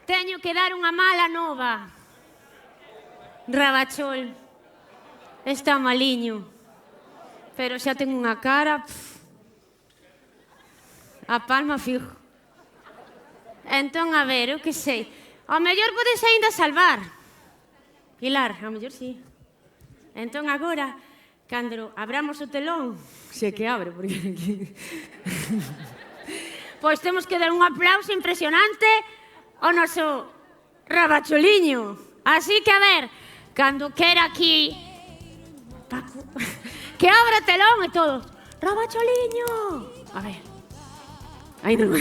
Teño que dar unha mala nova. Rabachol está maliño, pero xa ten unha cara... A palma fijo. Entón, a ver, eu que sei. Ao mellor podes aínda salvar. Pilar, ao mellor sí. Entón, agora, cando abramos o telón, se que abre, porque aquí... Pois temos que dar un aplauso impresionante ao noso Rabacholiño. Así que, a ver, cando quera aquí... Paco, que abra o telón e todos. Rabacholiño! A ver. Aí non.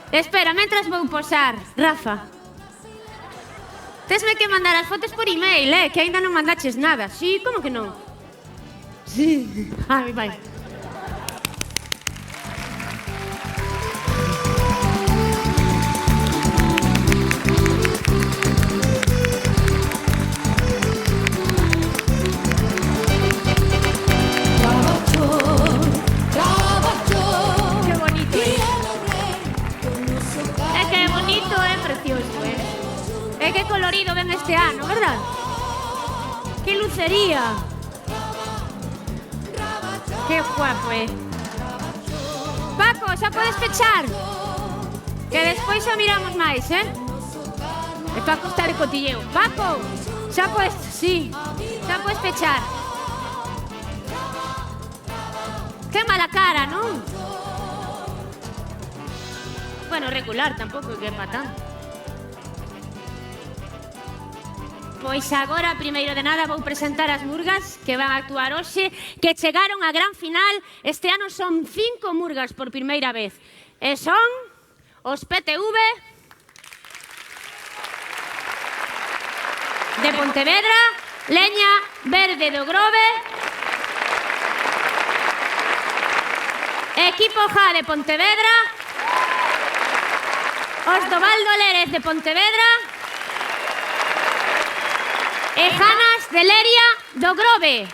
Espera, mentras vou posar. Rafa. Tesme que mandar as fotos por email, que aínda non mandaches nada. Sí, como que non? Sí. Ai, vai. Que colorido ven este ano, verdad? Que lucería. Que guapo, Paco, xa podes pechar. Que despois xa miramos máis, E Paco está de cotilleo. Paco, xa podes, sí, xa podes pechar. Que mala cara, non? Bueno, regular tampouco, que é pa tanto. Pois agora, primeiro de nada, vou presentar as murgas que van a actuar hoxe, que chegaron á gran final. Este ano son 5 murgas por primeira vez. E son os PTV de Pontevedra, Leña Verde do Grove, Equipo Ja de Pontevedra, os do Valdo Lérez de Pontevedra, e Janas de Leria do Grove.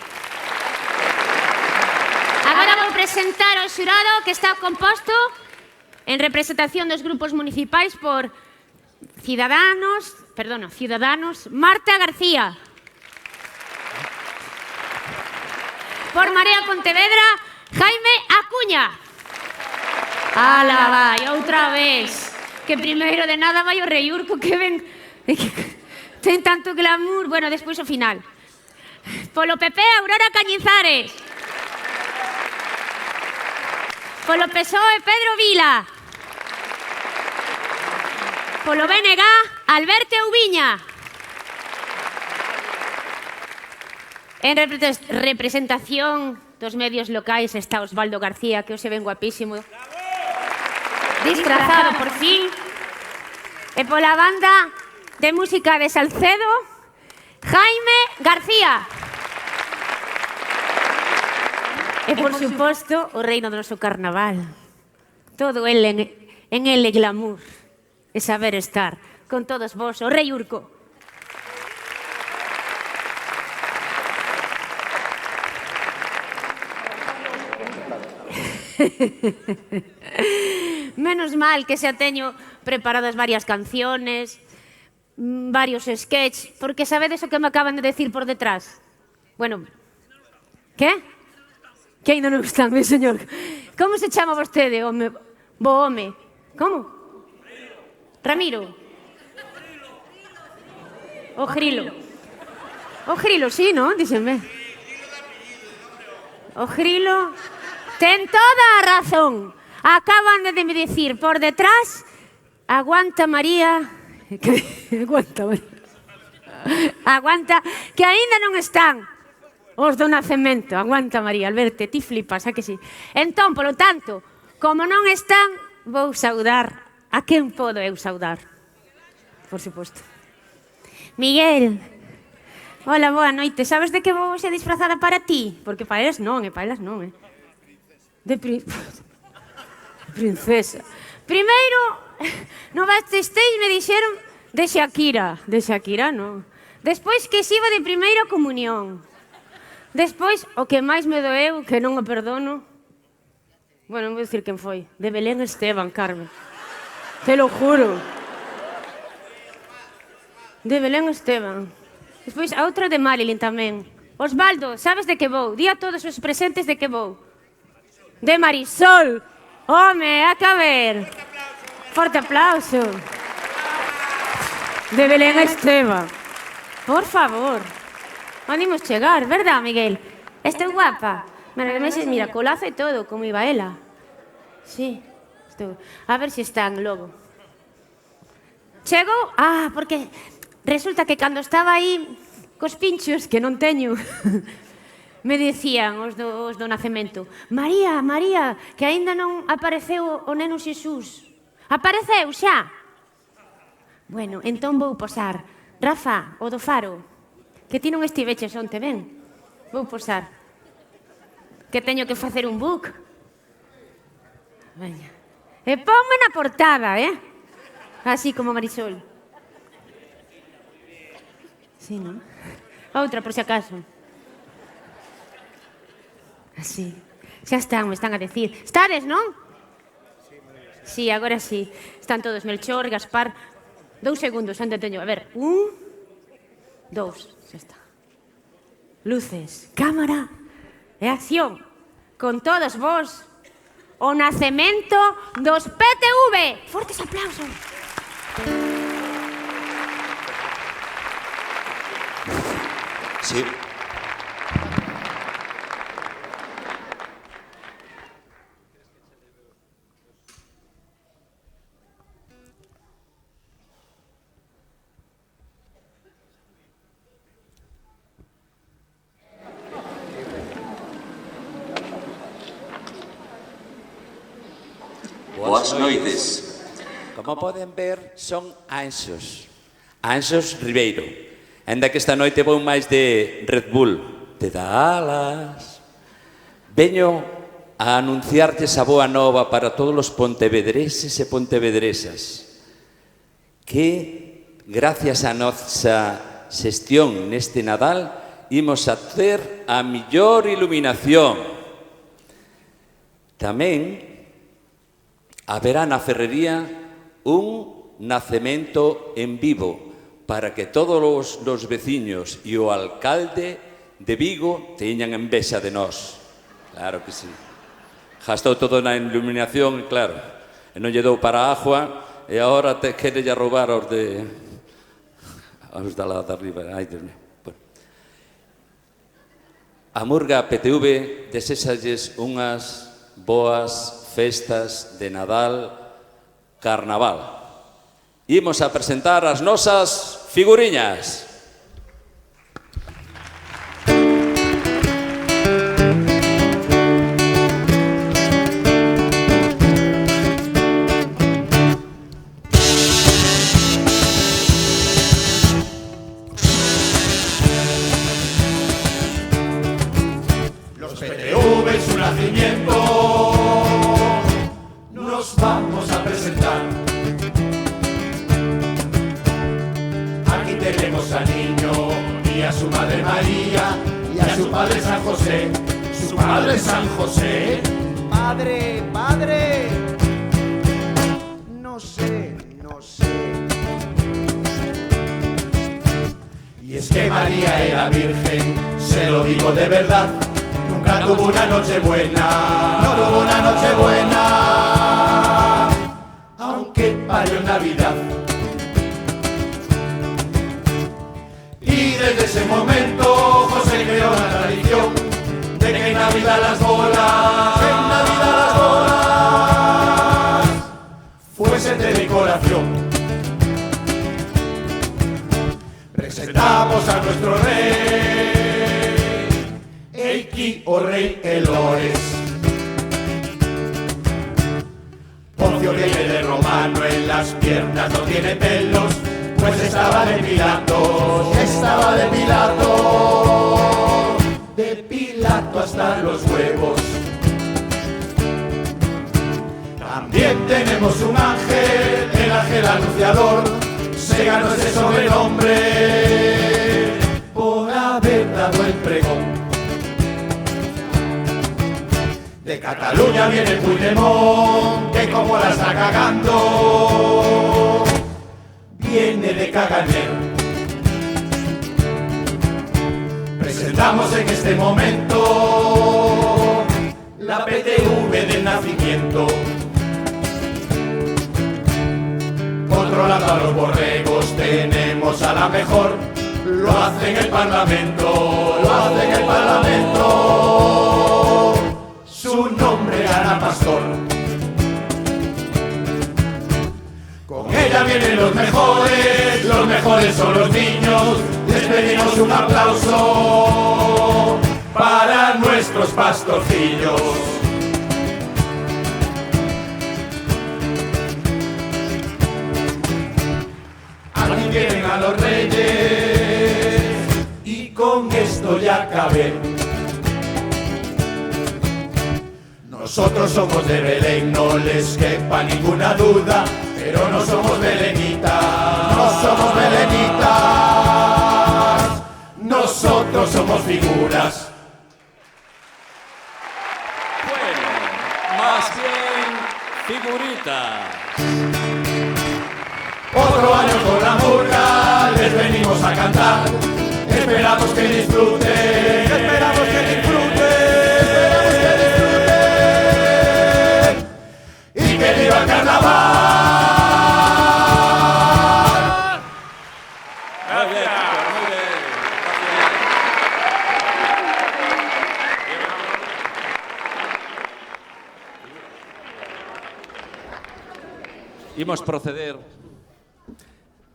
Agora vou presentar o xurado que está composto en representación dos grupos municipais por Ciudadanos, Marta García. Por Marea Pontevedra, Jaime Acuña. Ala, vai, outra vez. Que primeiro de nada vai o Rei Urco que ven... Ten tanto glamour, bueno, despois o final. Polo PP, Aurora Cañizares. Polo PSOE, Pedro Vila. Polo BNG, Alberto Ubiña. En representación dos medios locais está Osvaldo García, que hoxe ven guapísimo. Disfrazado, por fin. E pola banda... de música de Salcedo, Jaime García. E, por suposto, o reino do noso carnaval. Todo ele en ele glamour e saber estar con todos vos, o Rei Urco. Menos mal que xa teño preparadas varias canciones, varios sketches, porque sabedes o que me acaban de decir por detrás? Bueno, que? Que ainda non están, mi señor. Como se chama vostede, home? Bo home. Como? Ramiro. O Grilo. O Grilo, sí, non? Díxenme. O Grilo. Ten toda a razón. Acaban de me dicir por detrás, aguanta María... Aguanta, que aínda non están os do nacemento. Aguanta, María Alberto, ti flipas, a que sí? Entón, polo tanto, como non están, vou saudar. A quen podo eu saudar? Por suposto. Miguel. Hola, boa noite. Sabes de que vou ser disfrazada para ti? Porque para eles non, para elas non, De princesa. Primeiro... No backstage me dixeron de Shakira. De Shakira, non. Despois que xiva de primeira comunión. Despois, o que máis me doeu, que non o perdono, Bueno, non vou dicir quen foi. De Belén Esteban, Carmen. Te lo juro. De Belén Esteban. Despois, a outra de Marilyn tamén. Osvaldo, sabes de que vou? Di a todos os presentes de que vou. De Marisol. Home, a caber. Forte aplauso. De Belén Esteban. Por favor. Onde chegar, verdad, Miguel? Estou guapa. Mira, colazo e todo, como iba ela. Sí. Estou. A ver se está en logo. Chegou? Ah, porque resulta que cando estaba aí cos pinchos, que non teño, me dicían os do nacemento: María, María, que aínda non apareceu o neno Xesús. Apareceu xa? Bueno, entón vou posar. Rafa, o do Faro, que ti non estiveches onte, ben? Vou posar. Que teño que facer un book. Veña. E ponme na portada, así como Marisol. Sí, non? Outra, por si acaso. Así. Xa están, me están a decir. Estades, non? Sí, agora sí. Están todos, Melchor, Gaspar. 2 segundos, onde teño. A ver, 1, 2, xa está. Luces, cámara e acción. Con todos vos, o nacemento dos PTV. Fortes aplausos. Sí. Boas noites. Como poden ver, son anxos. Anxos Ribeiro. Ainda que esta noite vou máis de Red Bull. Te dá alas. Veño a anunciartes a boa nova para todos os pontevedreses e pontevedresas, que, gracias a nosa xestión neste Nadal, imos a ter a millor iluminación. Tamén haberá na ferrería un nacemento en vivo para que todos os veciños e o alcalde de Vigo teñan envexa de nós. Claro que sí. Gastou todo na iluminación, claro. E non lle dou para a agua e agora quere lle roubar aos da lá de arriba. Ai, Dios mío. Bueno. A Murga PTV deséxalles unhas boas festas de Nadal, Carnaval. Imos a presentar as nosas figuriñas. Los PTV en su nacimiento nos vamos a presentar. Aquí tenemos al niño y a su madre María y a su padre San José. Su padre San José. Padre, padre. No sé. Y es que María era virgen, se lo digo de verdad. Nunca tuvo una noche buena, no tuvo una noche buena, aunque parió en Navidad. Y desde ese momento José creó la tradición de que en Navidad las bolas, fuesen de decoración. Presentamos a nuestro rey, Eiki o rey Elores. Poncio viene de romano, en las piernas no tiene pelos, pues estaba depilando, de Pilato hasta los huevos. También tenemos un ángel, el ángel anunciador, se ganó ese sobrenombre por haber dado el pregón. De Cataluña viene Puigdemont, que como la está cagando, viene de Caganer. Presentamos en este momento la PTV del nacimiento, controlando a los borregos tenemos a la mejor. Lo hace en el Parlamento, lo hace en el Parlamento. Su nombre Ana Pastor. Con ella vienen los mejores son los niños. Les pedimos un aplauso para nuestros pastorcillos. Aquí vienen a los reyes y con esto ya acabé. Nosotros somos de Belén, no les quepa ninguna duda, pero no somos belenitas, no somos belenitas, nosotros somos figuras. Bueno, más bien figuritas. Otro año con la murga, les venimos a cantar. Esperamos que disfruten, esperamos que disfruten, y que viva el carnaval. Muy bien, muy bien. Imos proceder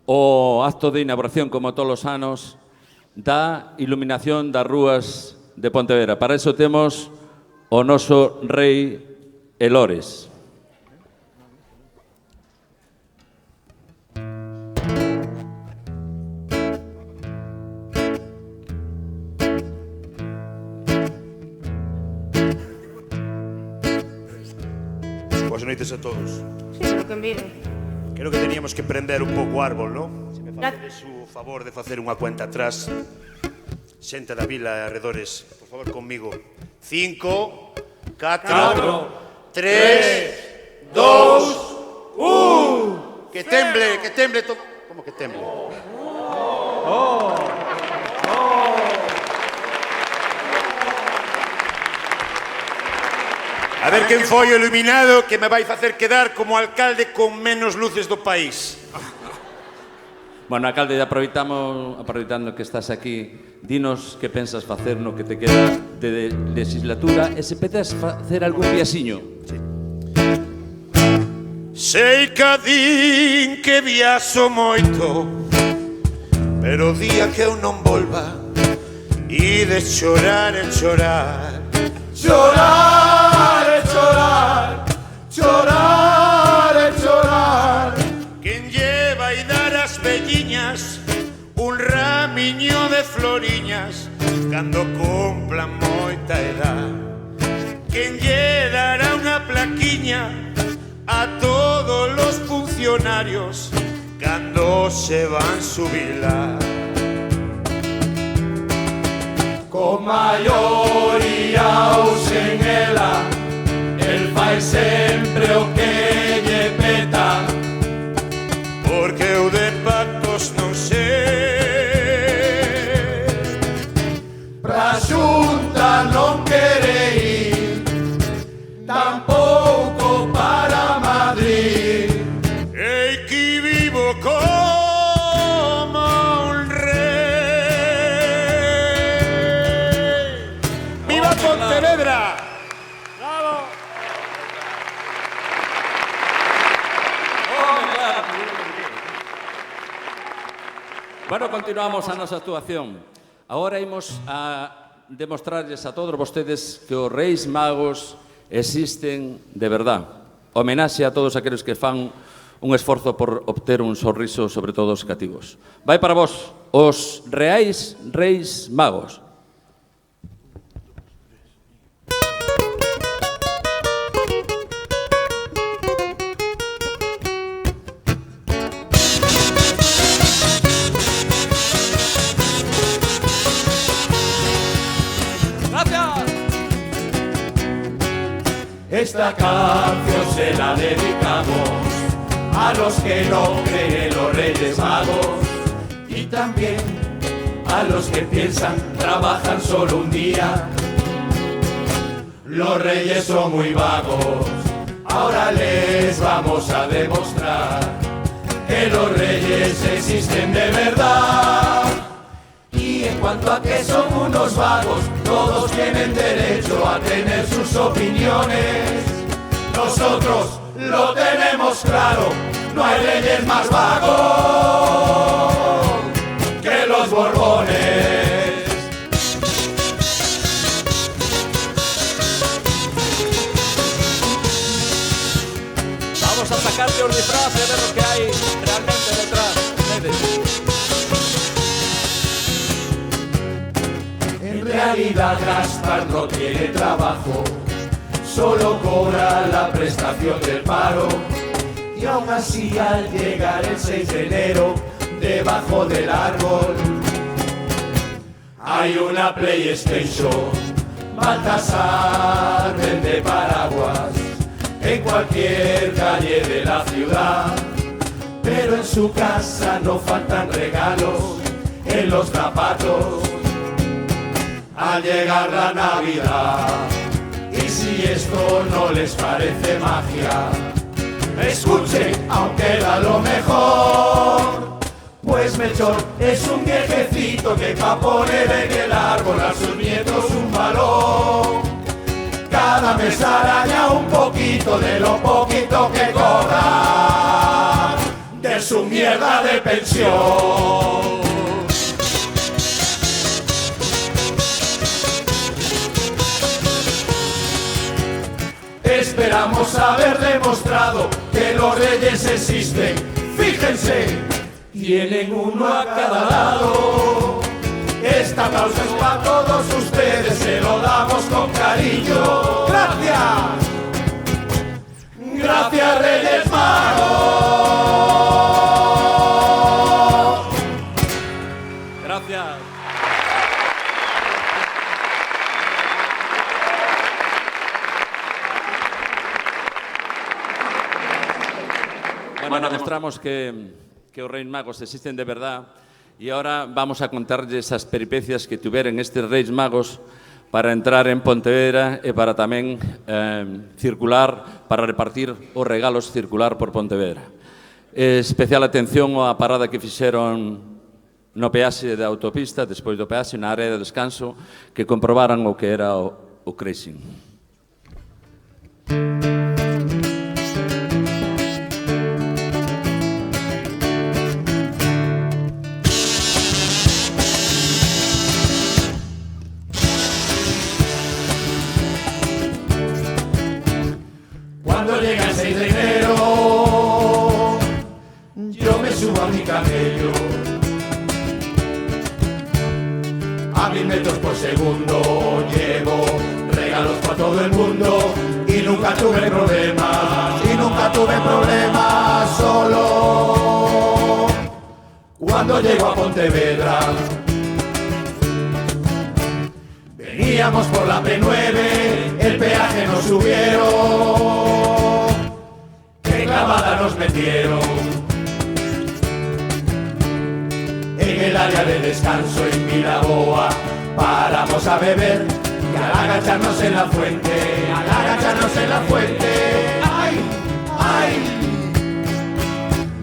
o acto de inauguración, como todos os anos, da iluminación das rúas de Pontevedra. Para iso temos o noso rei Elores. Boas noites a todos. Sí, lo que envío. Creo que teníamos que prender un pouco o árbol, non? Se me facedes o favor de facer unha cuenta atrás. Xente da vila e arredores, por favor, conmigo. 5, 4, 3, 2, 1. Que temble todo. Como que temble? A ver quen foi o iluminado que me vai facer quedar como alcalde con menos luces do país. Bueno, alcalde, aproveitando que estás aquí, dinos que pensas facer no que te queda de legislatura e se pensas facer algún viasiño. Sei que din que viaxo moito, pero o día que eu non volva, ides chorar e chorar. Llorar e chorar, llorar e chorar. Quen lleva e dar as velliñas un ramiño de floriñas cando cumplan moita edad. Quen lle dará unha plaquiña a todos os funcionarios cando se van xubilar. Con maioría ou sen ela, el fai sempre o que lle peta. Porque eu de pactos non sei. Pra Xunta non quere ir, tampouco para Madrid. Ei que vivo como un rei. ¡Viva Pontevedra! ¡Bravo! Bueno, continuamos a nosa actuación. Agora imos a demostrarles a todos vostedes que os Reis Magos existen de verdad. Homenaxe a todos aqueles que fan un esforzo por obter un sorriso, sobre todo os cativos. Vai para vos, os reais Reis Magos. Esta canción se la dedicamos a los que no creen en los Reyes Magos y también a los que piensan trabajan solo un día. Los reyes son muy vagos, ahora les vamos a demostrar que los reyes existen de verdad. Y en cuanto a que son unos vagos, todos tienen derecho a tener sus opiniones. Nosotros lo tenemos claro, no hay reyes más vagos que los Borbones. Vamos a sacarte un disfraz y a ver lo que hay realmente detrás. En realidad Gaspar no tiene trabajo, solo cobra la prestación del paro. Y aún así al llegar el 6 de enero, debajo del árbol hay una PlayStation. Baltasar vende paraguas en cualquier calle de la ciudad, pero en su casa no faltan regalos en los zapatos. Al llegar la Navidad, y si esto no les parece magia, escuchen, aunque era lo mejor, pues Melchor es un viejecito que va a poner en el árbol a sus nietos un balón. Cada mes araña un poquito de lo poquito que cobra de su mierda de pensión. Esperamos haber demostrado que los reyes existen. Fíjense, tienen uno a cada lado. Esta aplauso es para todos ustedes, se lo damos con cariño. ¡Gracias! ¡Gracias, Reyes Magos! Gracias. Bueno, demostramos que os Reis Magos existen de verdad y ahora vamos a contarles esas peripecias que tuvieron estos Reis Magos para entrar en Pontevedra e para tamén circular, para repartir os regalos circular por Pontevedra. Especial atención á parada que fixeron no peaxe da autopista, despois do peaxe, na área de descanso, que comprobaran o que era o cruising. Cuando llega el 6 de enero, yo me subo a mi camello. A 1000 metros por segundo llevo regalos para todo el mundo y nunca tuve problemas, solo cuando llego a Pontevedra. Veníamos por la P9, el peaje nos subieron. ¡Qué clavada nos metieron! En el área de descanso en Miraboa paramos a beber y al agacharnos en la fuente, ¡ay, ay!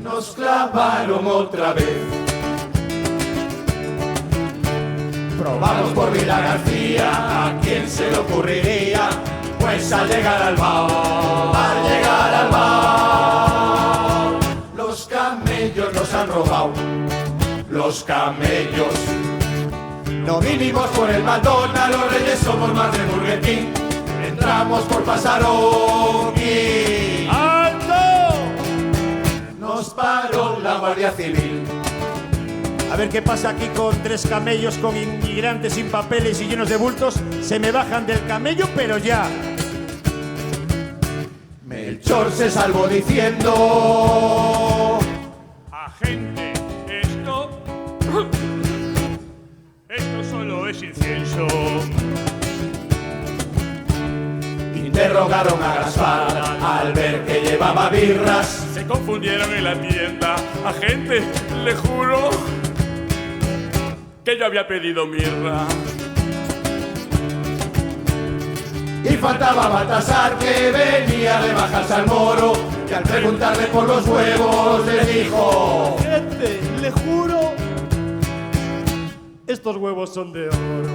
Nos clavaron otra vez. Probamos por Vila García, ¿a quién se le ocurriría? Pues al llegar al bar, los camellos nos han robado. Los camellos. No vinimos por el McDonald's, los reyes somos más de Burger King. Entramos por Pasarón y ¡alto! Nos paró la Guardia Civil. A ver qué pasa aquí con 3 camellos con inmigrantes sin papeles y llenos de bultos. Se me bajan del camello, pero ya. Melchor se salvó diciendo: agente, esto solo es incienso. Interrogaron a Gaspar. se confundieron en la tienda. Agente, le juro que yo había pedido mirra. Y faltaba Baltasar, que venía de bajarse al moro, y al preguntarle por los huevos le dijo: Gente, le juro, estos huevos son de oro.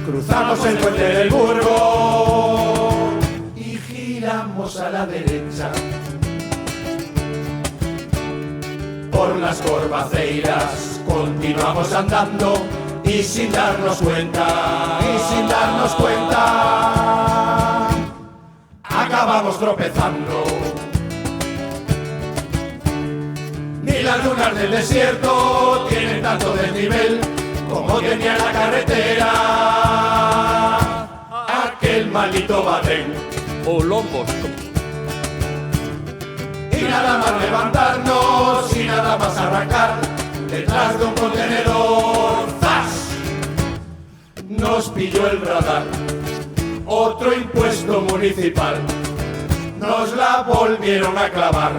Cruzamos el puente del Burgo y giramos a la derecha. Por las Corvaceiras continuamos andando y sin darnos cuenta, acabamos tropezando. Ni las lunas del desierto tienen tanto desnivel como tenía la carretera aquel maldito batén. O lombos. Y nada más levantarnos y nada más arrancar, detrás de un contenedor, ¡zas!, nos pilló el radar. Otro impuesto municipal, nos la volvieron a clavar.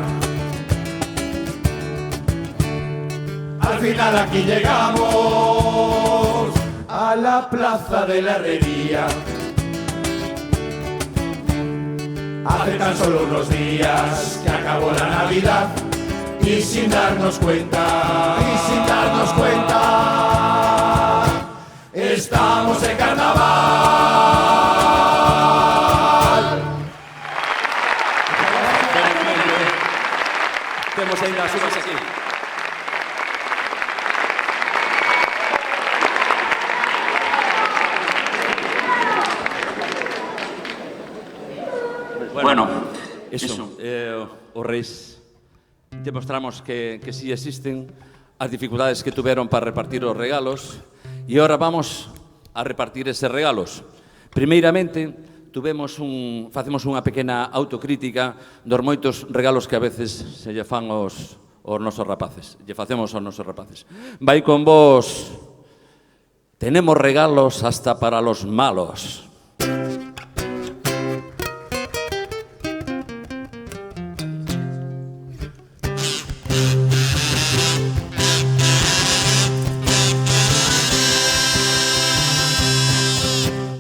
Al final aquí llegamos a la plaza de la Herrería. Hace tan solo unos días que acabó la Navidad y sin darnos cuenta, estamos en carnaval. Temos aí as uvas aquí. Bueno, eso. Os reis demostramos que sí existen as dificultades que tuveron para repartir os regalos e ahora vamos a repartir eses regalos. Primeiramente, facemos unha pequena autocrítica dos moitos regalos que a veces se lle fan aos nosos rapaces. Lle facemos aos nosos rapaces. Vai con vos. Tenemos regalos hasta para los malos.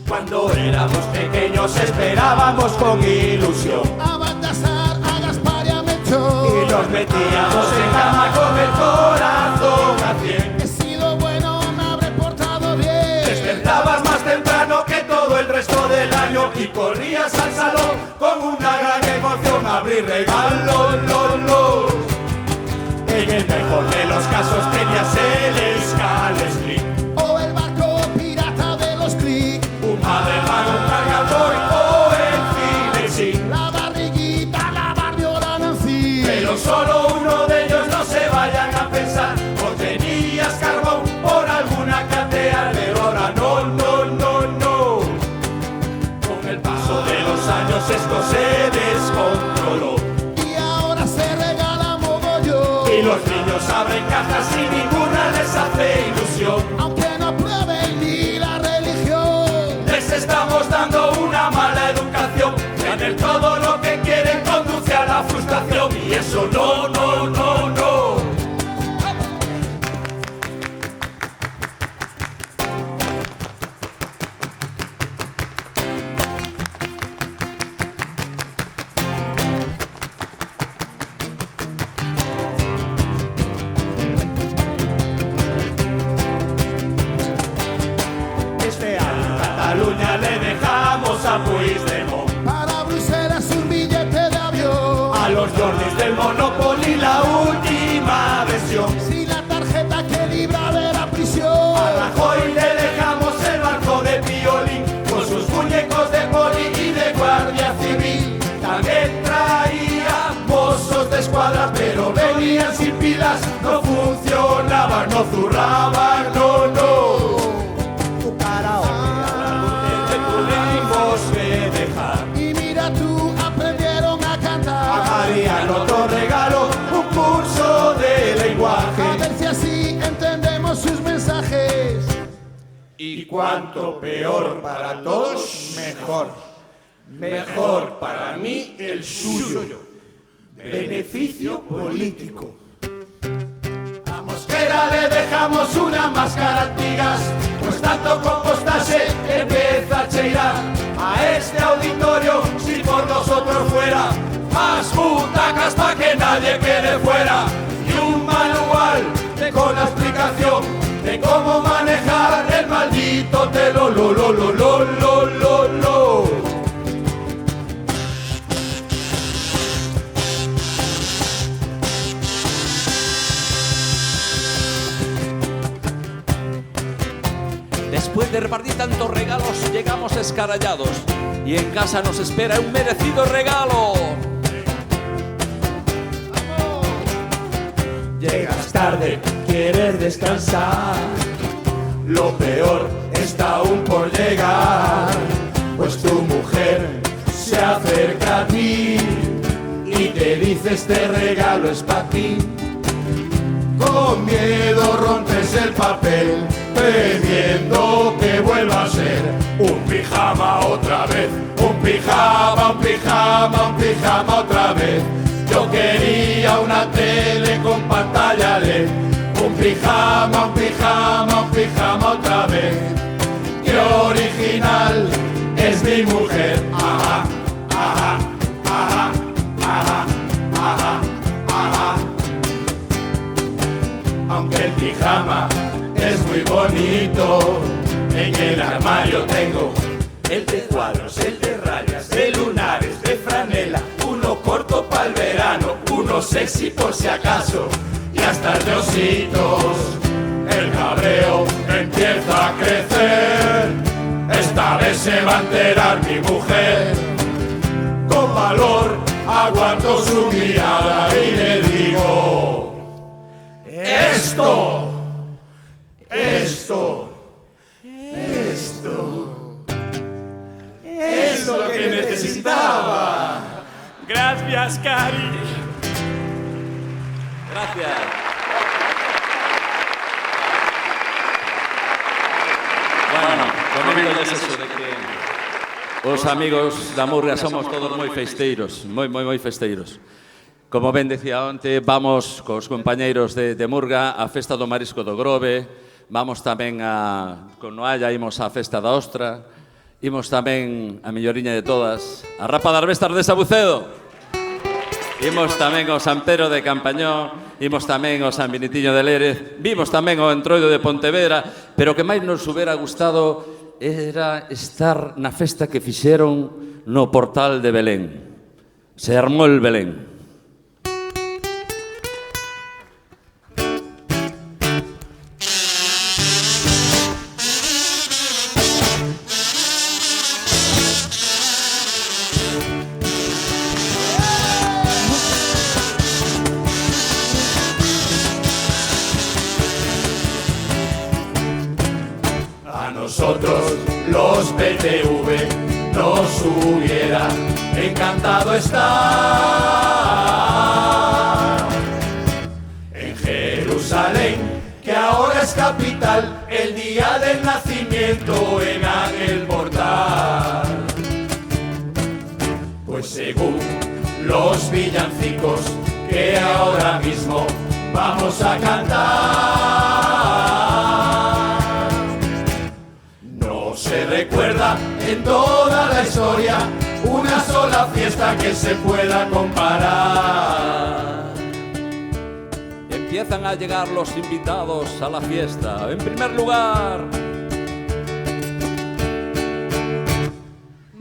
Cuando éramos pequeños esperábamos con ilusión A Baltasar, a Gaspar y a Melchor. y nos metíamos en cama con el corazón a 100. He sido bueno, me habré portado bien. Despertabas más temprano que todo el resto del año y corrías al salón con una gran emoción a abrir regalos. En el mejor de los casos tenías el Scalextric, O el barco pirata de los Click. un Madelman, un cargador o el Filexin. La barriguita, la barbiola Nancy. Pero solo uno de ellos, no se vayan a pensar, o tenías carbón por alguna catea, pero ahora no. Con el paso de los años esto se descontroló Y ahora se regala mogollón. y los niños abren cajas y ninguna les hace ilusión. Aunque no aprueben ni la religión. Les estamos dando una mala educación. Tener todo lo que quieren conduce a la frustración y eso no. Este año Cataluña le dejamos a Puigdemont, Para Bruselas un billete de avión. a los Jordis del Monopoly la última versión. Si la tarjeta que libra de la prisión. A Rajoy le dejamos el barco de Piolín con sus muñecos de poli y de guardia civil. También traía mozos de escuadra, pero venían sin pilas, no funcionaban, no zurraban, no. Tu cara te tuvimos que dejar. Y mira tú, aprendieron a A cantar. Mariano te regalo un curso de A lenguaje. ver si así entendemos sus mensajes. Y cuanto peor para todos, mejor. Mejor para mí el suyo. Beneficio político. A Mosquera le dejamos una máscara antigas, pues tanto compostaje empieza a cheirar. A este auditorio, si por nosotros fuera, más butacas pa' que nadie quede fuera. Y un manual con la explicación de cómo manejar el maldito telo, lo. Después de repartir tantos regalos, llegamos escarallados y en casa nos espera un merecido regalo. Llegas tarde, quieres descansar. Lo peor está aún por llegar, pues tu mujer se acerca a ti y te dice: este regalo es para ti. Con miedo rompes el papel, pidiendo que vuelva a ser un pijama otra vez. Un pijama otra vez. Yo quería una tele con pantalla LED. Un pijama otra vez. Qué original es mi mujer. Ajá. Aunque el pijama es muy bonito, en el armario tengo el de cuadros, el de rayas, de lunares, de franela, uno corto para el verano, uno sexy por si acaso, y hasta el de ositos. El cabreo empieza a crecer, esta vez se va a enterar mi mujer. Con valor aguanto su mirada y le digo: Esto es lo que necesitaba. Gracias, Cari. Gracias. Bueno, coméntalles eso de que os amigos da Murria somos todos moi festeiros, moi festeiros. Como ben decía onte, vamos cos compañeiros de Murga á Festa do Marisco do Grove, vamos tamén con Noalla, imos á Festa da Ostra, imos tamén a melloriña de todas, a Rapa das Bestas de Sabucedo, imos tamén ao San Pedro de Campañón, imos tamén ao San Benitiño de Lérez, vimos tamén ao Entroido de Pontevedra, pero o que máis nos hubiera gustado era estar na festa que fixeron no Portal de Belén. Se armou el Belén. Nosotros, los PTV, nos hubiera encantado estar en Jerusalén, que ahora es capital, el día del nacimiento en aquel portal. Pues según los villancicos que ahora mismo vamos a cantar, se recuerda en toda la historia una sola fiesta que se pueda comparar. Empiezan a llegar los invitados a la fiesta. En primer lugar,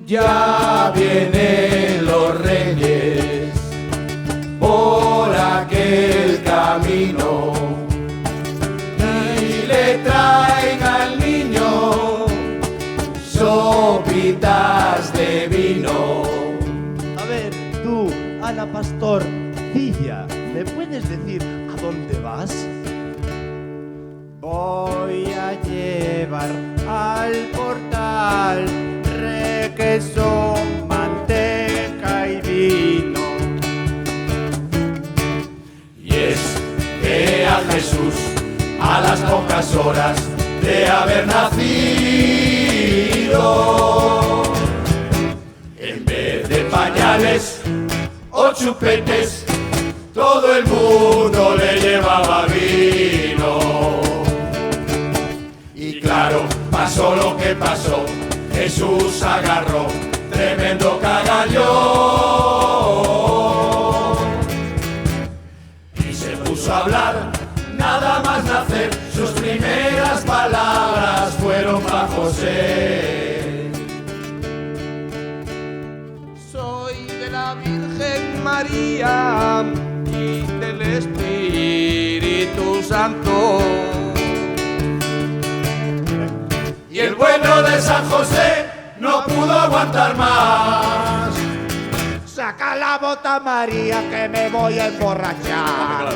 ya vienen los reyes por aquel camino y le traen al niño sopitas de vino. A ver, tú, Ana Pastorcilla, ¿me puedes decir a dónde vas? Voy a llevar al portal requesón, manteca y vino. Y es que a Jesús, a las pocas horas de haber nacido, en pañales o chupetes, todo el mundo le llevaba vino. Y claro, pasó lo que pasó, Jesús agarró tremendo cagallón y se puso a hablar, nada más nacer, sus primeras palabras fueron para José. Soy de la Virgen María y del Espíritu Santo. Y el bueno de San José no pudo aguantar más. Saca la bota, María, que me voy a emborrachar.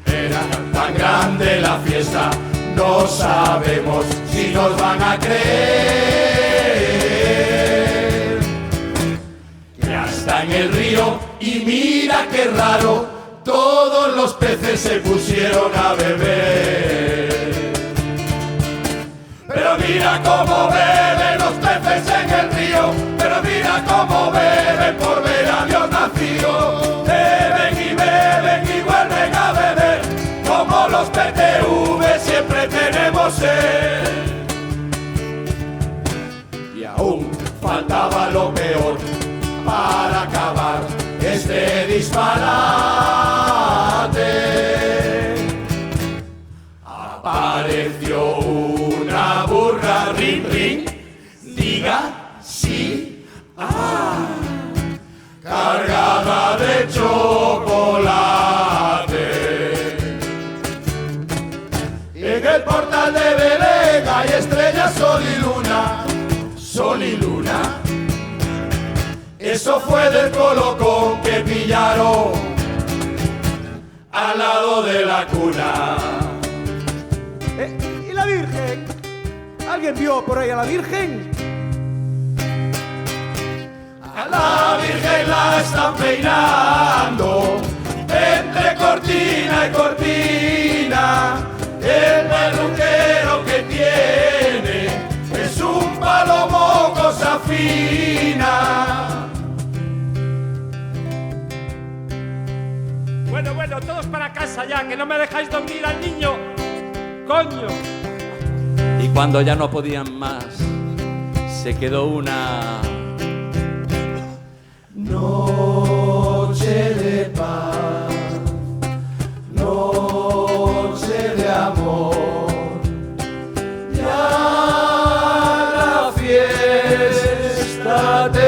Era tan grande la fiesta, no sabemos si nos van a creer. Que hasta en el río, y mira qué raro, todos los peces se pusieron a beber. Pero mira cómo beben los peces en el río, pero mira cómo beben por ver a Dios nacido. Beben y vuelven a beber, como los PTV siempre tenemos sed. Y aún faltaba lo peor para acabar este disparate. Apareció una burra, rin, rin, diga sí, cargada de chocolate. En el portal de Belén hay estrellas, sol y luna, sol y luna. Eso fue del colocón que pillaron al lado de la cuna. ¿Y la Virgen? ¿Alguien vio por ahí a la Virgen? A la Virgen la están peinando entre cortina y cortina. El peluquero que tiene es un palomo cosa fina. Bueno, todos para casa ya, que no me dejáis dormir al niño. ¡Coño! Y cuando ya no podían más, se quedó una noche de paz, noche de amor. Ya la fiesta terminó.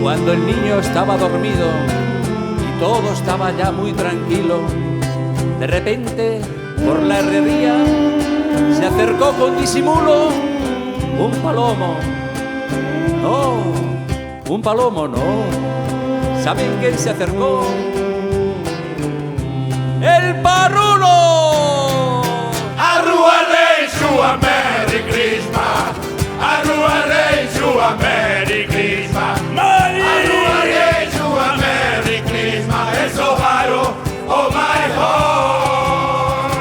Cuando el niño estaba dormido y todo estaba ya muy tranquilo, de repente, por la herrería, se acercó con disimulo un palomo. No, un palomo no. ¿Saben quién se acercó? ¡El parrulo! Arruaré su a Merry Christmas. Arruaré su a Merry Christmas. Arruaré su a Merry Christmas. Eso jaro, oh my God.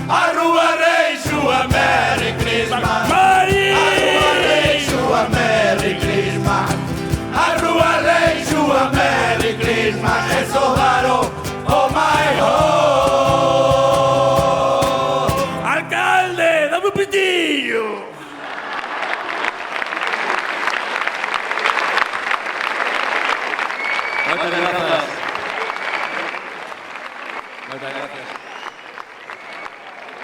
Arruaré su a Merry Christmas. Arruaré su a Merry Christmas. Arruaré su a Merry Christmas. Eso jaro, oh my God. ¡Alcalde, dame un pitillo! Muchas gracias. Muchas gracias.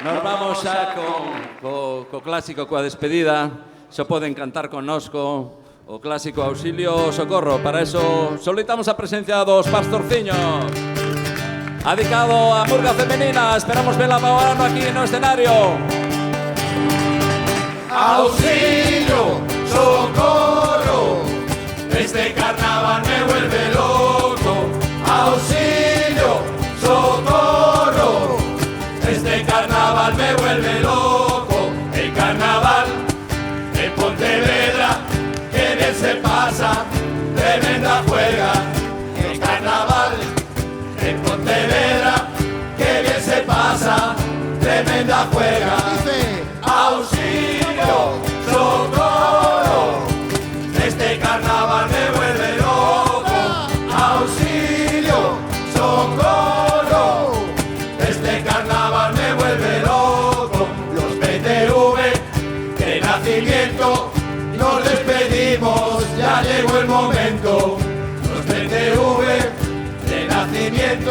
Nos vamos xa co clásico, coa despedida. Se poden cantar connosco o clásico Auxilio Socorro. Para eso solicitamos a presencia dos pastorciños. Adicado a murga femenina. Esperamos verla para ano aquí no escenario. Auxilio, socorro, este carnaval me vuelve loco. Auxilio, socorro, este carnaval me vuelve loco. El carnaval en Pontevedra, que bien se pasa, de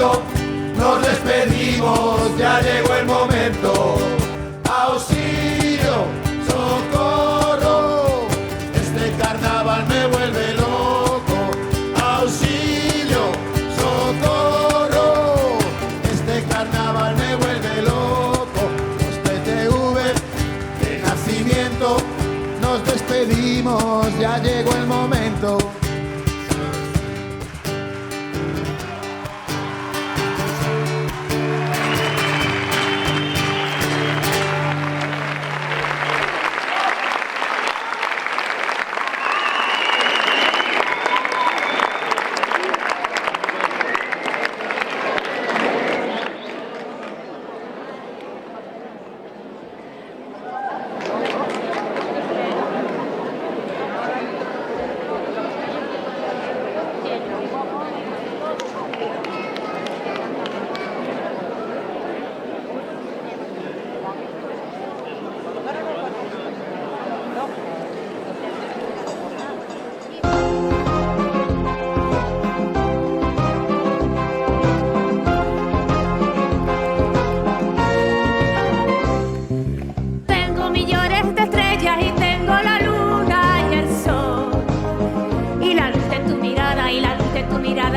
momento, nos despedimos, ya llegó el momento. Auxilio, socorro, este carnaval me vuelve loco. Auxilio, socorro, este carnaval me vuelve loco. Los PTV de nacimiento, nos despedimos, ya llegó el momento.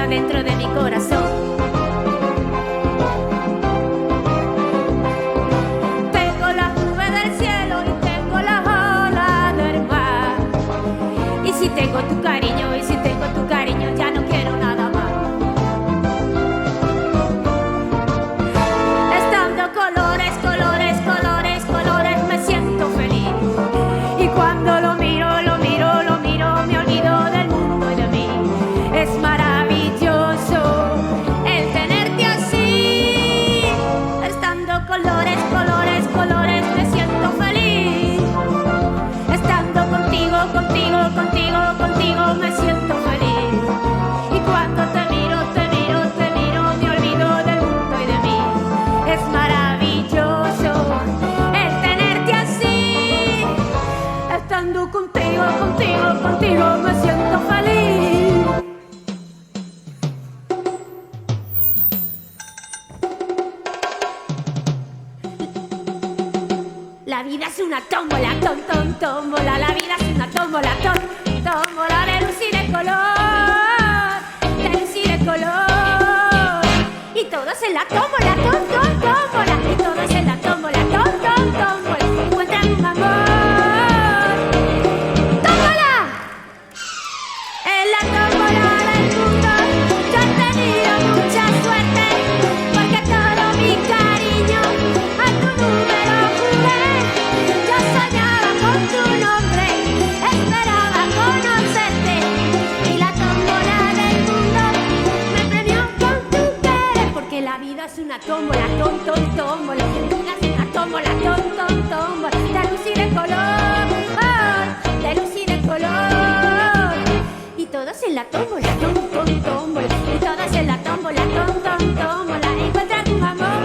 Dentro de mi corazón tengo la nube del cielo y tengo la ola del mar. Y si tengo tu cariño, ya no quiero nada más. Estando colores, colores, colores, colores, me siento feliz. Y cuando lo miro, lo miro, lo miro, me olvido del mundo y de mí. Es maravilloso el tenerte así. Estando colores, colores, colores, me siento feliz. Estando contigo, contigo, contigo, contigo, me siento feliz. Y cuando te miro, te miro, te miro, me olvido del mundo y de mí. Es maravilloso el tenerte así. Estando contigo, contigo, contigo, me siento feliz. La vida es una tómbola, tómbola. La vida es una tómbola, tómbola de luz y de color, de luz y de color. Y todos en la tómbola, tómbola. Y todos en la tómbola, tómbola. Encuentran un amor. ¡Tómbola! En la tómbola del mundo yo he tenido mucha suerte, porque todo mi cariño a tu número juré. Yo soñaba con tu nombre, esperaba conocerte, y la tómbola del mundo me premió con tu querer. Porque la vida es una tómbola, tómbola. La vida es una tómbola, tómbola. De luz y de color, de luz y de color. Y todos en la tómbola, tómbola. Y todos en la tómbola, tómbola. Encuentran un amor.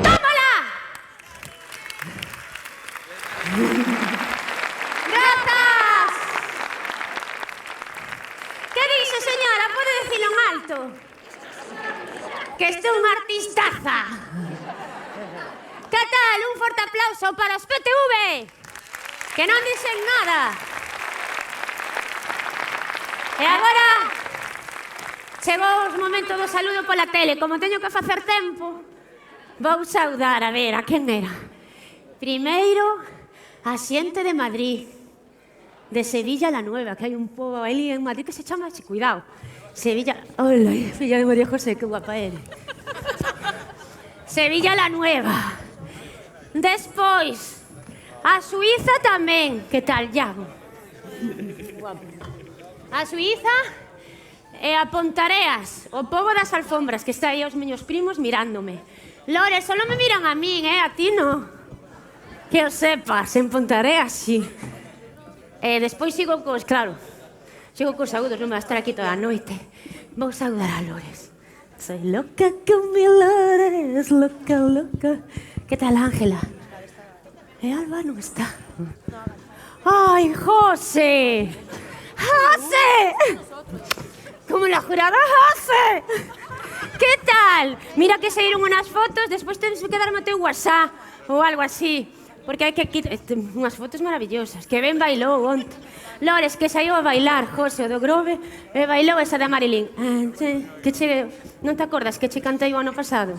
¡Tómbola! ¡Gracias! ¿Qué dice, señora? ¿Puede decirlo en alto? Que este es un artistaza. ¿Qué tal? Un forte aplauso para os PTV, que non dicen nada. E agora chegou o momento do saludo pola tele. Como teño que facer tempo, vou saudar, a ver, a quen era. Primeiro, a xente de Madrid, de Sevilla la Nueva, que hai un pobo ali en Madrid que se chama, cuidado, Sevilla... Hola, filla de María José, que guapa eres. Sevilla la Nueva. Despois, a Suiza tamén. Que tal, Iago? A Suiza e a Pontareas, o pobo das alfombras, que está aí os meños primos mirándome. Lore, solo me miran a min, a ti no. Que o sepas, en Pontareas, sí. E despois sigo cos, claro, sigo cos saúdos, non me va a estar aquí toda a noite. Vou saudar a Lores. Soy loca con mi Lores, loca, loca. Que tal, Ángela? E Alba non está. Ai, José! José! como la jurada hace. ¿Qué tal? Mira que saíron unas fotos, despois tens que darme o teu WhatsApp ou algo así. Porque hai que unhas fotos maravillosas. Que ben bailou onte. Lores, que saiu a bailar, José, do Grove, e bailou esa de Marilyn. Que che... Non te acordas que che cantei o ano pasado?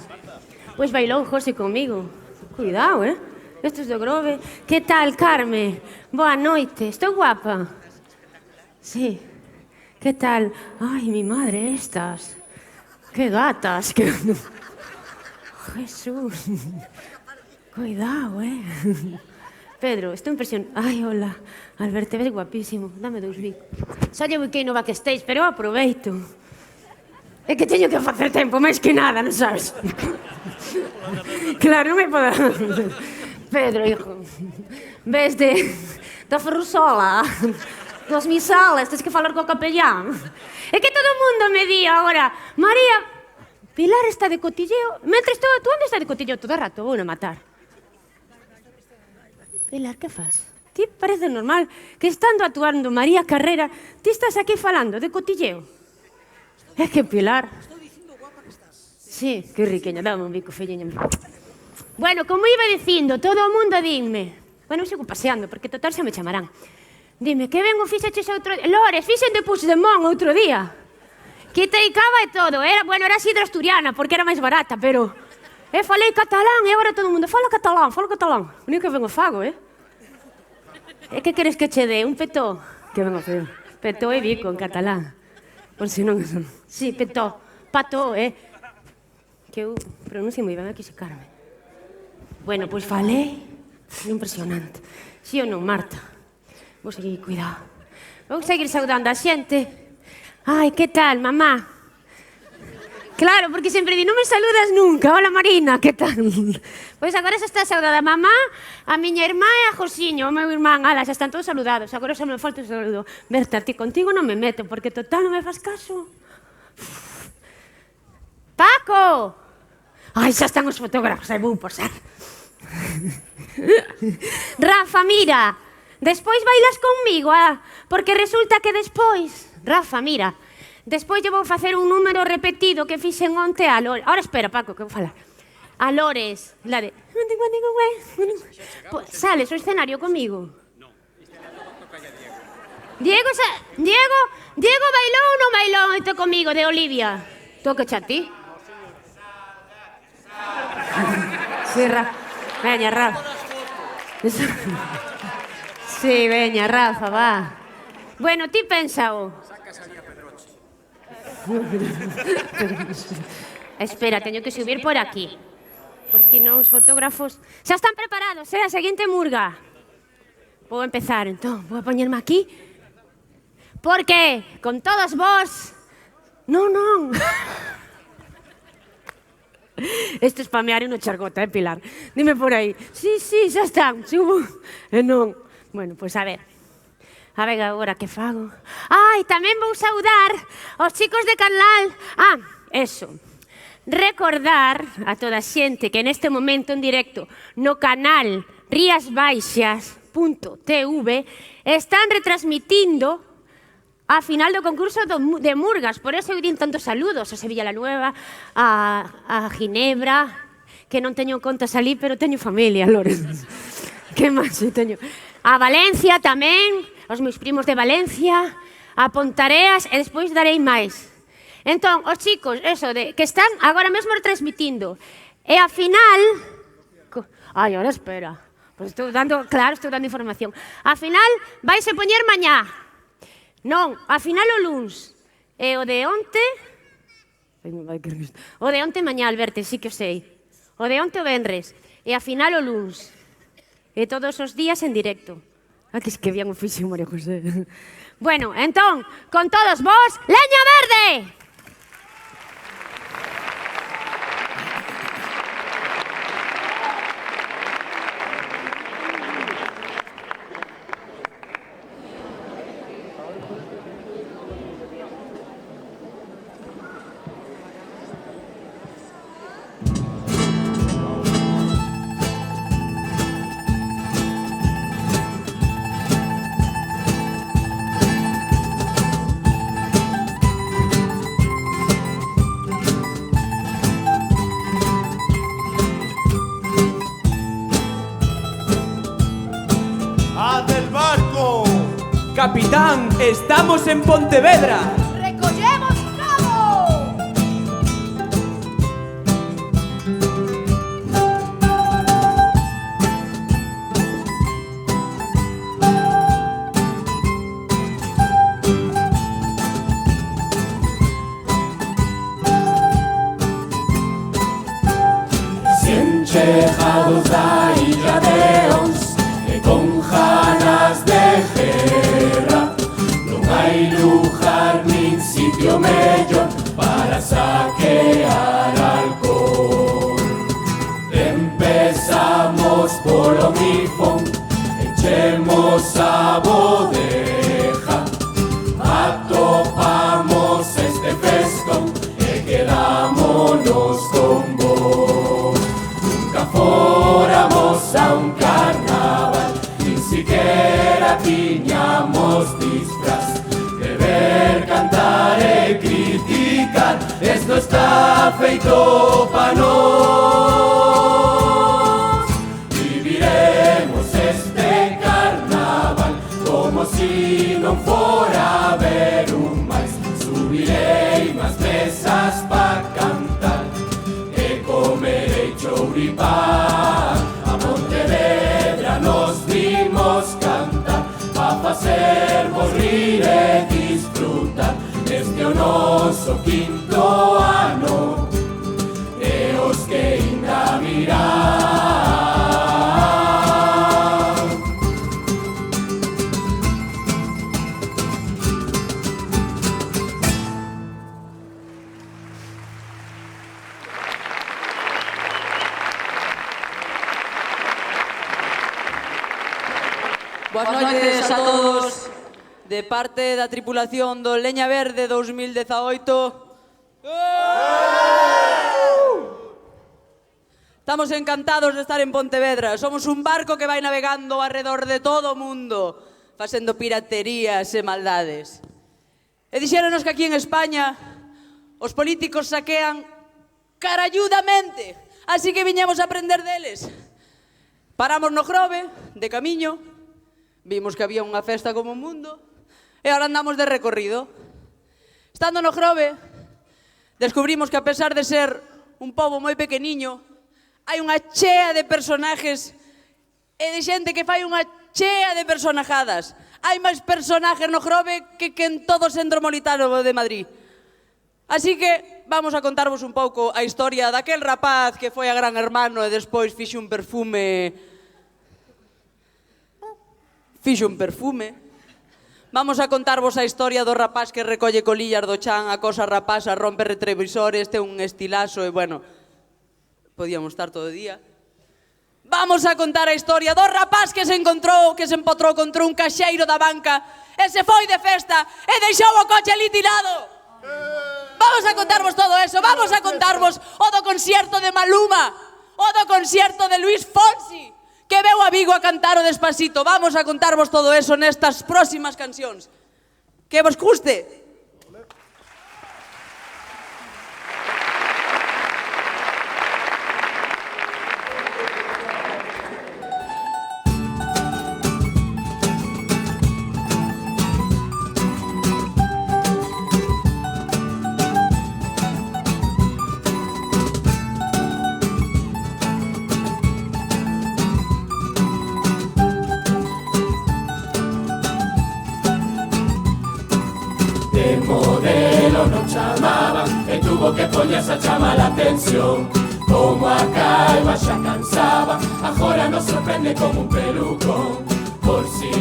Pois bailou José comigo. Cuidado, Estos do Grove. Que tal, Carme? Boa noite. Estou guapa? Sí. Que tal? Ai, mi madre, estas. Que gatas, que... Jesús. Cuidado, Pedro, estou impresionado. Ai, hola. Albert, te ves guapísimo. Dame 2 bicos. Xa lle buquei no backstage, pero eu aproveito. É que teño que facer tempo, máis que nada, non sabes? Claro, non me podo... Pedro, hijo. Ves da Ferrusola, dos misales, tens que falar co capellán. É que todo o mundo me di agora, María, Pilar está de cotilleo. Mentres tú onde está de cotilleo todo o rato? Vou a matar. Pilar, que faz? Ti parece normal que estando actuando María Carrera, ti estás aquí falando de cotilleo. É que Pilar... Sí, que riqueña, dame un bico, felleña. Bueno, como iba dicindo, todo o mundo dime... Bueno, sigo paseando, porque total xa me chamarán. Dime, que ben o fixeches outro día? Lores, fixen de Puigdemont outro día. Quitei cava e todo. Era sidra asturiana, porque era máis barata, pero... falei catalán e agora todo o mundo fala catalán. O único que vengo fago, E que queres que che dé? Un petó? Que vengo a fazer? Petó e bico en catalán. Por si non... Sí, petó. Pató, Que eu pronuncio moi ben, aquí se Carme. Bueno, pois falei. Impresionante. Si ou non, Marta? Vou seguir, cuidado. Vou seguir saudando a xente. Ai, que tal, mamá? Claro, porque sempre di, non me saludas nunca. Hola, Marina, que tal? Pois agora xa está saudada a mamá, a miña irmá e a Josiño, o meu irmán. Ala, xa están todos saludados. Agora xa me falta o saludo. Berta, ti contigo non me meto, porque total non me faz caso. Paco! Ai, xa están os fotógrafos, aí vou posar. Rafa, mira, despois bailas conmigo, porque resulta que despois... Rafa, mira... Despois lle vou facer un número repetido que fixen onte a Lores. Ahora espera, Paco, que vou falar. A Lores, la de... Sales o escenario comigo? No. Diego bailou ou non bailou moito comigo, de Olivia? Toca xa ti? Sí, Rafa. Veña, Rafa. Sí, veña, Rafa, va. Bueno, ti pensa-o. Espera, teño que subir por aquí. Porque non os fotógrafos... Xa están preparados, a seguinte murga. Vou empezar, entón. Vou a poñerme aquí. Porque, con todos vos... Non. Isto es spamear no chargota, Pilar? Dime por aí. Sí, xa están. Subo. Non. Bueno, pois a ver. A ver agora que fago. Ai, tamén vou saudar aos chicos de Canal. Eso. Recordar a toda a xente que neste momento en directo no canal riasbaixas.tv están retransmitindo a final do concurso de Murgas. Por eso eu din tantos saludos a Sevilla la Nueva, a Ginebra, que non teño contas ali, pero teño familia, Lores. Que máis teño? A Valencia tamén, os meus primos de Valencia, a Pontareas, e despois darei máis. Entón, os chicos, eso, que están agora mesmo retransmitindo. E a final... Ai, ahora espera. Pois estou dando información. A final vaise poñer mañá. Non, a final o luns. E o de onte... O de onte mañá, Alberto, sí que o sei. O de onte o venres. E a final o luns. E todos os días en directo. Que bien o fixo María José. Bueno, entón, con todos vos, leña verde! Capitán, estamos en Pontevedra. Recollemos cabo. Cien chegados da illa de Ons e con ganas de guerra non hai lugar nin sitio mellor para saquear alcohol. Empezamos polo grifón, enchemos a bodeja, atopamos este festón e quedámonos con vos. Nunca fóramos a un carnaval, ni siquiera tiñamos disfraz. Beber, cantar e criticar, esto está feito pa nós. Viviremos este carnaval como si non fora haber un máis. Subirei más mesas pa cantar e comerei chouripán. A Pontevedra nos vimos cantar pa facervos rir e disfrutar. Este o noso quinto ano e os que ainda virán. Boas noites a todos. De parte da tripulación do Leña Verde 2018. Estamos encantados de estar en Pontevedra. Somos un barco que vai navegando arredor de todo o mundo, facendo piraterías e maldades. E dixéronos que aquí en España os políticos saquean caralludamente, así que viñemos a aprender deles. Paramos no Grove, de camiño, vimos que había unha festa como o mundo, e ahora andamos de recorrido. Estando no Grove, descubrimos que a pesar de ser un pobo moi pequeniño, hai unha chea de personajes e de xente que fai unha chea de personajadas. Hai máis personajes no Grove que en todo o centro molitano de Madrid. Así que vamos a contarvos un pouco a historia daquel rapaz que foi a Gran Hermano e despois fixo un perfume. Vamos a contarvos a historia do rapaz que recolle colillas do chan, acosa rapaz, rompe retrovisores, ten un estilazo e, bueno, podíamos estar todo o día. Vamos a contar a historia do rapaz que se empotrou contra un caxeiro da banca e se foi de festa e deixou o coche ali tirado. Vamos a contarvos todo eso, vamos a contarvos o do concierto de Maluma, o do concierto de Luis Fonsi, que veu a Vigo a cantar o Despacito. Vamos a contarvos todo eso nestas próximas cancións. Que vos guste. De modelo non chamaban e tuvo que poñerse a chamar a atención. Como a calva xa cansaba, agora nos sorprende como un pelucón. Por si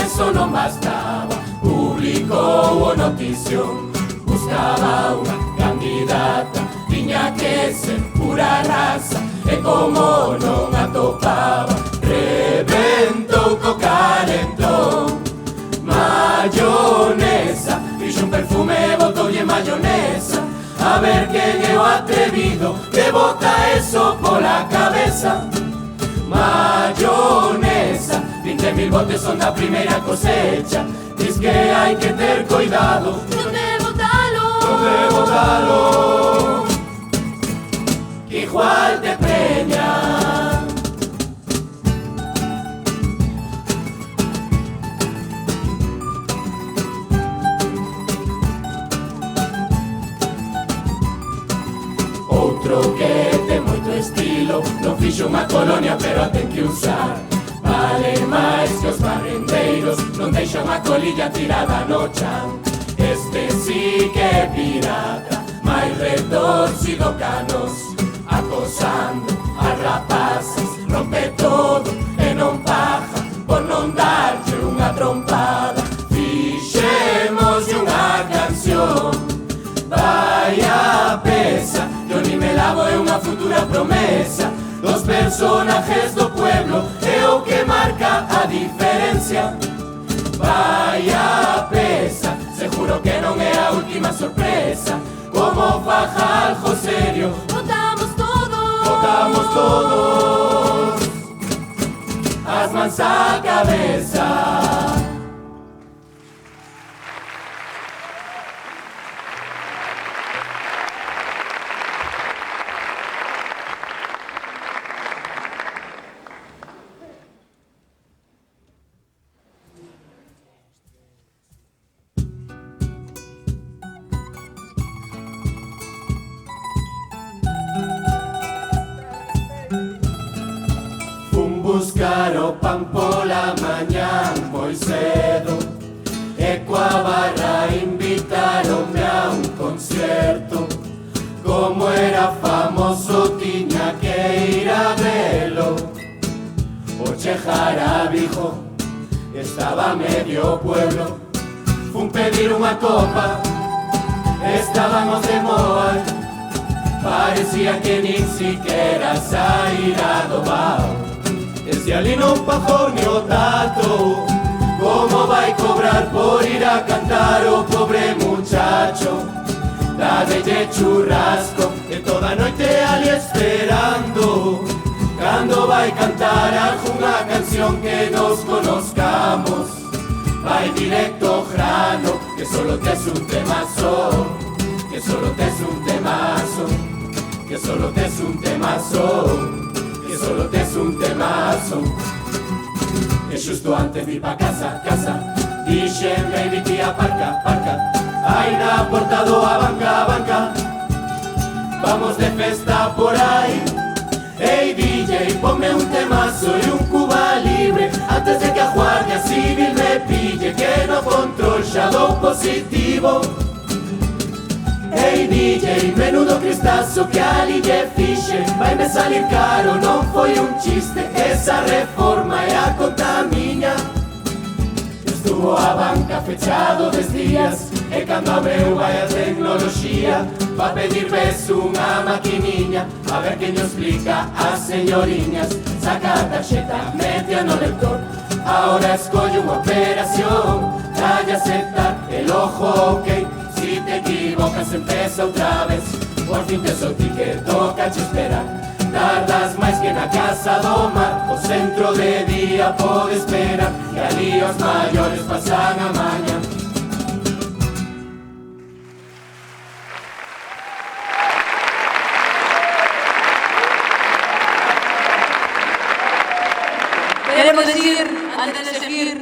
eso non bastaba, publicou o notición. Buscaba unha candidata, tiña que ser pura raza, e como non atopaba, rebentou co calentón. Mayonesa, fixo un perfume e botoulle mayonesa. A ver quen é o atrevido que bota eso pola cabeza. Mayonesa, 20.000 botes son da primeira cosecha. Diz que hai que ter cuidado, ¿Dónde botalo? donde botalo, que igual te preña. outro que ten moito estilo, non fixo unha colonia pero a ten que usar. Vale máis que os barrendeiros, non deixa unha colilla tirada no chan. Este sí que é pirata, máis retorcido canos, acosando as rapazas, rompe todo e non paja por non darlle unha trompada. Fixemos unha canción, vaya pesa, yo ni me lavo é unha futura promesa dos personajes do pueblo, é o que marca a diferencia. Vaya pesa, seguro que non é a última sorpresa, como Fajaljo serio, Votamos todos. votamos todos as mans á cabeza. Buscar o pan pola mañán moi cedo, e coa barra invitaronme a un concierto. Como era famoso tiña que ir a velo. O Che Jarabijo estaba medio pueblo. Fun pedir unha copa, estábamos de Moai. Parecía que nin siquiera saíra do bao. Ese ali non pagou ni o tato, como vai cobrar por ir a cantar o pobre muchacho? Dádelle churrasco e toda noite ali esperando, cando vai cantar algunha canción que nos conozcamos. Vai directo ao grano, que solo tes un temazo, que solo tes un temazo, que solo tes un temazo, que solo tes un temazo. E xusto antes de ir pa casa, dixen, baby, tía, parca, parca, aí na porta do a banca, vamos de festa por aí. Ei, DJ, ponme un temazo e un Cuba libre, antes de que a Guardia Civil me pille, que no control xa dou positivo. Ei, DJ, menudo cristazo que ali lle fixe, vai me salir caro, non foi un chiste, esa reforma é a conta miña. Estuvo a banca fechado 10 días, e cando abreu vai a tecnoloxía, va pedir ves unha maquiniña, a ver que nos explica as señoriñas. Saca a tarxeta, media no lector, ahora escolle unha operación, dalle a aceptar, el ojo ok. Si te equivocas empeza outra vez, por fin te solti que toca che esperar. Tardas máis que na casa do mar, o centro de día pode esperar, e ali os maiores pasan a maña. Queremos decir, antes de seguir,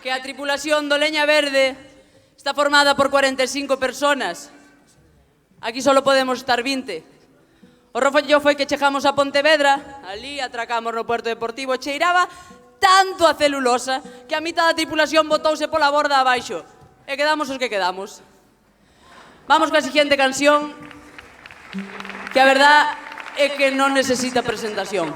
que a tripulación do Leña Verde está formada por 45 personas. Aquí solo podemos estar 20. O rollo foi que chegamos a Pontevedra, ali atracamos no Puerto Deportivo, cheiraba tanto a celulosa que a mitad da tripulación botouse pola borda abaixo. E quedamos os que quedamos. Vamos coa siguiente canción, que a verdad é que non necesita presentación.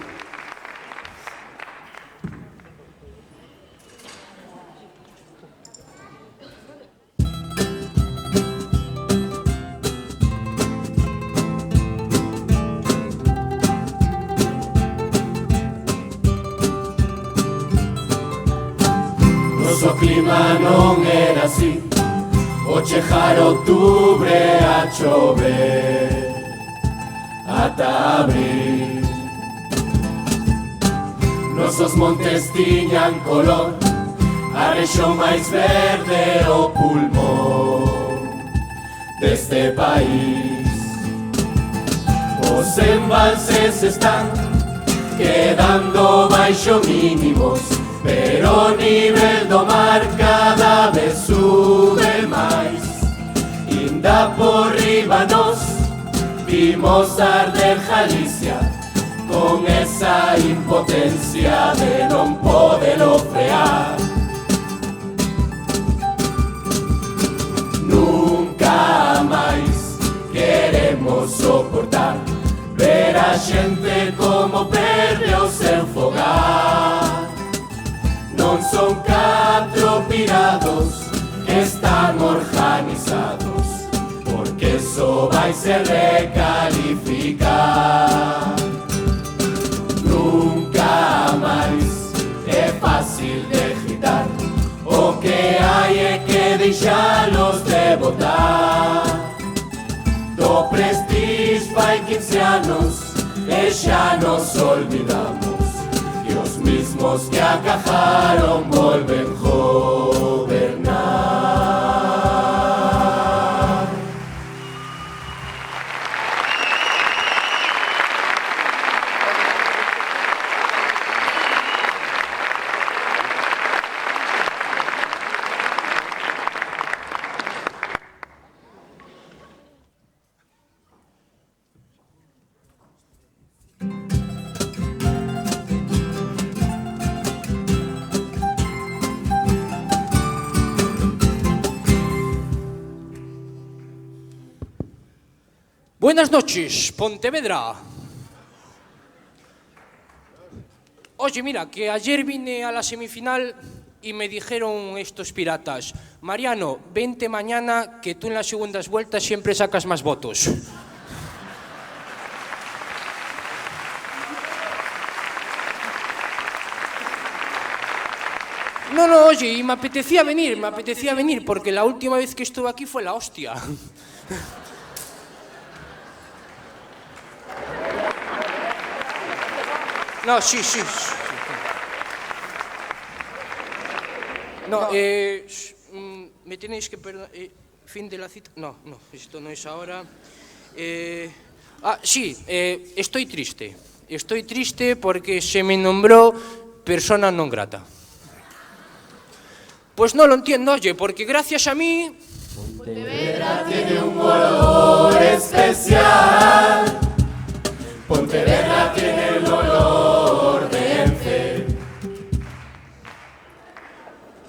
O clima non era así, o chejar outubro a chover ata abril. Nosos montes tiñan color, a rexión máis verde o pulmón deste país. Os embalses están quedando baixo mínimos, pero o nivel do mar cada vez sube máis. Inda por riba nos vimos arder Galicia con esa impotencia de non podelo frear. Nunca máis queremos soportar ver a xente como perde o seu fogar. Non son 4 pirados, están organizados, porque eso vai se recalificar. Nunca máis é fácil de gritar, o que hai é que deixalos de botar. Do Prestige fai 15 anos e xa nos olvidamos que os mismos que acajaron volven gobernar. Buenas noches, Pontevedra. Oye, mira, que ayer vine a la semifinal y me dijeron estos piratas: Mariano, vente mañana que tú en las segundas vueltas siempre sacas más votos. No, oye, y me apetecía venir porque la última vez que estuve aquí fue la hostia. No, sí. No, me tenéis que perdonar. Fin de la cita. No, esto no es ahora. Sí, estoy triste. Estoy triste porque se me nombró persona non grata. Pues no lo entiendo, oye, porque gracias a mí... Pontevedra tiene un olor especial. Pontevedra tiene el olor de Ence.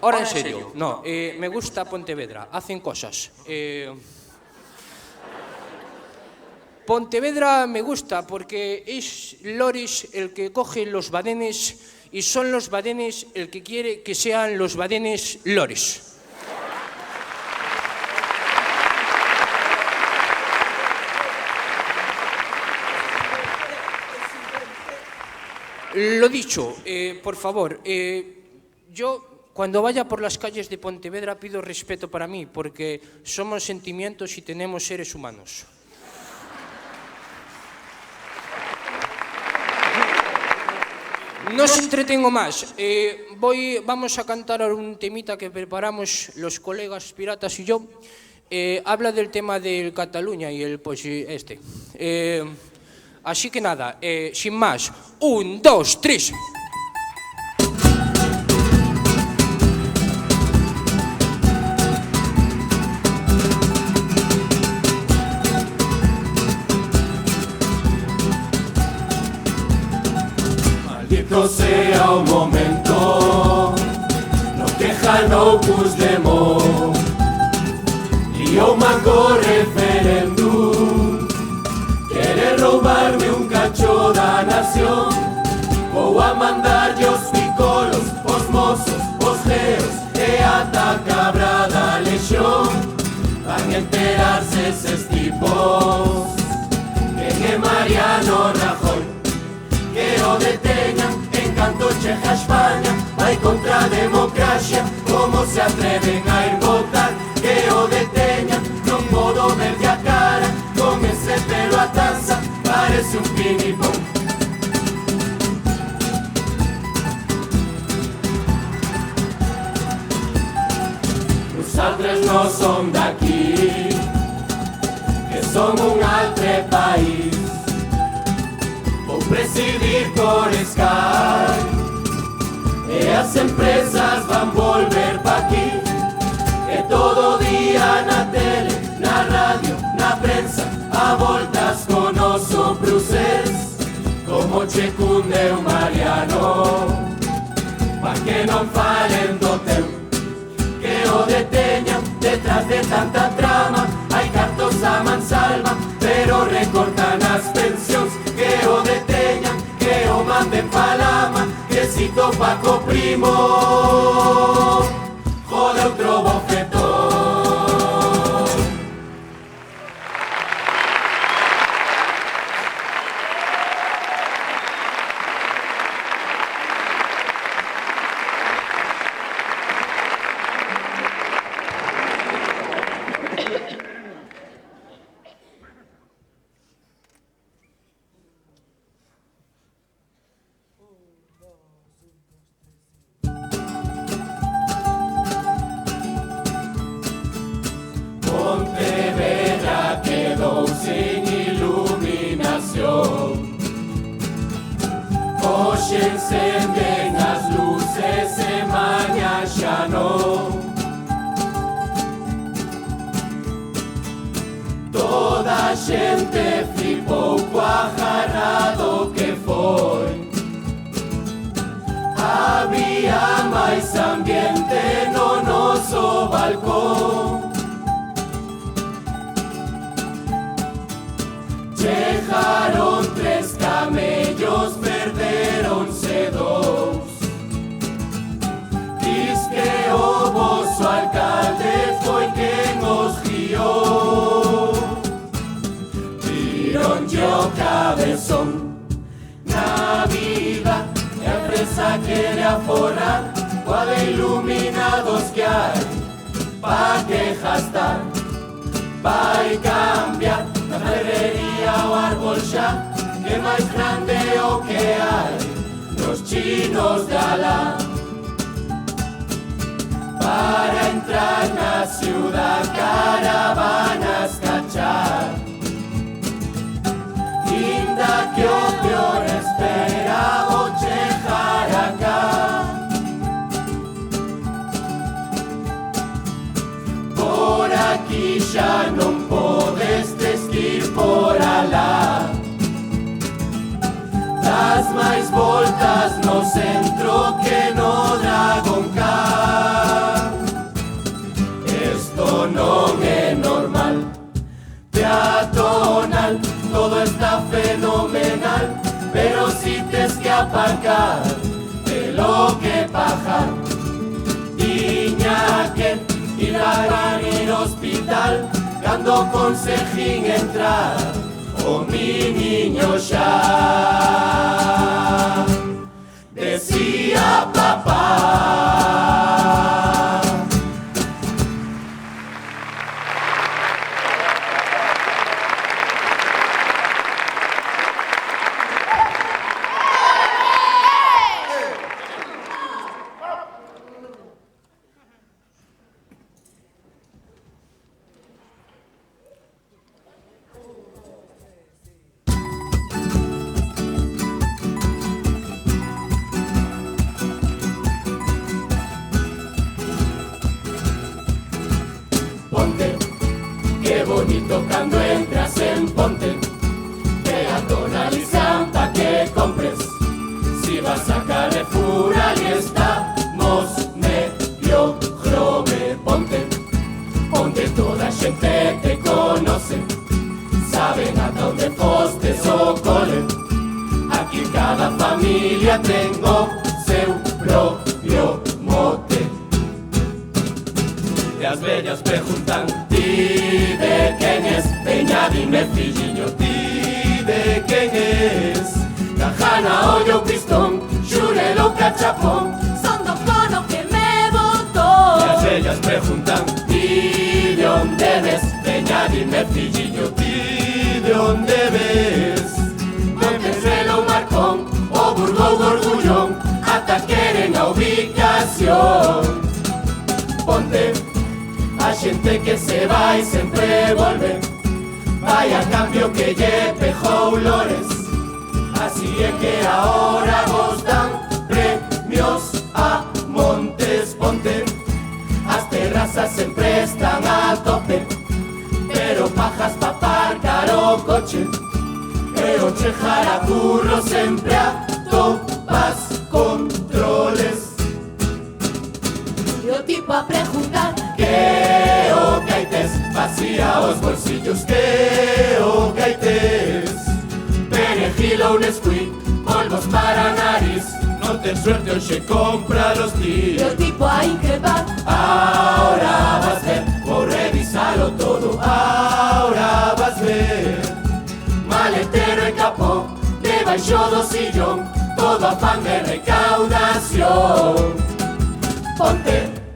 Ahora en serio, no, me gusta Pontevedra, hacen cosas. Pontevedra me gusta porque es Loris el que coge los badenes y son los badenes el que quiere que sean los badenes Loris. Lo dicho, por favor, yo cuando vaya por las calles de Pontevedra pido respeto para mí, porque somos sentimientos y tenemos seres humanos. No os entretengo más, vamos a cantar ahora un temita que preparamos los colegas piratas y yo. Habla del tema del Cataluña y el pues este. Así que nada, sin más, 1, 2, 3. Maldito sea un momento, no queja no Puigdemont, y un manco referéndum. Quere roubarme un cacho da nación. Vou a mandarlle os picolos, os mozos, os leos e ata cabra da lexión. Van a enterarse eses tipos quen é Mariano Rajoy. Que o deteñan en canto cheja a España. Vai contra a democracia, como se atreven a ir votar. Que o deteñan, non podo verlle a cara. Con ese pelo a taza, parece un pinipón. Nosaltres no son daqui, que son un altre país. Vou presidir por Sky e as empresas van volver pa' aquí. E todo día na tele, na radio, na prensa, a voltas con che cunde un Mariano, pa que non falen do teu, que o deteñan detrás de tanta trama. Hai cartos a mansalva, pero recortan as pensións, que o deteñan, que o manden pa lama, que si topa co primo, jode outro bofetón. Pontevedra quedou sin iluminación, hoxe encenden as luces e mañá xa non. Toda a xente flipou coa jarrado que foi, había máis ambiente no noso balcón. Chegaron 3 camellos, perderonse 2. Diz que o voso alcalde foi quen os guiou. Tironlle o cabezón na vida, e a empresa quere aforrar coa de iluminados que hai, pa que gastar, vai cambiar na ferrería o árbol xa, que máis grande o que hai nos chinos de alá. Para entrar na ciudad caravanas cachar, inda que o peor espera o chegar acá. Por aquí xa non podes desquir por alá, das máis voltas no centro que no Dragon Car. Esto non é normal, peatonal, todo está fenomenal, pero si tes que aparcar, de lo que pagar, tiña que ir a ir hospital, cando conseguín entrar o mi niño xa decía papá. Ponte, qué bonito cuando entras en Ponte, peatonal y zampa que compres. Si vas a Carrefour, ahí estamos medio grove. Ponte, Ponte, toda xente te conoce, saben a dónde fostes o cole. Aquí cada familia tengo seu propio mote. E as vellas preguntan, ti de quen es? Veña, dime filliño, ti de quen es? Cajana, ollo, pistón, xurelo, cachapón, Son do cono que me botó. e as vellas preguntan, ti de onde ves? Veña, dime filliño, ti de onde ves? Monteselo, Marcón, o Burgou, Gorgullón, ata queren a ubicación. Ponte, a xente que se vai sempre volve, vai a cambio que lle pejou lores. Así é que ahora vos dan premios a Montes. Ponte, as terrazas sempre están a tope, pero pajas pa aparcar o coche, e o no chejar a curro sempre atopas controles. E o tipo a preguntar Que o que hai tes, vacía os bolsillos. Que o que hai tes, perejil ou Nesquik, polvos para nariz. Non ten suerte, hoxe cómpralos ti. E o tipo a increpar Ahora vas ver, vou revisalo todo. Ahora vas ver, maletero e capó, debaixo do sillón, todo afán de recaudación. Ponte.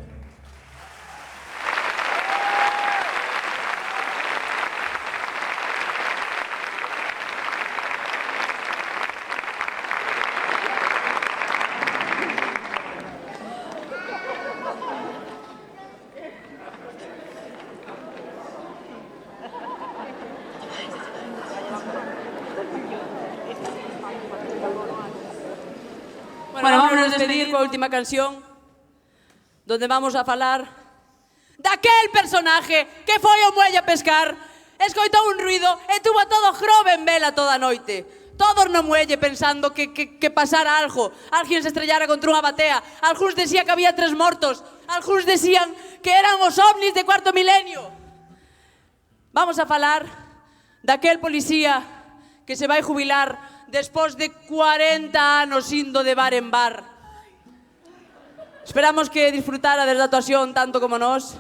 Bueno, vamos a despedir coa última canción, donde vamos a falar daquel personaje que foi ao muelle a pescar, escoitou un ruido e tuvo todo jrobe en vela toda a noite. Todos no muelle pensando que pasara algo. Alguén se estrellara contra unha batea. Algúns decían que había 3 mortos. Algúns decían que eran os ovnis de cuarto milenio. Vamos a falar daquel policía que se vai jubilar despois de 40 anos indo de bar en bar. Esperamos que disfrutara da actuación tanto como nós.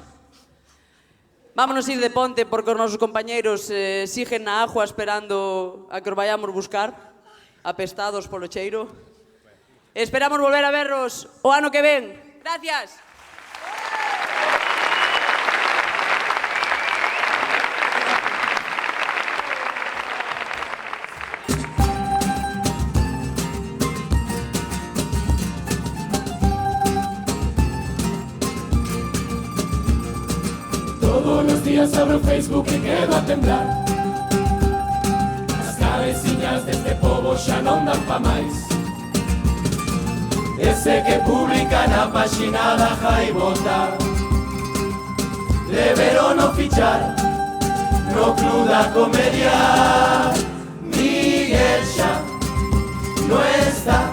Vámonos ir de ponte porque os nosos compañeiros siguen na agua esperando a que os vayamos buscar, apestados polo cheiro. Esperamos volver a verros o ano que ven. Gracias. Todos los días abro Facebook e quedo a temblar. As cabeciñas deste pobo xa non dan pa máis. Ese que publica na páxina da Jaibota deberon no fichar no club da comedia. Miguel xa no está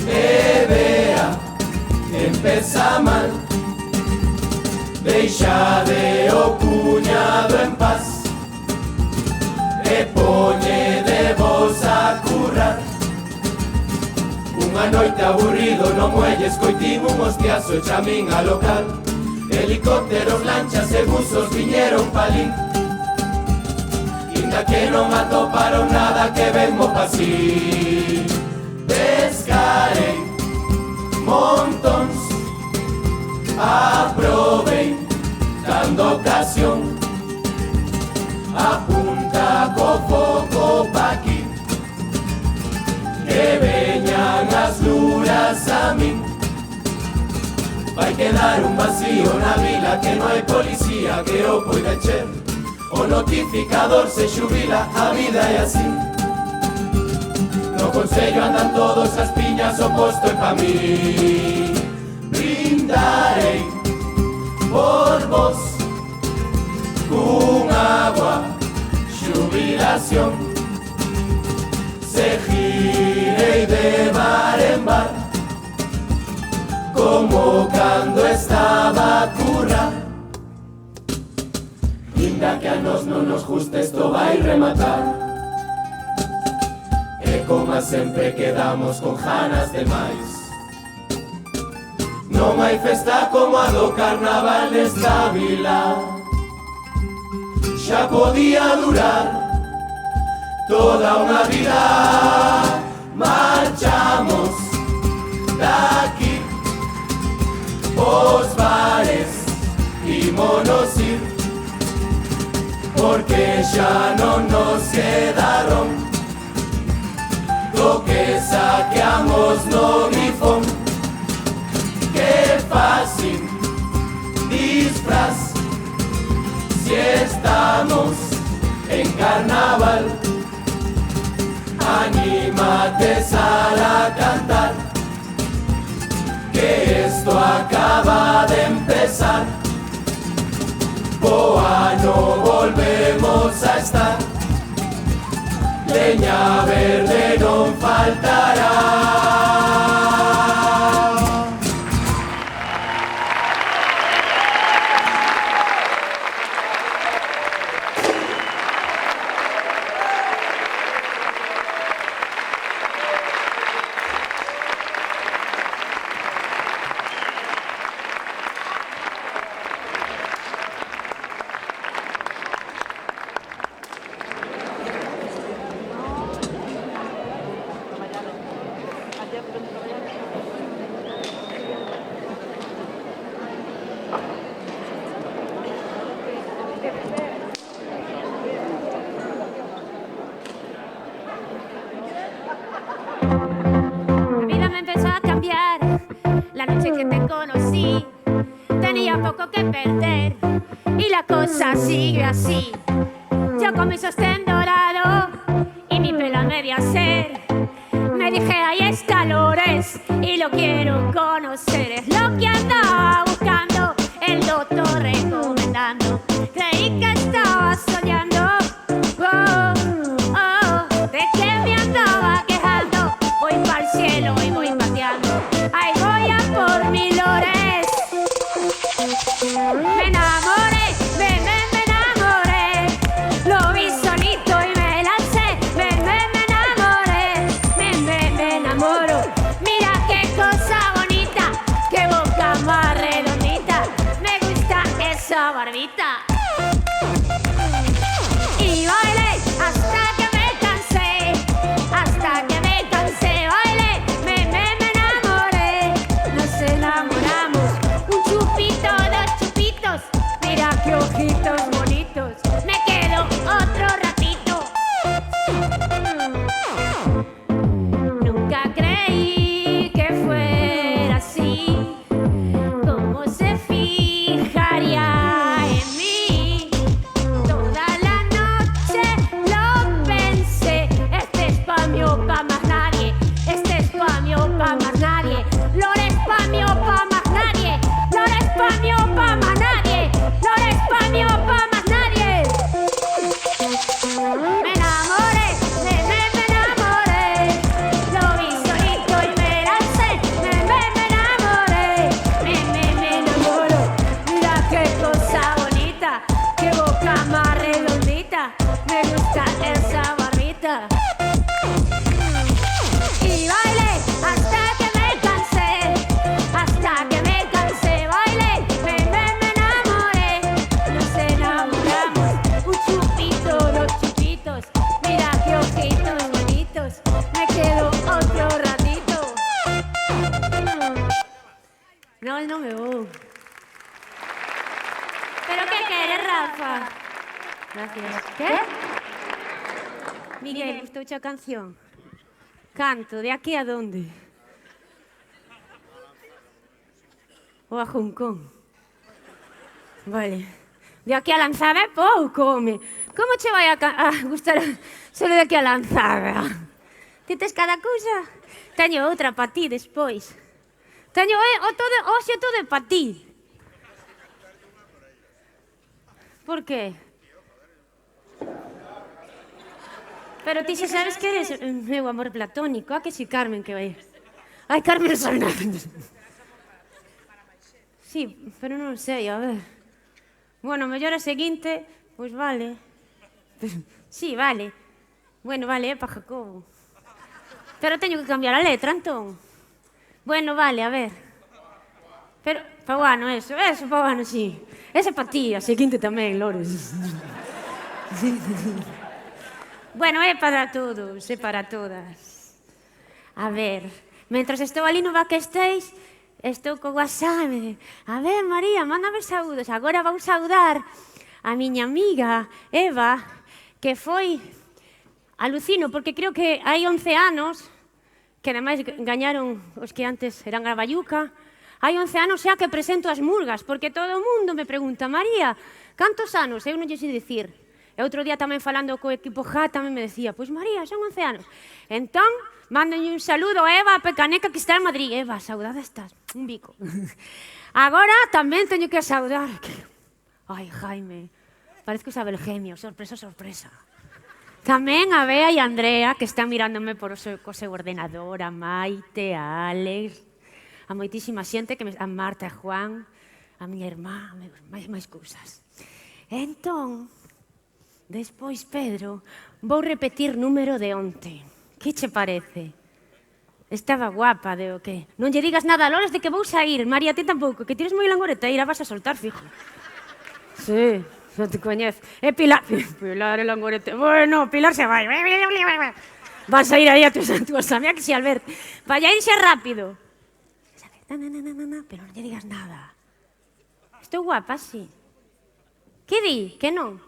e vea, empeza mal. Deixade o cuñado en paz e poñede vos a currar. Unha noite aburrido no muelle escoitín un hostiazo e chamín a local. Helicópteros, lanchas e buzos viñeron palín. Inda que non atoparon nada que ven mo pasín. Pescarei montóns, aprobei dando ocasión. Apunta co foco pa aquí, que veñan as luras a min. Vai quedar un vacío na vila que non hai policía que o poida encher. O notificador se xubila, a vida é así. No consello andan todos as piñas, o posto é pa mí. Brindarei por vos cun agua, xubilación. Seguirei de bar en bar como cando estaba a currar. Inda que a nos non nos guste, esto vai rematar. E como sempre quedamos con ganas de máis. Non hai festa como a do carnaval desta vila. Xa podía durar toda unha vida. Marchamos daqui, os bares ímonos ir, porque xa non nos quedaron do que saqueamos no grifón. Que fácil disfraz si estamos en carnaval. Anímate, sal a cantar, que esto acaba de empezar. O ano volvemos a estar. leña verde non faltará. Mi vida me empezó a cambiar la noche que te conocí. Tenía poco que perder y la cosa sigue así. Yo con mi sostén dorado y mi pelo a media hacer, me dije hay escalores y lo quiero conocer. Es lo que andaba buscando, el doctor recomendando. Creí que estaba soñando, de que me andaba quejando. Voy para el cielo y voy pateando, ahí voy a por mi lores. Me enamoré, me enamoré, lo vi solito y me lancé. Me enamoré, me enamoro. Mira qué cosa bonita, qué boca más redondita, me gusta esa barbita. Y bailé hasta que me cansé, hasta que me cansé. Bailé, me enamoré, nos enamoramos. Un chupito, dos chupitos, mira qué ojitos bonitos. Me quedo otro ratito. Nunca creí que fuera así, cómo se fijaría en mí. Toda la noche lo pensé, este es pa' mí o pa' más nadie, este es pa' mí o pa' más nadie. Lores pa' mí o pa' más nadie, lores pa' mí o pa' más nadie, lores pa' mí o pa' más nadie. Me enamoré, me enamoré, lo vi solito y me lancé. Me enamoré, me enamoro. Mira qué cosa bonita, qué boca más redondita, me gusta esa barbita. Y bailé hasta que me cansé, hasta que me cansé. Bailé, me enamoré, nos enamoramos. Un chupito, dos chupitos, mira qué ojitos bonitos, me quedo otro ratito. No me voy. ¿Pero qué quieres, Rafa? Gracias. ¿Qué? Miguel, ¿gustó mucha canción? Canto, ¿de aquí a dónde? ¿O a Hong Kong? Vale. De aquí a Lanzada é pouco, home. Como che vai a gustar solo de aquí a Lanzada? Ti tes cada cousa? Teño outra pa ti despois. Teño hoxe todo é pa ti. Por qué? Pero ti xa sabes que eres meu amor platónico. A que si Carmen que vai? Ai, Carmen Fernández. Sí, pero non sei, a ver. Bueno, mellor a seguinte, pois vale. Sí, vale. Bueno, vale, pa Jacobo. Pero teño que cambiar a letra, entón. Bueno, vale, a ver. Pero, pa o ano, eso, pa o ano, sí. Ese pa ti, a seguinte tamén, Lores. Bueno, é para todos, é para todas. A ver, mentras estou ali no backstage, estou co WhatsApp. A ver, María, mándame saúdos. Agora vou saudar a miña amiga Eva, que foi... Alucino, porque creo que hai 11 anos, que ademais gañaron os que antes eran a Bayuca, hai 11 anos xa que presento as murgas, porque todo o mundo me pregunta, María, cantos anos? Eu non lle sei dicir. E outro día tamén falando co equipo JA tamén me decía, pois María, son 11 anos. Entón, mándolle un saludo a Eva, a Pecaneca, que está en Madrid. Eva, saudade estás, un bico. Agora tamén teño que saudar. Ai, Jaime, parezco Isabel Gemio, sorpresa, sorpresa. Tamén a Bea e a Andrea, que están mirándome por o seu ordenador, a Maite, a Alex, a moitísima xente, a Marta e Juan, a miña irmá, máis cousas. Entón, despois, Pedro, vou repetir número de onte. Que che parece? Estaba guapa de o que? Non lle digas nada a Loles de que vou sair. María, ti tampouco, que tires moi langoreteira, vas a soltar, fijo. Sí. Non te coñezo. É Pilar. Pilar é langorete. Bueno, Pilar se vai. Vas a ir aí a tus amigos que si Albert. Vaya a irse rápido. Pero non lle digas nada. Estou guapa, sí. Que di? Que non?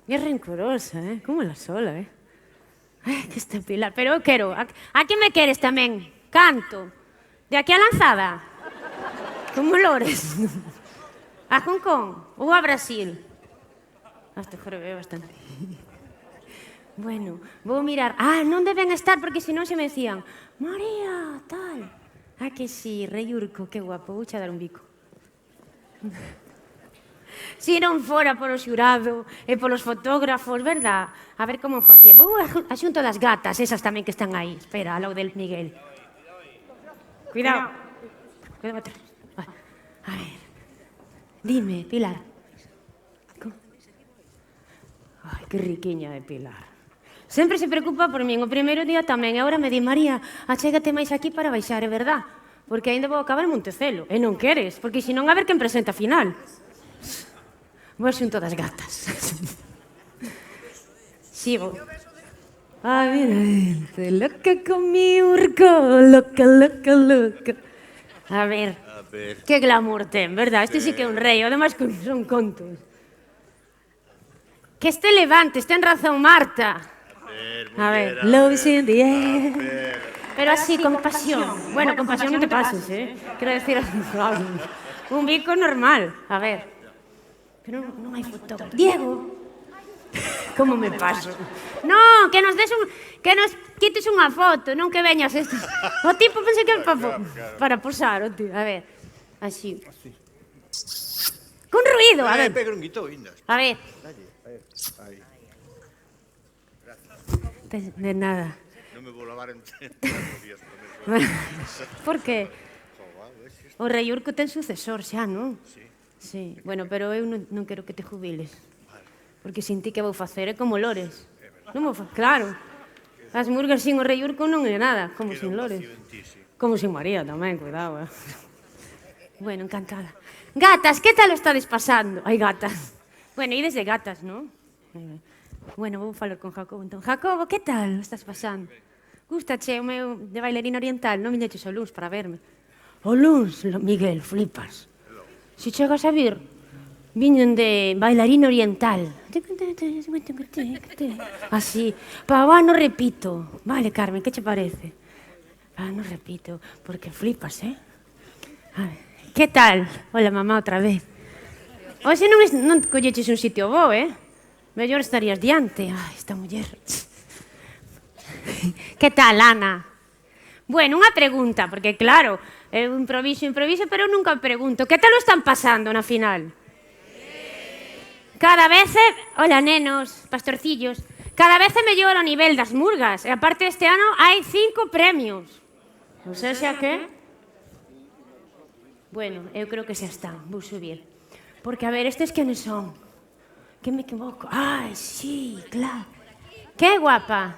É rencorosa, Como la sola, Que está Pilar. Pero eu quero. A que me queres tamén? Canto. De aquí a Lanzada. Como Lores. A Hong Kong ou a Brasil? Hasta jorobeo bastante. Bueno, vou mirar. Non deben estar porque senón se me decían María, tal. Que sí, Rei Urco, que guapo, vou che dar un bico. Si non fora polo xurado e polos fotógrafos, verdad? A ver como facía. Vou a xunto das gatas, esas tamén que están aí. Espera, ao lado del Miguel. Cuidado. Cuidado atrás. A ver, dime, Pilar. Ai, que riquiña de Pilar. Sempre se preocupa por min, o primeiro día tamén. E agora me di, María, achégate máis aquí para baixar, é verdad? Porque ainda vou acabar en Montecelo. E non queres, porque senón a ver quen presenta a final. Vou xunto das gatas. Si, vou. Mira, loca con mi Urco, loca, loca, loca. A ver. Que glamour ten, verdad? Este sí que é un rei, ademais son contos. Que este levantes, ten razón Marta. A ver, love is in the air. Pero así, con pasión. Bueno, con pasión non te pases, Quero decir, un bico normal. A ver. Pero non hai fotógrafo. Diego. Como me paso? Non, que nos quites unha foto, non que veñas estos. O tipo pensei que para posar, o tío. A ver, así. Con ruido, a ver. A ver. De nada. Non me vou lavar en 4 días. Por que? O Rei Urco ten sucesor xa, non? Sí. Bueno, pero eu non quero que te jubiles. Porque sin ti que vou facer? É como Lores. Non vou facer, claro. As murgas sin o Rei Urco non é nada, como sin Lores. Como sin María tamén, cuidado. Bueno, encantada. Gatas, que tal o estades pasando? Ai, gatas. Bueno, ides de gatas, non? Bueno, vou falar con Jacobo, entón. Jacobo, que tal o estás pasando? Gústache o meu de bailarina oriental? Non viñeches o luns para verme. O luns, Miguel, flipas. Se chegas a vir, viñen de bailarina oriental. Así. Pa o ano repito. Vale, Carmen, que che parece? Pa o ano repito, porque flipas, A ver, que tal? Hola, mamá, outra vez. Oxe non colleches un sitio bo, Mellor estarías diante. Ai, esta muller. Que tal, Ana? Bueno, unha pregunta, porque claro, eu improviso, pero nunca pregunto. Que tal o están pasando na final? Cada vez hola, nenos, pastorcillos. Cada vez é mellor o nivel das murgas. E aparte este ano hai 5 premios. Non sei xa que... Bueno, eu creo que xa están. Vou subir. Porque, a ver, estes quenes son? Que me equivoco. Ai, sí, claro. Que guapa.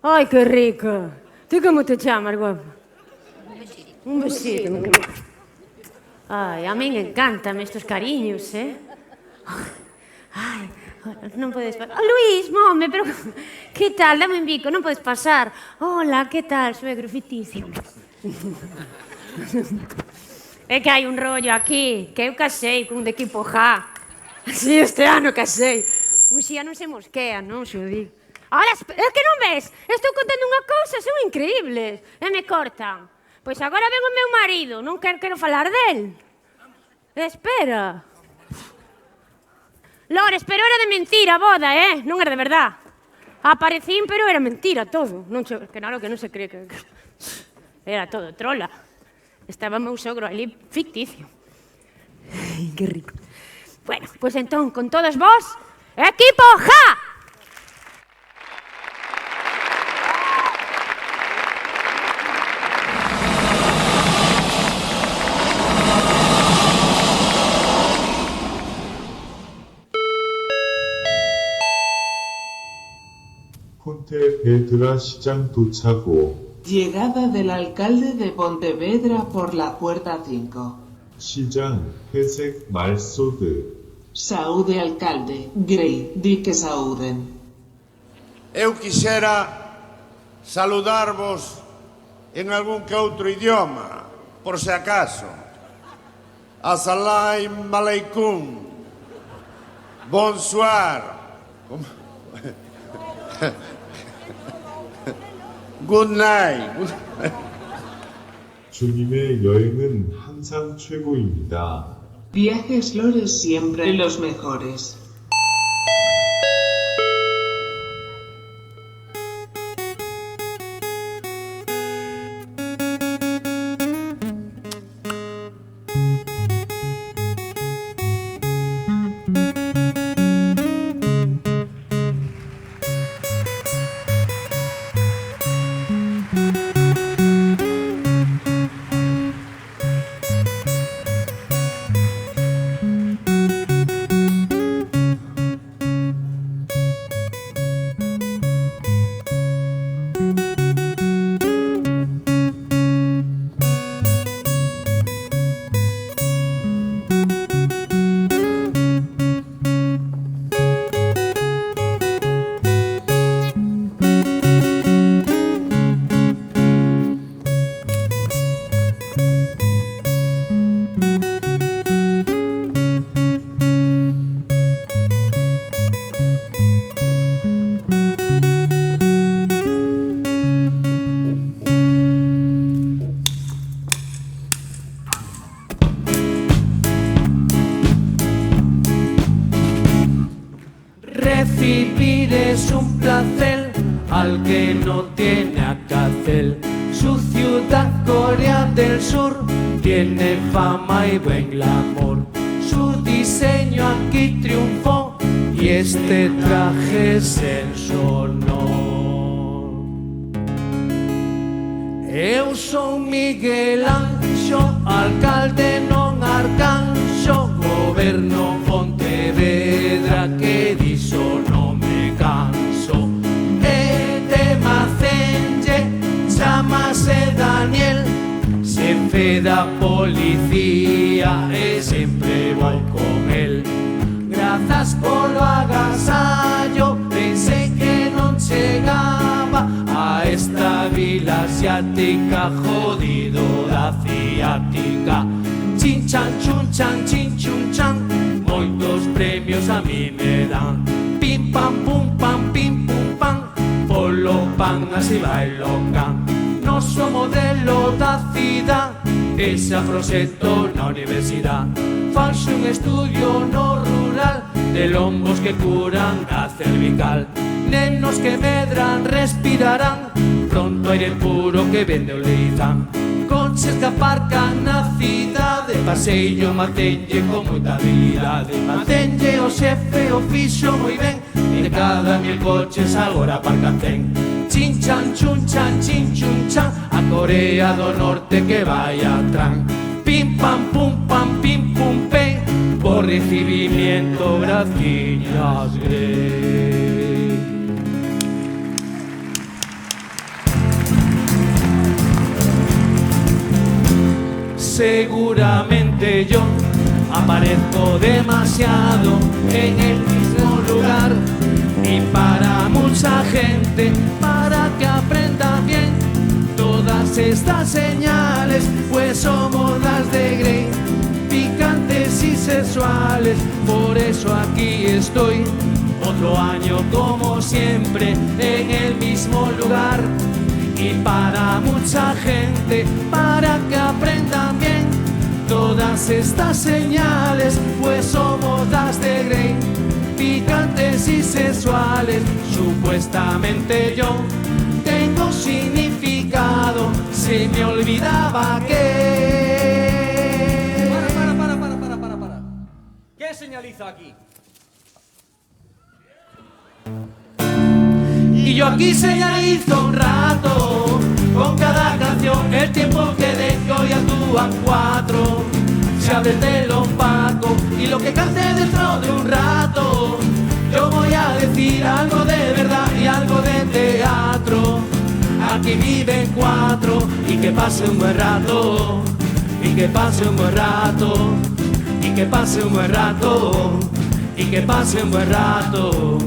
Ai, que rica. Ti como te chamas, guapa? Un besito. Ai, a min encantan estos cariños, Ai, non podes pasar. Luís, mome, pero que tal? Dame un bico, non podes pasar. Hola, que tal, suegro ficticio? É que hai un rollo aquí, que eu casei con un de equipo ja. Si, este ano casei. Uxía non se mosquea, non, xo digo. Ola, é que non ves? Estou contando unha cousa, son increíbles. E me cortan. Pois agora ven o meu marido, non quero falar del. Espera. Lores, pero era de mentira a boda, non era de verdad. Aparecín, pero era mentira todo. Claro que non se cree que... Era todo trola. Estaba meu sogro ali ficticio. Que rico. Bueno, pois entón, con todos vos, equipo Ja! Pontevedra 시장 도착 5. Llegada del alcalde de Pontevedra por la puerta 5. 시장 회색 말소드. Saúde alcalde, Grey, di que saúden. Eu quixera saludarvos en algún que outro idioma, por se acaso. Assalamu alaikum. Bonsoir. Good night. 주님의 여행은 항상 최고입니다. Viajes Lores siempre los mejores. Recibir es un placer al que no tiene Acacel. Su ciudad, Corea del Sur, tiene fama y buen glamour. Su diseño aquí triunfó y este traje es en su honor. Eu son Miguel Anxo, alcalde non arcanxo, goberno Pontevedra que diso non me canso. E de Macenlle, chamase Daniel, xefe da policía e sempre vou con el. Grazas polo agasallo, pensei que non chegaba a esta vila asiática, jodido da ciática. Chin chan chun chan chin chun chan, moitos premios a mí me dan. Pim pam pum pam pim pum pam, polo pan así bailo can. Noso modelo da cidad, ese proxecto na universidad. Fanse un estudio no rural, de lombos que curan a cervical. Nenos que medran respirarán, pronto aire puro que vende o Leizán. Coches que aparcan na cidade, paseillo Macenlle con moita habilidade. Macenlle o xefe o fixo moi ben, e de cada 1000 coches agora aparcan 100. Chin chan chun chan chin chun chan, a Corea do Norte que vai atrán. Pim pam pum pam pim pum pem, por recibimiento gracias Grey. Seguramente yo aparezco demasiado en el mismo lugar, y para mucha gente, para que aprenda bien todas estas señales, pues somos las de Grey, picantes y sexuales. Por eso aquí estoy, otro año como siempre en el mismo lugar. Y para mucha gente, para que aprendan bien todas estas señales, pues somos las de Grey, picantes y sexuales. Supuestamente yo tengo significado, se me olvidaba que... Para. ¿Qué usted señaliza aquí. Y yo aquí señalizo un rato, con cada canción el tiempo que de que hoy actúan 4. Se abre el telón Paco y lo que cante dentro de un rato. Yo voy a decir algo de verdad y algo de teatro. Aquí viven 4 y que pase un buen rato. Y que pase un buen rato. Y que pase un buen rato. Y que pase un buen rato.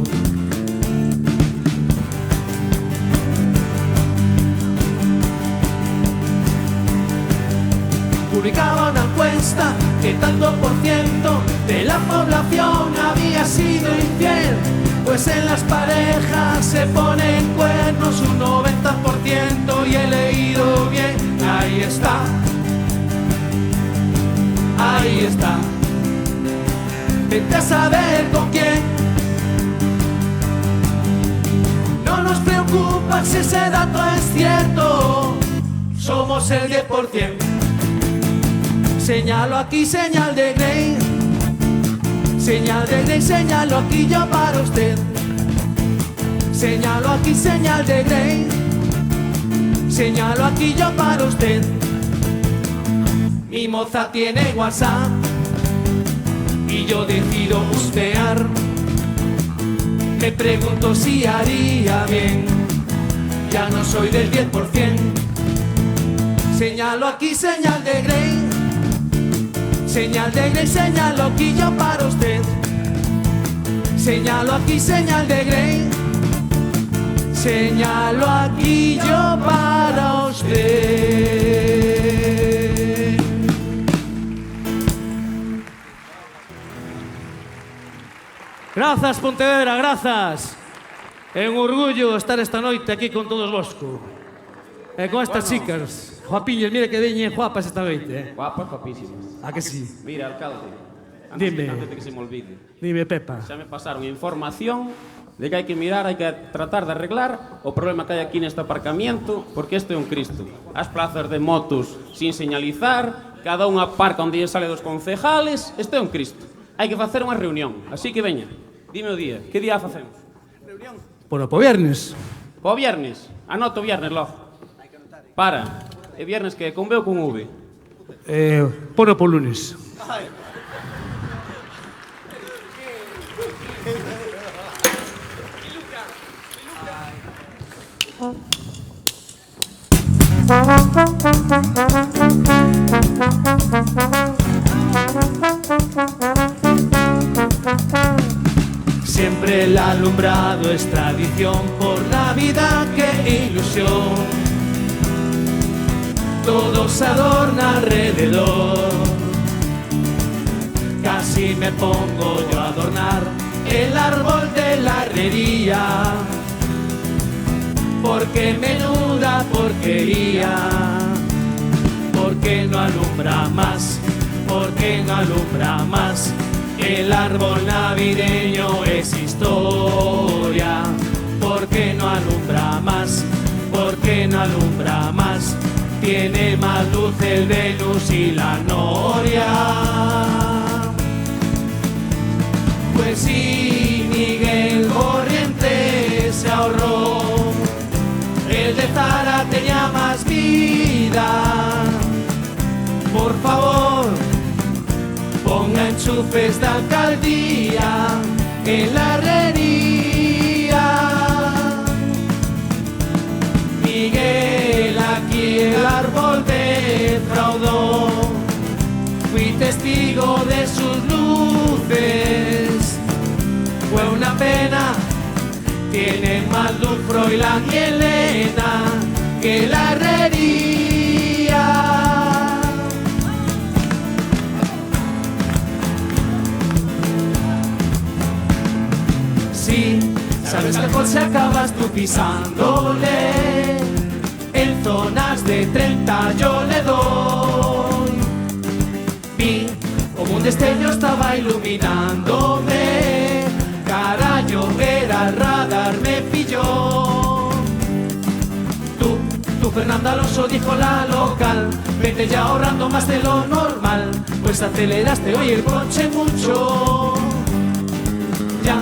Publicaba una encuesta que tanto por ciento de la población había sido infiel, pues en las parejas se ponen cuernos un 90% y he leído bien, ahí está, ahí está. Vete a saber con quién. No nos preocupa si ese dato es cierto, somos el 10%. Señalo aquí, señal de Grey. Señal de Grey, señalo aquí yo para usted. Señalo aquí, señal de Grey. Señalo aquí yo para usted. Mi moza tiene WhatsApp y yo decido bustear. Me pregunto si haría bien, ya no soy del 10%. Señalo aquí, señal de Grey. Señal de Grey, señalo aquí yo para usted. Señalo aquí, señal de Grey. Señalo aquí yo para usted. Grazas, Pontevedra, grazas. É un orgullo estar esta noite aquí con todos vosco. E con estas chicas. Guapiñas, mira que veñen guapas esta noite. Guapas, guapísimas. A que sí? Mira, alcalde, Dime. antes de que se me olvide. Dime, Pepa. Xa me pasaron información de que hai que mirar, hai que tratar de arreglar o problema que hai aquí neste aparcamiento, porque este é un Cristo. As plazas de motos sin señalizar, cada unha aparca onde sale dos concejales, este é un Cristo. Hai que facer unha reunión, así que veña, dime o día, que día facemos? Reunión? Bueno, po viernes. Po viernes, anoto viernes logo. Para, e viernes que con B ou con V? Pono po lunes. Siempre el alumbrado es tradición, por Navidad qué ilusión. Todo se adorna alrededor. Casi me pongo yo a adornar el árbol de la herrería, porque menuda porquería. ¿Por qué no alumbra más? ¿Por qué no alumbra más? El árbol navideño es historia. ¿Por qué no alumbra más? ¿Por qué no alumbra más? Tiene más luz el Venus y la Noria. Pues sí, Miguel Corrientes se ahorró. El de Zara tenía más vida. Por favor, ponga enchufes de alcaldía en la herrería. Miguel, aquí el árbol defraudó. Fui testigo de sus luces. Fue una pena. Tienen más luz Froilán y Elena que la herrería. Sí, sabes que José acabas tú pisándole. En zonas de 30 yo le doy. Vi como un destello estaba iluminándome. Carayo, era el radar, me pilló. Tú, Fernando. Fernando Alonso dijo la local, vete ya ahorrando más de lo normal, pues aceleraste hoy el coche mucho. Ya,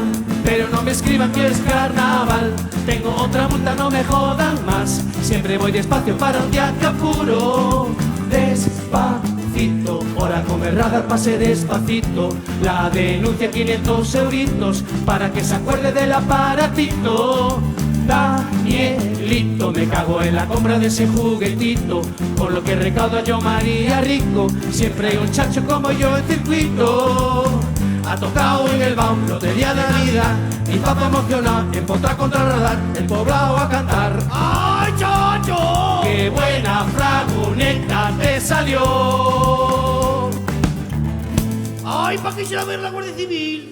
pero no me escriban que es carnaval, tengo otra multa, no me jodan más, siempre voy despacio para un día que apuro. Despacito, ahora con el radar pase despacito, la denuncia 500 euritos, para que se acuerde del aparatito. Danielito, me cago en la compra de ese juguetito, con lo que recaudo yo María Rico, siempre hay un chacho como yo en circuito. Ha tocado en el baúl, lotería de vida, mi papá emocionado, empotrado contra el radar, el poblado a cantar. ¡Ay, chacho! ¡Qué buena fraguneta te salió! ¡Ay, pa' que se va a ver la Guardia Civil!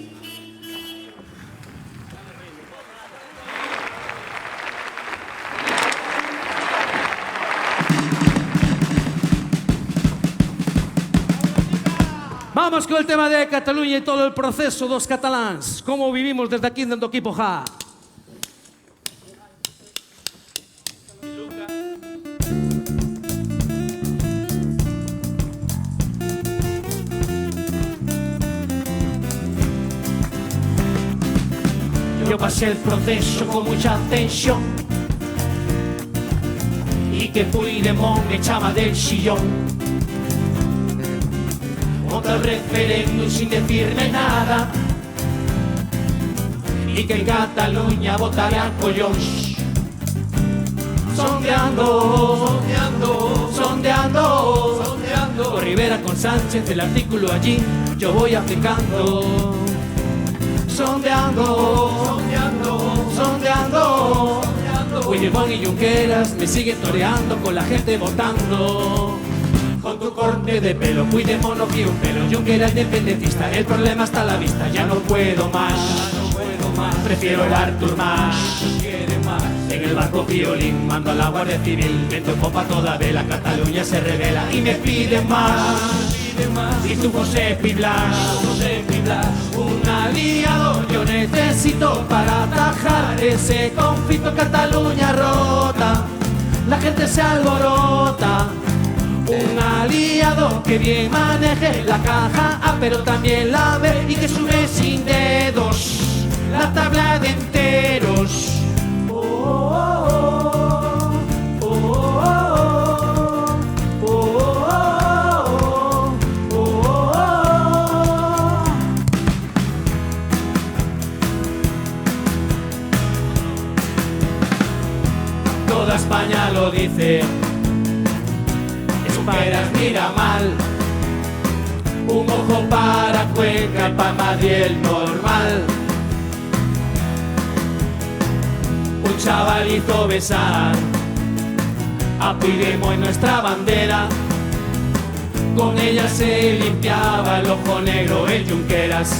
Vamos con el tema de Cataluña y todo el proceso dos catalans. ¿Cómo vivimos desde aquí dentro equipo Ja? Yo pasé el proceso con mucha tensión y que Puigdemont me echaba del sillón. Otro referéndum sin decirme nada y que en Cataluña votaría collons. Sondeando, sondeando, sondeando, sondeando. Con Rivera, con Sánchez, el artículo allí yo voy aplicando. Sondeando, sondeando, sondeando, sondeando. Puigdemont y Junqueras me siguen toreando con la gente votando. Con tu corte de pelo, Puigdemont no quiere un pelo, Junqueras independentista, el problema está a la vista, ya no puedo más, prefiero el Artur Mas. En el barco Piolín mando a la Guardia Civil, viento en popa toda vela, Cataluña se revela y me piden más. Y tú José Piblas, un aliado yo necesito para atajar ese conflicto. Cataluña rota, la gente se alborota. Un aliado que bien maneje la caja A, pero también la B, y que sube sin dedos la tabla de enteros. Toda España lo dice, Junqueras mira mal, un ojo para Cuenca y para Madrid el normal. Un chaval hizo besar a Puigdemont en nuestra bandera, con ella se limpiaba el ojo negro el Junqueras.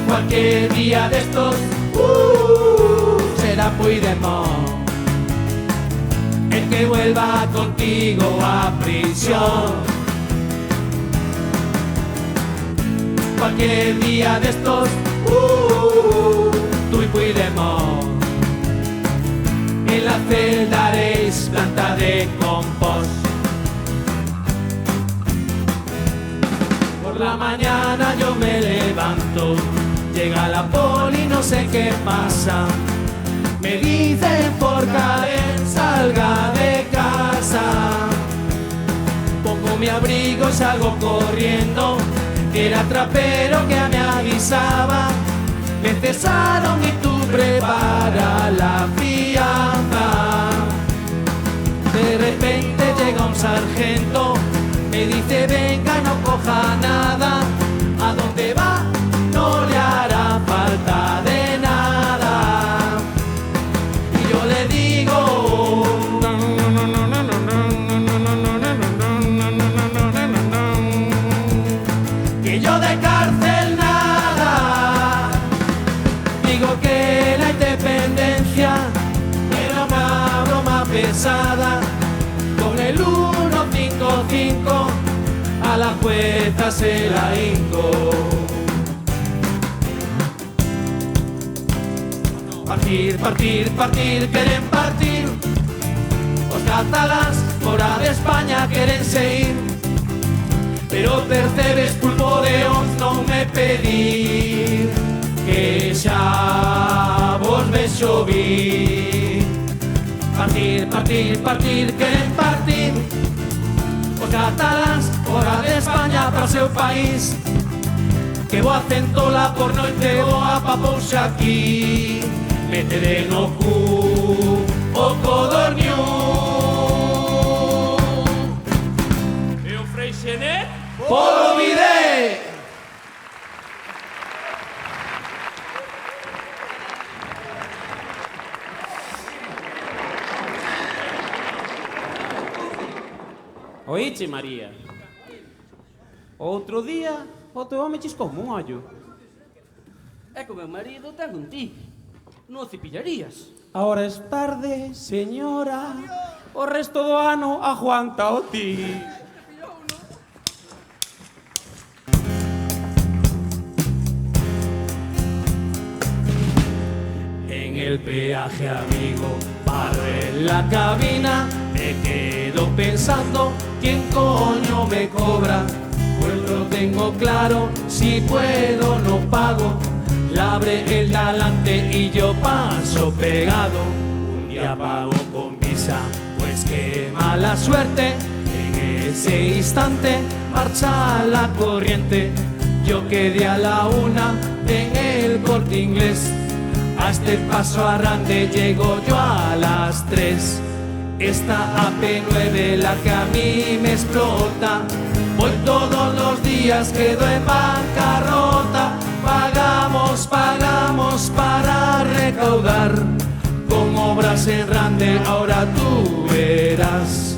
Cualquier día de estos será Puigdemont el que vuelva contigo a prisión. Cualquier día de estos, tú y Puigdemont en la celda haréis planta de compost. Por la mañana yo me levanto, llega la poli, no sé qué pasa. Me dicen por Karen salga de casa. Pongo mi abrigo y salgo corriendo. Era trapero que me avisaba. Me cesaron y tú prepara la fianza. De repente llega un sargento, me dice venga no coja nada. ¿A dónde va? No le hará falta de nada. Y yo le digo que yo de cárcel nada. Digo que la independencia era una broma pesada. Con el 155 a la jueza se la hinco. Partir, partir, partir, queren partir. Os cataláns fora de España querense ir. Pero percebes, pulpo de ons non me pedir, que xa vos vexo vir. Partir, partir, partir, queren partir. Os cataláns fora de España para o seu país. Que bo acentola por noite boa papouxa aquí. Métede no cu o codorniu. E o Freixenet? Polo Vidé. Oíche, María. Outro día, o teu home chiscou un ollo. É que o meu marido ten un ti. Non o cepillarías. Ahora es tarde, señora. O resto do ano aguanta o ti. En el peaje, amigo, paro en la cabina. Me quedo pensando quién coño me cobra. Pues lo tengo claro, si puedo no pago. La abre el delante y yo paso pegado. Un día pago con visa, pues qué mala suerte. En ese instante marcha la corriente. Yo quedé a la 1 en el Corte Inglés. A este paso arrande llego yo a las 3. Esta AP9 la que a mí me explota. Voy todos los días, quedo en bancarrota. Pagamos, pagamos para recaudar. Con obras en Rande ahora tú verás.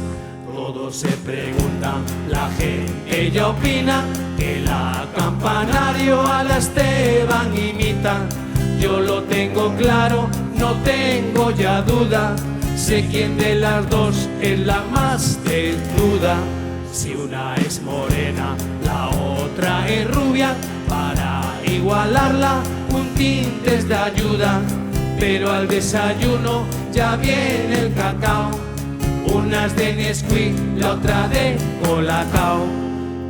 Todos se preguntan, la gente ya opina que la Campanario a la Esteban imita. Yo lo tengo claro, no tengo ya duda. Sé quién de las dos es la más desnuda. Si una es morena, la otra es rubia. Para igualarla, un tinte es de ayuda. Pero al desayuno ya viene el cacao. Una es de Nesquik, la otra de Colacao.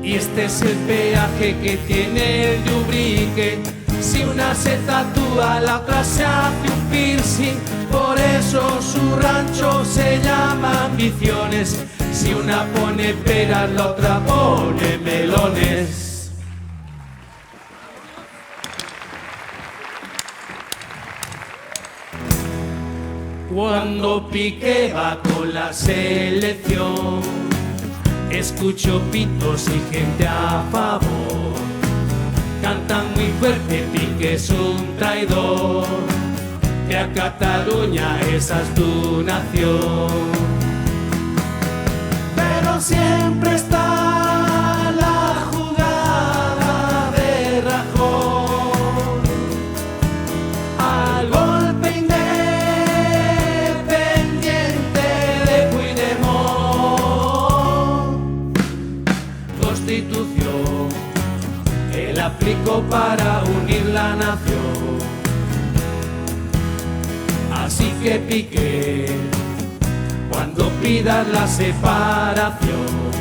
Y este es el peaje que tiene el Ubrique. Si una se tatúa, la otra se hace un piercing. Por eso su rancho se llama Ambiciones. Si una pone peras, la otra pone melones. Cuando Piqué va con la selección, escucho pitos y gente a favor. Cantan muy fuerte, Piqué es un traidor, que a Cataluña esa es tu nación. Pero siempre está la jugada de Rajoy, al golpe independiente de Puigdemont. Constitución, él aplicó para unir la nación. Así que Piqué, cuando pidas la separación,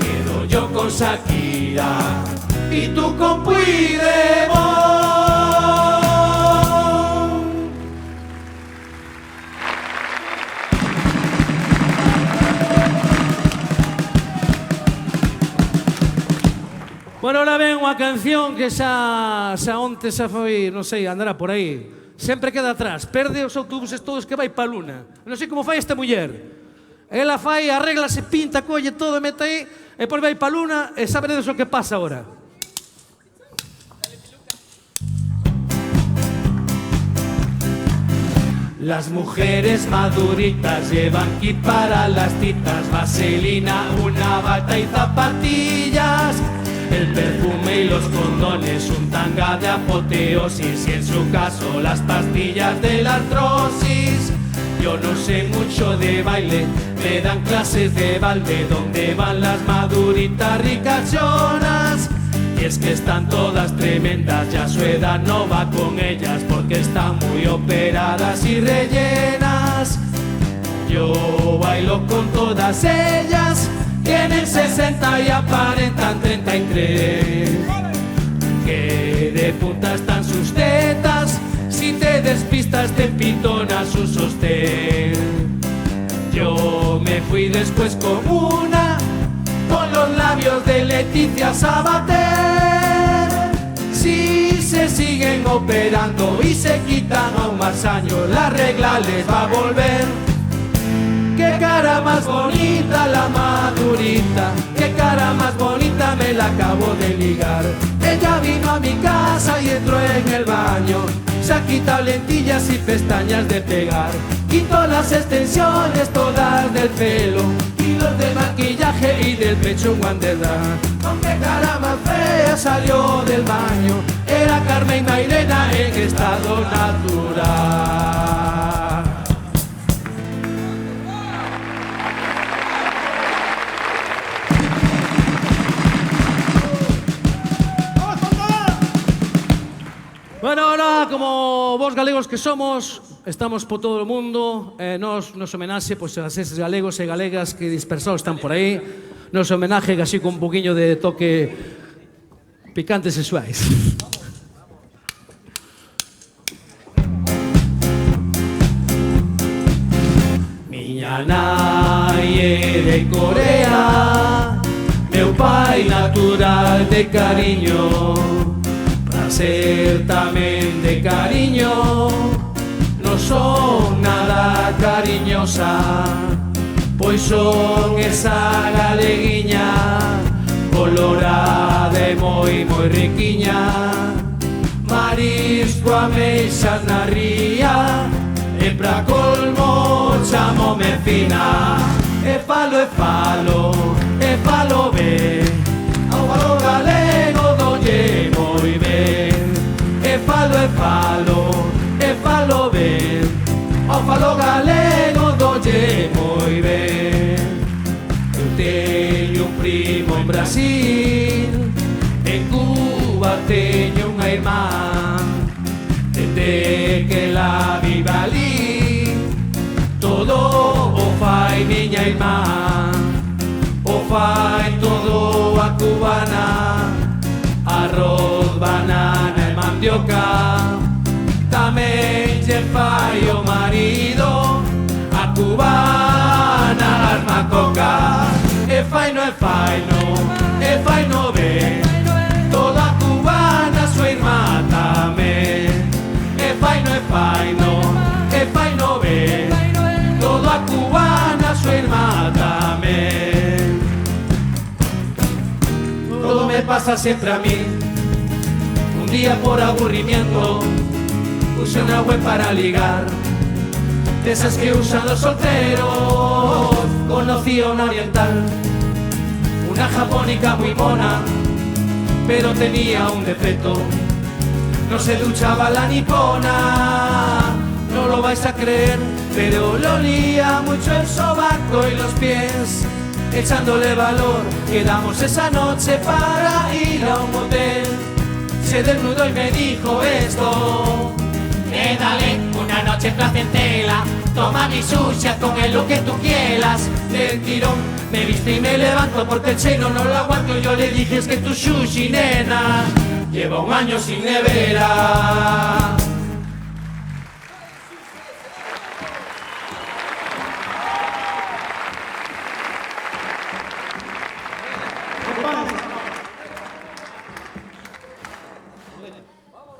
quedo yo con Shakira y tú con Puigdemont. Bueno, ahora ven unha canción que xa onte xa foi, non sei, andará por aí. Sempre queda atrás, perde os autobuses todos que vai pa Luna. Non sei como fai esta muller. Ela fai, arregla, se pinta, colle todo, mete aí, e por vai pa Luna, e saberedes o que pasa ahora. Las mujeres maduritas llevan kit para las citas, vaselina, una bata y zapatillas. El perfume y los condones, un tanga de apoteosis y en su caso las pastillas de la artrosis. Yo no sé mucho de baile, me dan clases de balde donde van las maduritas ricachonas. Y es que están todas tremendas, ya su edad no va con ellas porque están muy operadas y rellenas. Yo bailo con todas ellas, tienen 60 y aparentan 33. Que de punta están sus tetas, si te despistas te pitona su sostén. Yo me fui después con una, con los labios de Leticia Sabater. Si se siguen operando y se quitan aún más años, la regla les va a volver. Qué cara más bonita la madurita, qué cara más bonita me la acabo de ligar. Ella vino a mi casa y entró en el baño, se ha quitado lentillas y pestañas de pegar, quitó las extensiones todas del pelo y los de maquillaje y del pecho un guandedad. Con qué cara más fea salió del baño, era Carmen Mairena en estado natural. Bueno, ahora, como vos galegos que somos, estamos por todo o mundo, nos homenaxe pois, a eses galegos e galegas que dispersados están por aí, nos homenaje así con un poquinho de toque picantes e suais. Miña nai é de Corea, meu pai natural de cariño. Ser tamén de cariño, non son nada cariñosa, pois son esa galeguiña, colorada e moi riquiña. Marisco ameixas na ría, e pra colmo chamome fina. E falo, ben, ao falo galego dolle moi ben. E falo ben, ao falo galego dolle moi ben. Eu teño un primo en Brasil, en Cuba teño unha irmá, desde que la viva ali, todo o fai miña irmá, o fai todo a cubana, arroz, banana e mandioca. Tamén lle fai o marido, a cubana arma coca. E fai no ben, toda cubana súa irmá tamén. E fai no ben, toda cubana súa irmá tamén. Todo me pasa siempre a mí, un día por aburrimiento usé una web para ligar, de esas que usan los solteros. Conocí a una oriental, una japónica muy mona, pero tenía un defecto, no se duchaba la nipona. No lo vais a creer, pero le olía mucho el sobaco y los pies. Echándole valor, quedamos esa noche para ir a un motel. Se desnudó y me dijo esto: dale una noche placentera, toma mi sushi, haz con él lo que tú quieras. Del tirón me viste y me levanto porque el chino no lo aguanto. Yo le dije: es que tu sushi, nena, lleva un año sin nevera.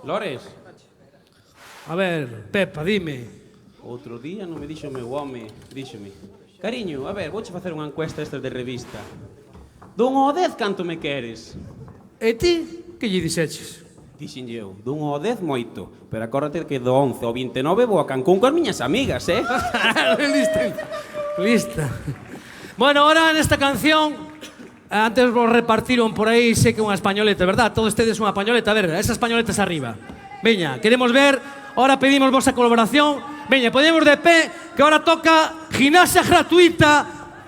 Lores, a ver, Pepa, dime. outro día non me dixo o meu home, díxome: cariño, a ver, vouche facer unha encuesta estas de revista. Dun ao 10 canto me queres? E ti, que lle dixeches? Dixenlle eu, dun ao 10 moito, pero acórdate que do 11 ao 29 vou a Cancún coas miñas amigas, Lista. Bueno, ahora nesta canción, antes vos repartiron por aí, sei que unha españoleta, verdad? Todos tedes unha españoleta, a ver, esas españoletas arriba. Veña, queremos ver, ahora pedimos vosa colaboración. Veña, podemos de pé, que ahora toca gimnasia gratuita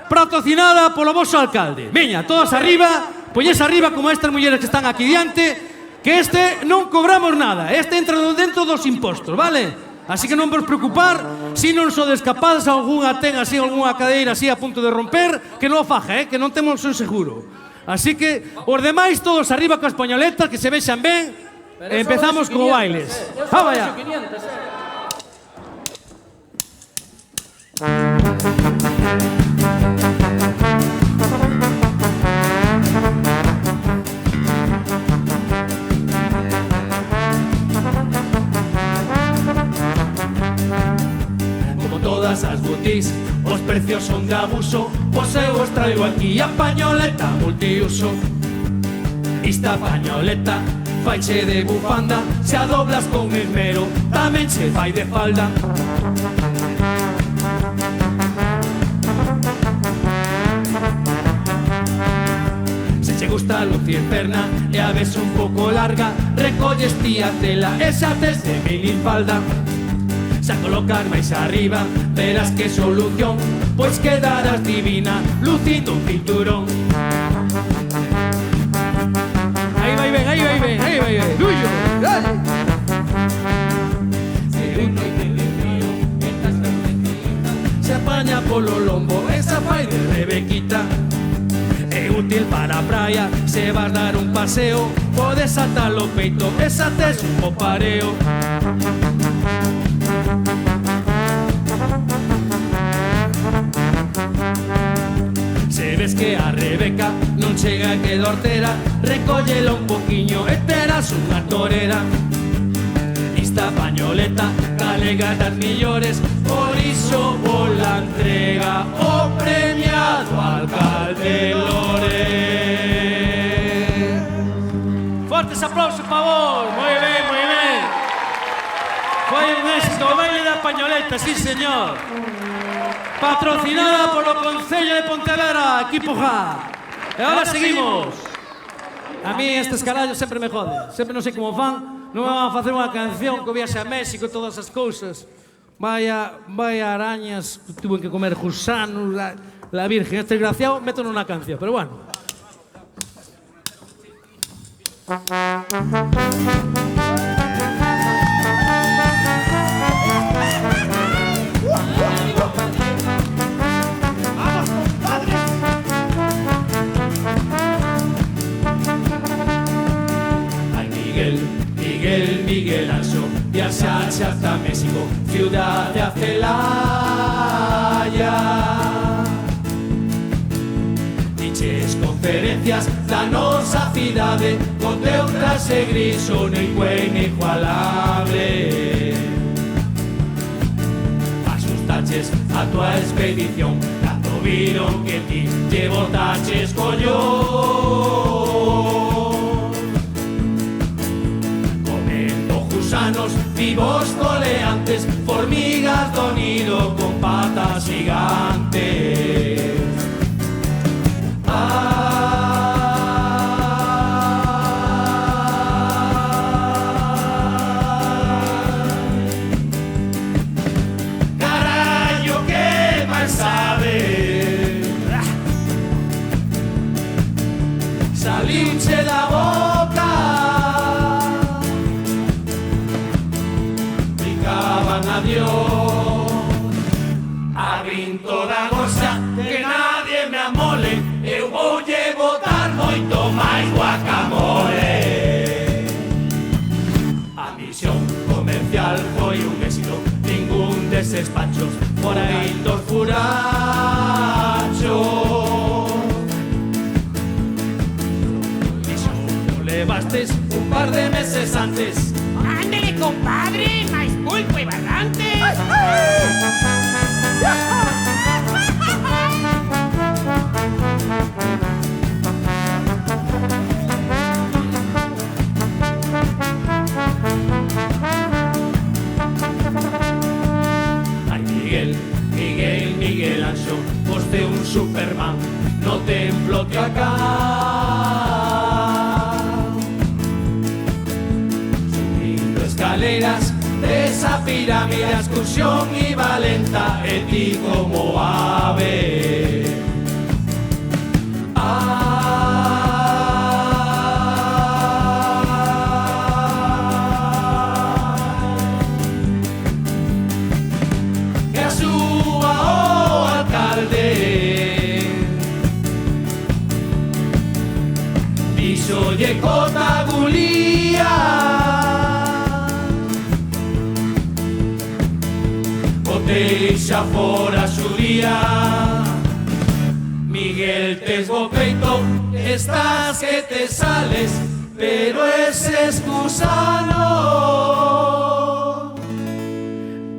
patrocinada polo voso alcalde. Veña, todos arriba, Poñes arriba como estas mulleres que están aquí diante, que este non cobramos nada. Este entra dentro dos impostos, vale? Así que non vos preocupar, si non sodes capaz, algunha ten así, algunha cadeira así a punto de romper, que non o faja, que non temos un seguro. Así que, os demais todos arriba coas pañoletas, que se vexan ben, empezamos con bailes. ¡Vamos allá! Como todas as boutiques, os precios son de abuso, pois eu os traigo aquí a pañoleta multiuso. Esta pañoleta faiche de bufanda, se a doblas con esmero, tamén se fai de falda. Se che gusta lucir perna e a vez un pouco larga, recolles ti a tela e xa tes de minifalda. Se a colocar máis arriba, verás que solución, pois quedarás divina, lucindo un cinturón. Aí vai ben, aí vai ben, aí vai ben. Duyo, dale. Se apaña polo lombo, esa fai de Rebequita. É útil para a praia, se vas dar un paseo, podes atar o peito, esa tes un bo pareo. Se ves que a Rebeca non chega a que dortera, recóllela un poquiño e terás unha torera. Esta pañoleta galega das millores, por iso vos la entrega o premiado alcalde Lore. Fortes aplausos, por favor. Moi ben, moi ben. Foi un éxito o baile da pañoleta, sí, señor. Patrocinada polo Concello de Pontevedra, equipo J. E ahora seguimos. A mí estes carallos sempre me joden. Sempre non sei como fan. Non me van a facer unha canción que viaxe a México e todas as cousas. Vaya arañas, tuve que comer gusanos, la virgen. Este desgraciado, meto nunha canción, pero bueno. Miguel Ancho, viaxaxe hasta México, ciudad de Celaya. Diches conferencias da nosa cidade, co teu traxe gris son inigualable. Asustaches a tua expedición, cando viron que ti lle botaches collón. Gusanos vivos coleantes, formigas do nido con patas gigantes. Carallo, que mal sabe. Saliuche da boca, adiós. Abrin toda goza, que nadie me amole, eu voulle botar moito máis guacamole. A misión comercial foi un éxito, ningún deses panchos por aí dos furachos. Iso levastes un par de meses antes. Ándele, compadre, máis pulpo e barrante. Ay, Miguel Ancho, poste un Superman no templo de acá. Subindo escaleras desa pirámide, excursión y valenta, e ti como ave. Dixolle Cota Gulía. Botei xa fora Xudía. Miguel, tes bo peito, estás que te sales, pero ese excusano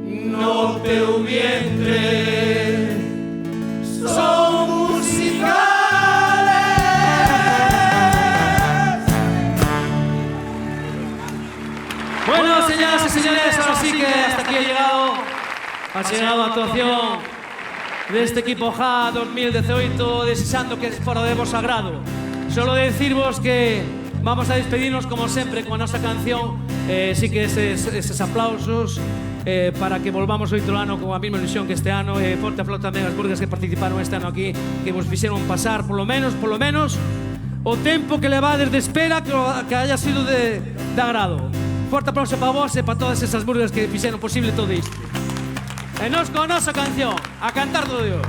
no teu vientre son musicales. Bueno, señoras y señores, ahora sí que hasta aquí ha llegado la actuación de este equipo JA 2018, deseando que es fora de vos agrado. Solo decirvos que vamos a despedirnos como sempre con a nosa canción, sí que eses aplausos para que volvamos outro ano con a mesma ilusión que este ano. Forte aplauso tamén as burgas que participaron este ano aquí, que vos fixeron pasar polo menos o tempo que levades de espera, que haya sido de agrado. Forte aplauso para vos e para todas esas burgas que fixeron posible todo isto. E nos con a nosa canción, a cantar do Dios.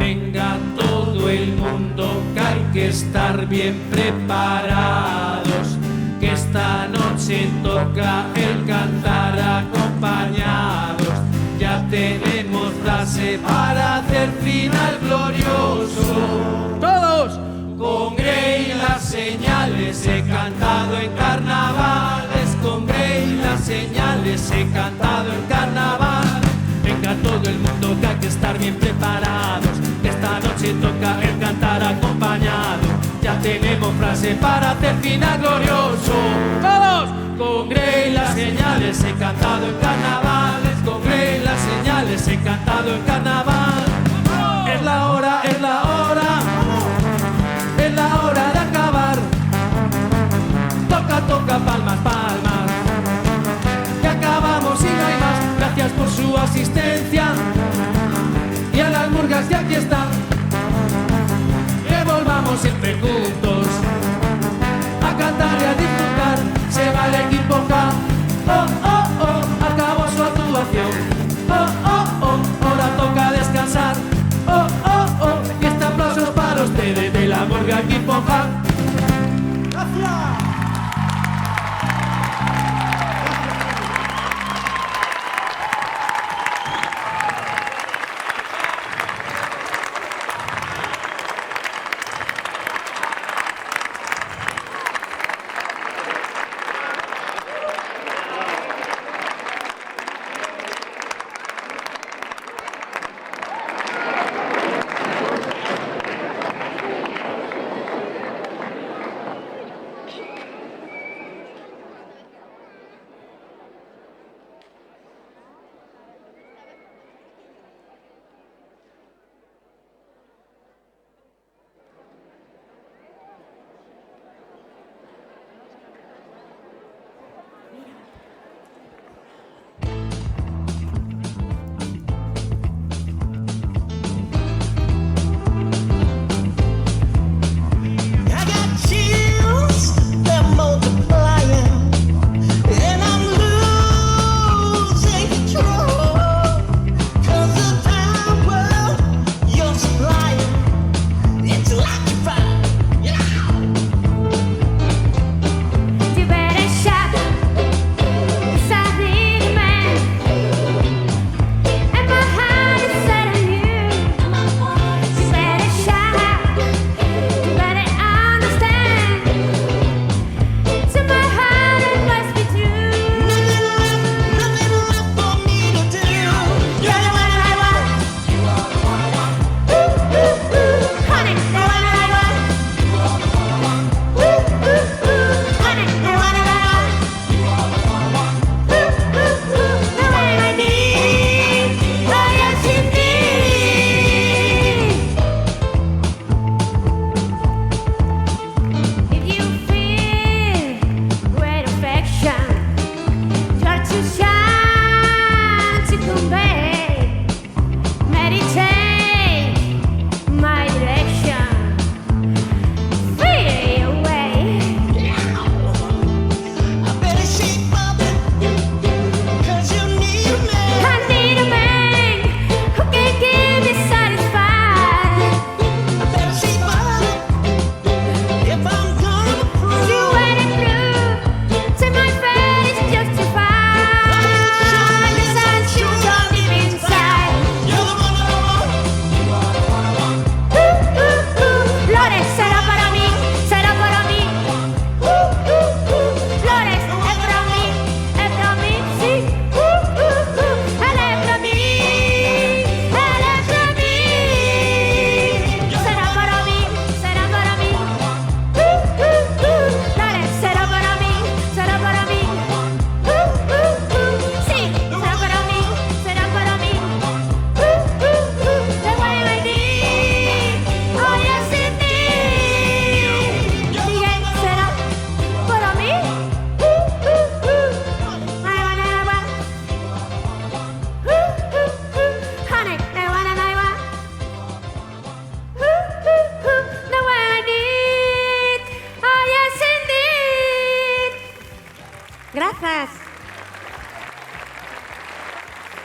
Venga todo el mundo, que hay que estar bien preparados, que esta noche toca el cantar acompañados. Ya tenemos frase para hacer final glorioso. ¡Todos! Con Grey las señales he cantado en carnavales, con Grey las señales he cantado en carnaval. Venga todo el mundo, que hay que estar bien preparados, que esta noche toca el cantar acompañado. Ya tenemos frase para hacer final glorioso. ¡Todos! Con Grey las señales he cantado en carnavales, con Grey las señales he cantado en carnaval. Es la hora, es la hora, es la hora de acabar. Toca, toca, palmas, palmas, que acabamos y no hay más. Gracias por su asistencia y a las murgas que aquí están. Que volvamos siempre juntos a cantar y a disfrutar. Se va el equipo K. Oh, oh, oh, acabó su actuación. Oh, oh, oh, ahora toca descansar. Oh, oh, oh, y este aplauso es para ustedes de la murga equipo K. ¡Gracias!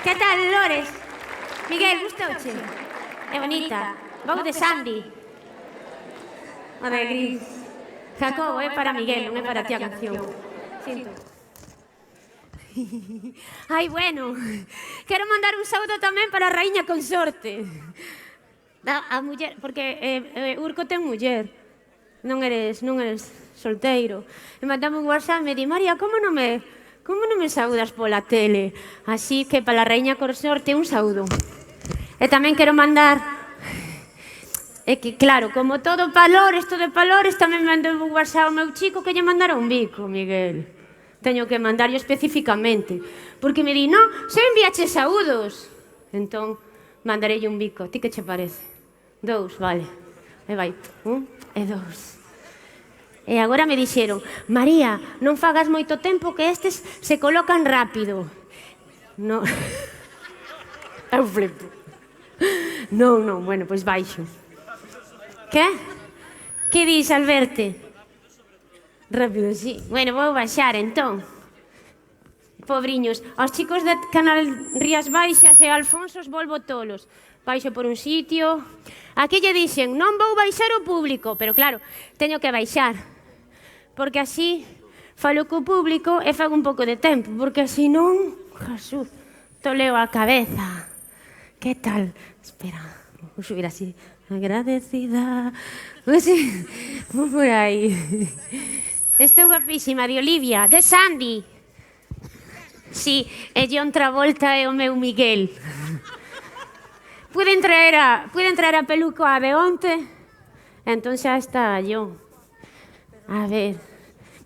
Que tal, Lores? Miguel, gustouche? É bonita. Vou de Sandy. O de Gris. Jacobo, é para Miguel, non é para ti a canción. Sinto. Ai, bueno. Quero mandar un saúdo tamén para a raíña consorte. A muller, porque Urco ten muller. Non eres solteiro. E mandame un WhatsApp e me di, María, como non me saudas pola tele? Así que para a raíña consorte un saúdo. E tamén quero mandar... É que, claro, como todo Palores, tamén mando un WhatsApp ao meu chico que lle mandara un bico, Miguel. Teño que mandarlo especificamente. Porque me di, no, só enviache saúdos. Entón, mandarelle un bico. Ti que che parece? 2, vale. E vai, 1 e 2. E agora me dixeron, María, non fagas moito tempo que estes se colocan rápido. Non. Eu flipo. Non, bueno, pois baixo. Que? Que dis, Alberte? Rápido, sí. Bueno, vou baixar, entón. Pobriños, aos chicos de Canal Rías Baixas e Alfonsos volvo tolos. Baixo por un sitio. Aquí lle dixen, non vou baixar o público, pero claro, teño que baixar. Porque así falo co público e fago un pouco de tempo, porque así non, Jesús, toleo a cabeza. Que tal? Espera, vou subir así. Agradecida. Vou por aí. Estou guapísima, de Olivia, de Sandy. Sí, e John Travolta e o meu Miguel. Puiden traer a peluca de onte? Entón xa está yo. A ver,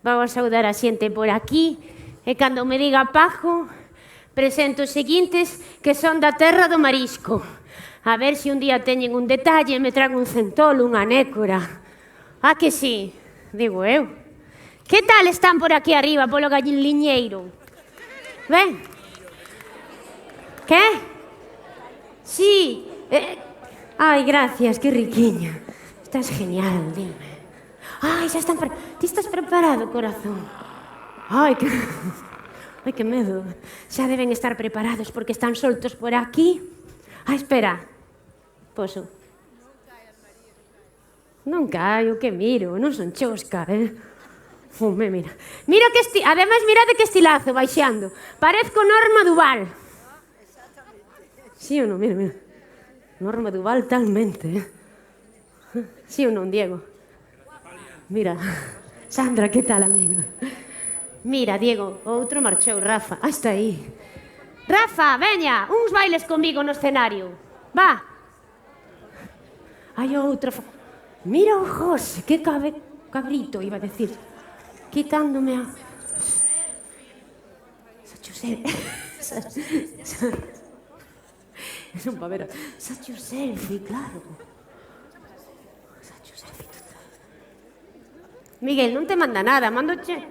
vou a saudar a xente por aquí. E cando me diga Pajo, presento os seguintes que son da terra do marisco. A ver se un día teñen un detalle e me trago un centolo, unha nécora. Ah, que sí, digo eu. Que tal están por aquí arriba, polo galliniñeiro? Ben? Que? Sí. Ai, gracias, que riquiña. Estás genial, dime. Ai, xa están... Ti estás preparado, corazón? Ai, que... Ai, que medo. Xa deben estar preparados porque están soltos por aquí. Ai, espera. Poso. Non caio, que miro, non son chosca, Fume, mira. Mira que ademais, mirade que estilazo, baixando. Parezco Norma Duval. Sí ou non? Mira. Norma Duval talmente, Sí ou non, Diego? Mira. Sandra, que tal, amiga? Mira, Diego, outro marchou, Rafa. Hasta aí. Rafa, veña, uns bailes comigo no escenario. Va. Hai outra... Mira o José, que cabrito, iba a decir. Quitándome a... Non pa ver... Sacho selfie, claro. Sacho selfie total. Miguel, non te manda nada, mandoche...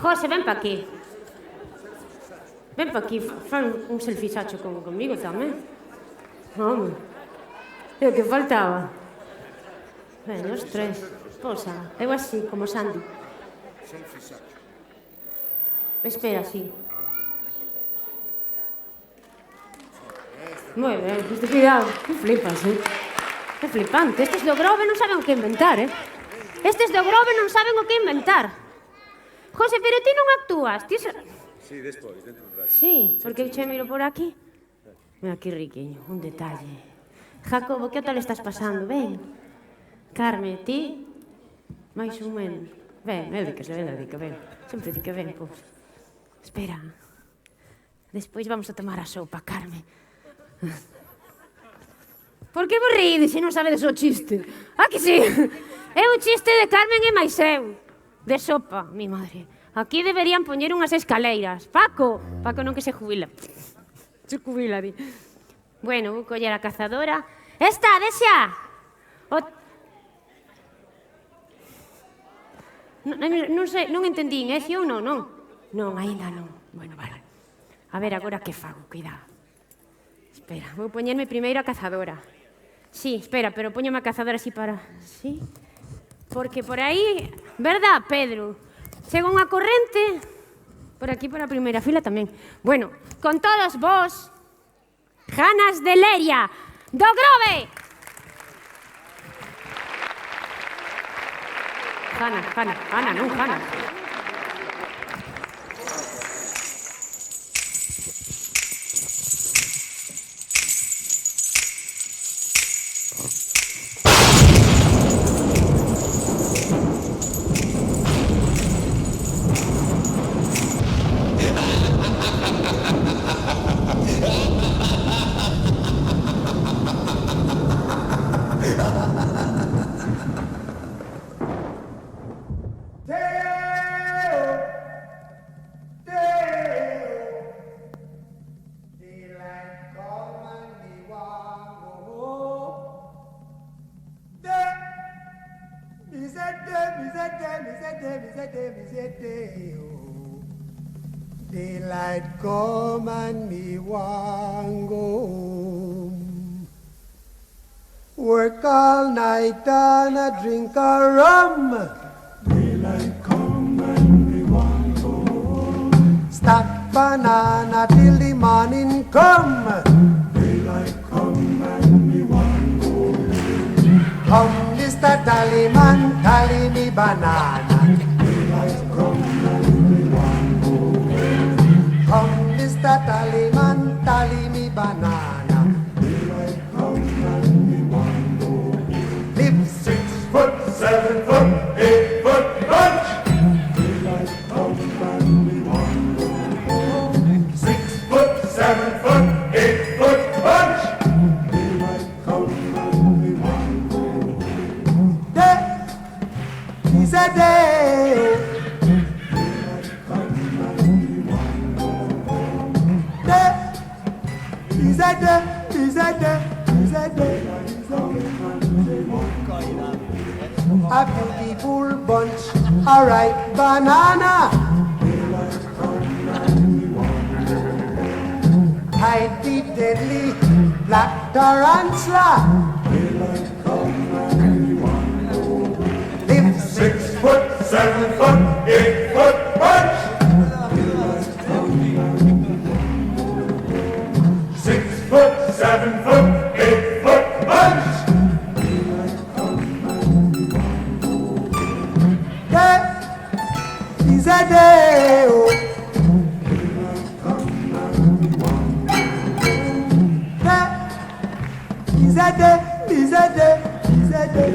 José, ven pa aquí. Ven pa aquí, fan un selfie-sacho conmigo tamén. Home, é o que faltaba. Ben, os tres. Posa, eu así, como Sandy. Espera, así. Moi ben, este cuidado. Que flipas, É flipante. Estes do Grove non saben o que inventar, Estes do Grove non saben o que inventar. José, pero ti non actúas. Sí, despois, dentro un rato. Sí, porque eu che miro por aquí. Mira aquí, riquiño, un detalle. Jacobo, que tal estás pasando? Ben. Carme, ti? Mais ou menos. Ben, di que ben. Sempre di que ben, pois. Espera. Despois vamos a tomar a sopa, Carme. Por que vos rídes se non sabedes o chiste? Ah, que sí? É o chiste de Carmen e máis eu. De sopa, mi madre. Aquí deberían poñer unhas escaleiras. Paco non que se jubila. Se jubila, di. Bueno, vou coller a cazadora. Esta, deixa! Non sei, non entendín, si ou non? Non, aínda non. Bueno, vale. A ver, agora que fago, cuidado. Espera, vou poñerme primeiro a cazadora. Sí, espera, pero poñome a cazadora así para... Sí? Porque por aí... Verdad, Pedro? Chega unha corrente... Por aquí, por la primeira fila tamén. Bueno, con todos vos, Janas de Leria, do Grove. Jana, non Jana. Daylight come and me want go home. Work all night and a drink a rum. Daylight come and me want go home. Stack banana till the morning come. Daylight come and me want go home. Come, Mr. Tallyman, tally me banana. Daylight come and me want go home. Come, Mr. Tallyman, tally me banana. Daylight come and me want go home. Live 6 foot, 7 foot, 8 foot bunch. Daylight come and me want go home. 6 foot, 7 foot, 8 foot bunch. Daylight come and me want go home. Day is a day. Daylight come and me want go home. Day is a day, is a day, is a day. A beautiful bunch, a ripe banana. Hide the deadly black tarantula. Live 6 foot, 7 foot, 8 foot bunch. 6 foot, 7 foot, 8 foot bunch. Is a day, oh. Is a day, is a day, is a day.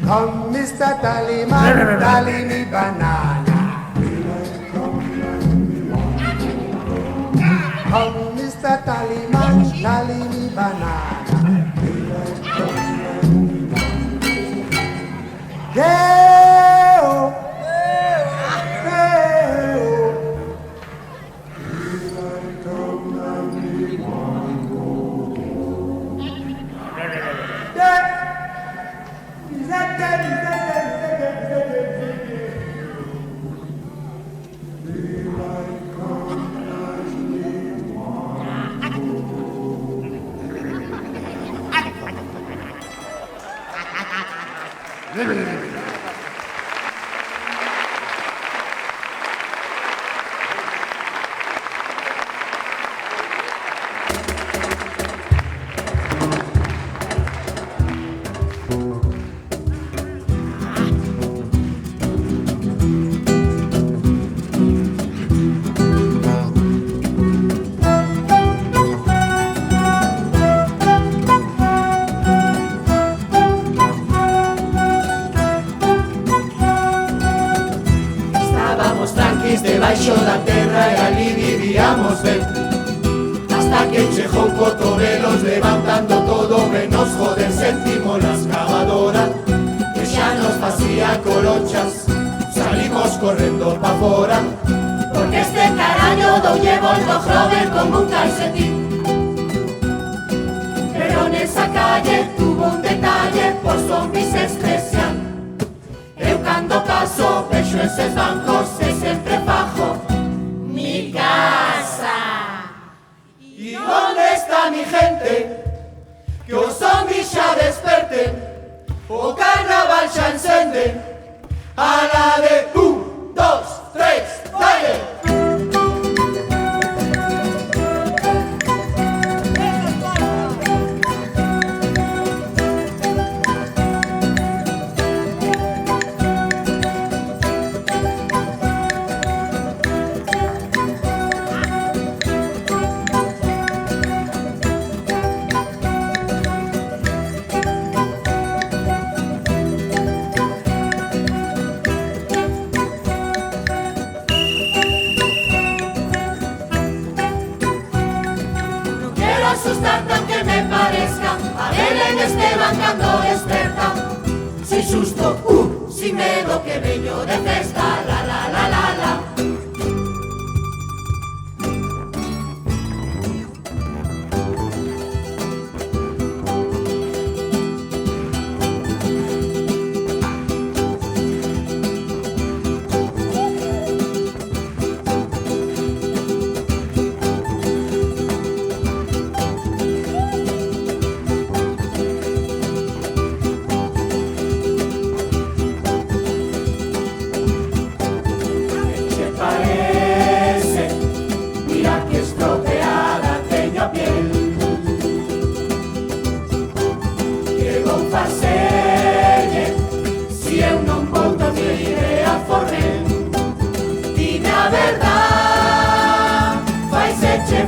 Come, Mr. Tallyman, tally me banana. Come, Mr. Tallyman, tally me banana. Deo, Deo. Debaixo da terra e ali vivíamos ben. Hasta que chegou cotobelos levantando todo menos joder. Sentimos la excavadora que xa nos facía colochas. Salimos correndo pa fora porque este caraño doulle volto joven como un calcetín. Pero nesa calle tuvo un detalle por zombies especial. Eu cando paso vexo eses bancos e sempre fajo mi casa. ¿Y dónde está mi gente? Que os zombies xa desperten, o carnaval xa encende a la de... susto, sin medo que veño de festa, la la la la la.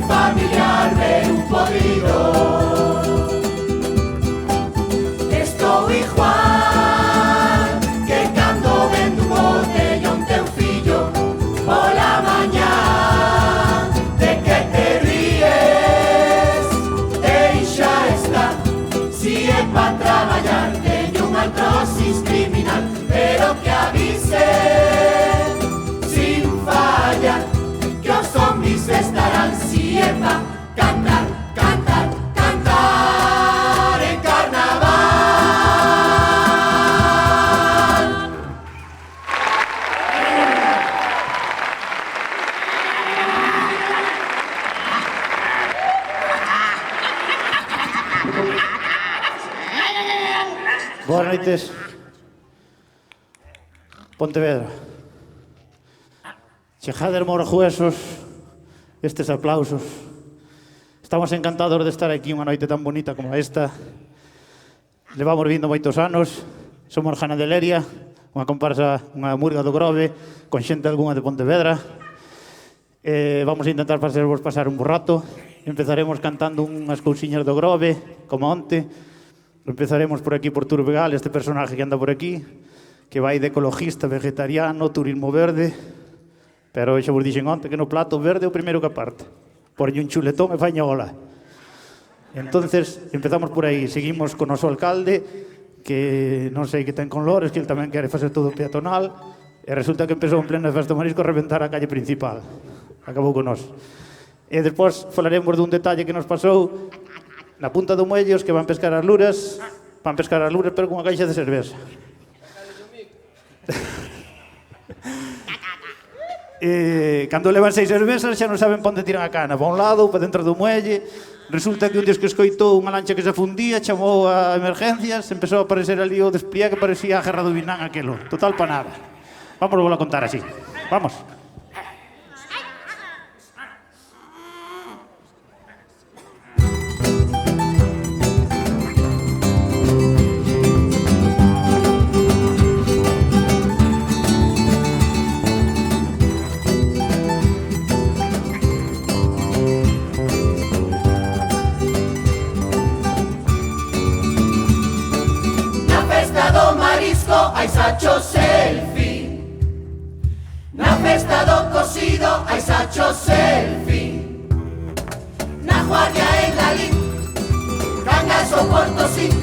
Familiar ver un podrido. Estou igual que cando vendo un botellón teu fillo pola mañá. De que te ríes, deixa estar. Si é pa traballar teño unha artrosis criminal, pero que avise sin fallar que os zombies estarán si é pa cantar, cantar, cantar en carnaval. Boas noites, Pontevedra. Chejader morjuesos, estes aplausos. Estamos encantados de estar aquí unha noite tan bonita como esta. Levamos vindo moitos anos. Somos Jana de Leria, unha comparsa, unha murga do Grove, con xente algunha de Pontevedra. Vamos a intentar facervos pasar un bo rato. Empezaremos cantando unhas cousiñas do Grove, como onte. Empezaremos por aquí por Turbegal, este personaje que anda por aquí, que vai de ecologista, vegetariano, turismo verde. Pero xa vos dixen onte que no plato verde o primeiro que aparte. Porlle un chuletón e faña ola. Entonces, empezamos por aí. Seguimos con o noso alcalde, que non sei que ten con Lores, que ele tamén quere facer todo peatonal, e resulta que empezou en pleno Festa do Marisco a reventar a calle principal. Acabou con nós. E despois falaremos dun detalle que nos pasou na punta do muelle, os que van pescar as luras, pero con unha caixa de cerveza. Cando levan 6 cervezas xa non saben pa onde tiran a cana, pa un lado, pa dentro do muelle. Resulta que un dios que escoitou unha lancha que se afundía, chamou a emergencias, empezou a aparecer ali o despliegue que parecía a Guerra do Vietnam aquelo, total pa nada. Vamos a contar así, vamos. Hai sacho selfie. Na festa do cocido hai sacho selfie. Na Guardia en Lalín, Cangas o Porto sí.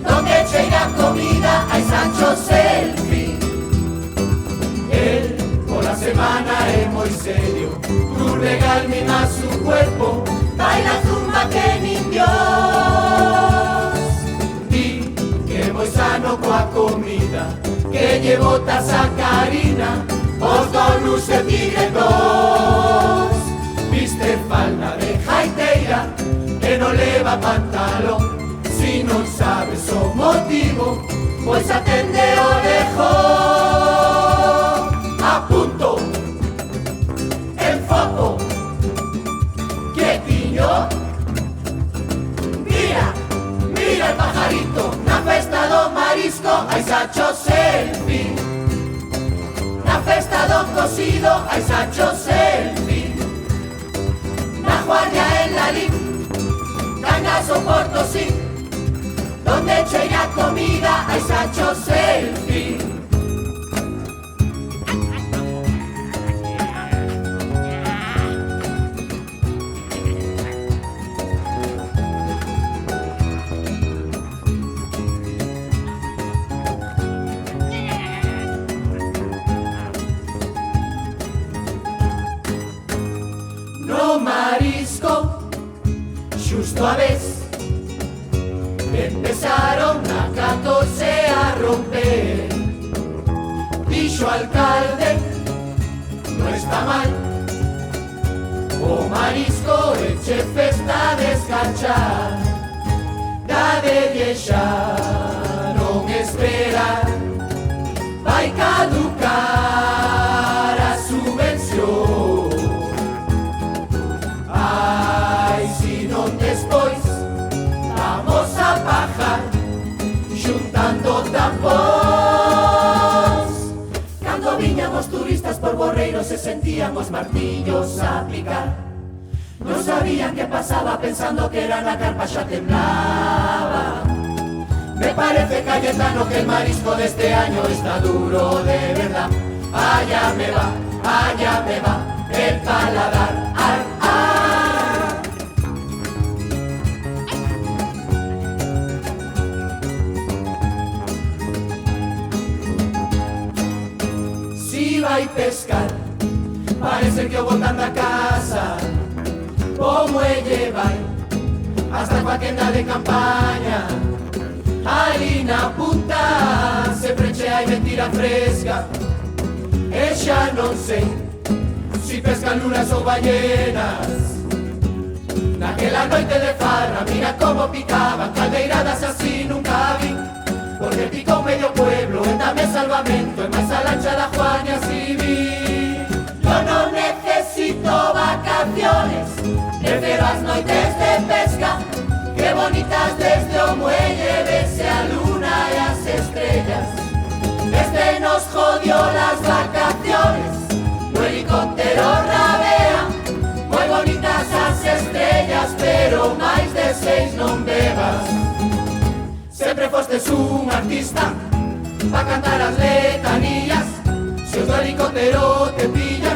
Donde cheira comida hai sacho selfie. Él por la semana é moi serio. Turbegal mima su cuerpo, baila zumba que nin Dios. Que moi sano coa comida, que lle botas a Karina, os donus e tigretos. Viste falda de jaiteira, que non leva pantalón. Si non sabes o motivo, pois atende o dejo. Apunto, enfoco, quietiño. Mira, mira el pajarito. Na festa do marisco hai sacho selfie. Na festa do cocido hai sacho selfie. Na Guardia en Lalín, Cangas o Porto sí. Donde cheira comida hai sacho selfie. Xusto a vez empezaron a 14 a romper. Dixo alcalde, no está mal, o marisco eche festa a descanchar. Da de viexa non esperar, vai caducar a subvención. Ai, si non despois vamos a pajar xuntando tampóns. Cando viñamos turistas por Borreiro se sentían os martillos a picar. Non sabían que pasaba pensando que era na carpa xa temblaba. Me parece, Cayetano, que el marisco de este año está duro de verdad. Allá me va el paladar. Ar, ar. Si vai pescar, parece que o botan da casa. Como elle vai hasta coa quenda de campaña. Ali na punta sempre che hai mentira fresca. E xa non sei si pescan lunas ou ballenas. Naquela noite de farra mira como picaban, caldeiradas así nunca vi. Porque picou medio pueblo e tamén salvamento e máis a lancha da Juaña Civil. Yo non necesito vacaciones, prefiero as noites de pesca. Qué bonitas desde o muelle vese a luna e as estrellas. Este nos jodió las vacaciones, no helicóptero rabea. Moi bonitas as estrellas, pero máis de 6 non bebas. Sempre fostes un artista pa cantar as letanías. Se os do helicóptero te pillan,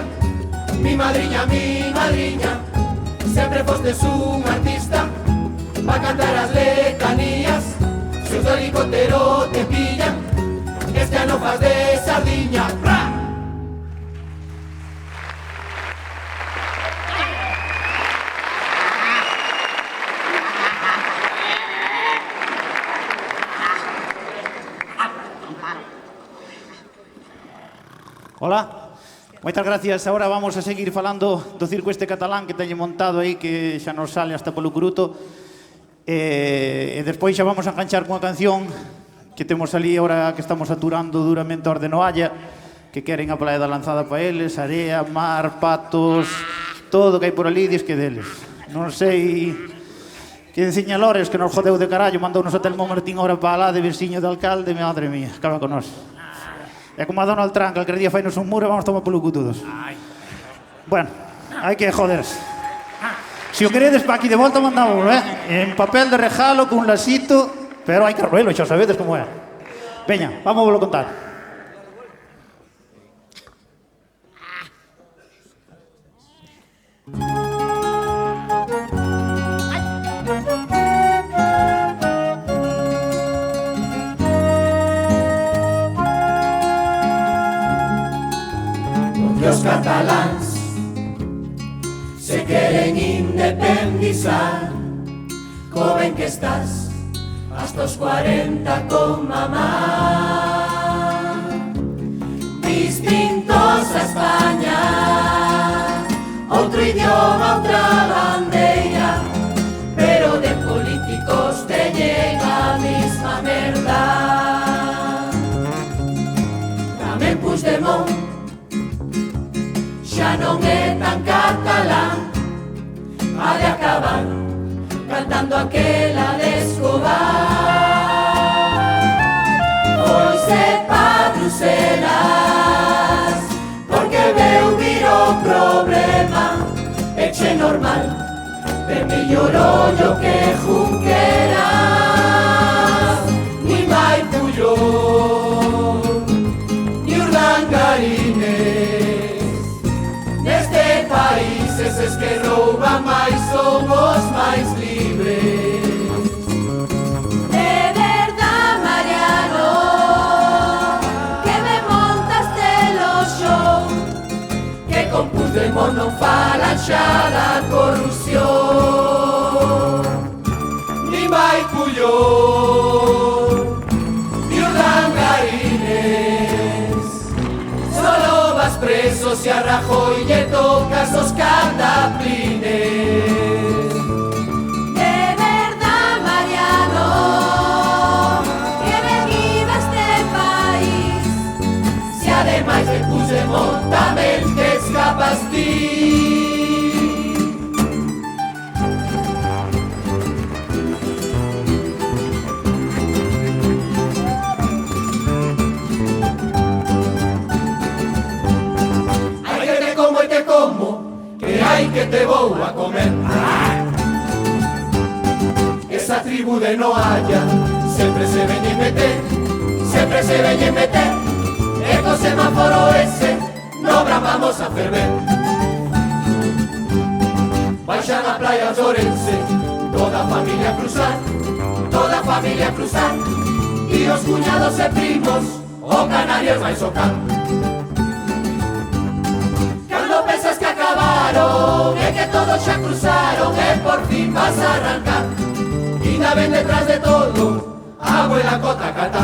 mi madriña, sempre fostes un artista pa cantar as letanías. Se os do helicóptero te pillan, este ano faz de sardiña. ¡Pra! Hola, moitas gracias. Ahora vamos a seguir falando do circo este catalán que teñe montado aí, que xa nos sale hasta polo curuto. E despois xa vamos a enganchar cunha canción que temos ali ahora que estamos aturando duramente a Orde Noalla, que queren a Praia da Lanzada para eles, area, mar, patos, todo que hai por ali, dis que deles. Non sei que enciña Lores, que nos jodeu de carallo, mandounos a Telmo Martín ahora para lá de veciño de alcalde, madre mía, acaba con nós. É como a Donald Trump, que aquel día fainos un muro e vamos tomar polo cu todos. Bueno, hai que joderse. Se o queredes pa aquí de volta mandamos, en papel de regalo, cun lasito, pero hai que roelo, xa sabedes como é. Veña, vamos volo contar. Os cataláns se queren independizar, co ben que estás hasta os 40 con mamá. Distintos a España, outro idioma, outra bandeira, pero de políticos teñen a mesma merda. Tamén Puigdemont xa non é tan catalán, ha de acabar cantando aquela de Escobar. Foise pa Bruselas porque veu vir o problema, eche normal, de mellor ollo que Junqueras. Ni vai Puyol, ni Urdangarines, neste país eses que rouban máis son os máis libres. De verdad, Mariano, que me montaste lo show, que con Puigdemont non falan xa da corrupción. Puyol y Urdangarines. Solo vas preso si a Rajoy le tocas los cataplines. Ademais de Puigdemont tamén te escapas ti. Hai que te como e te como, que hai que te vou a comer. Esa tribu de no haya sempre se veñen meter, sempre se veñen meter. Eco semáforo ese, no vamos a ferver. Baixan a playa de Ourense, toda a familia a cruzar, toda a familia a cruzar. Tíos, cuñados e primos, o Canarias máis o can. Cando pensas que acabaron, e que todos xa cruzaron, e por fin vas a arrancar. Inda ven detrás de todo, a abuela Cota Catá.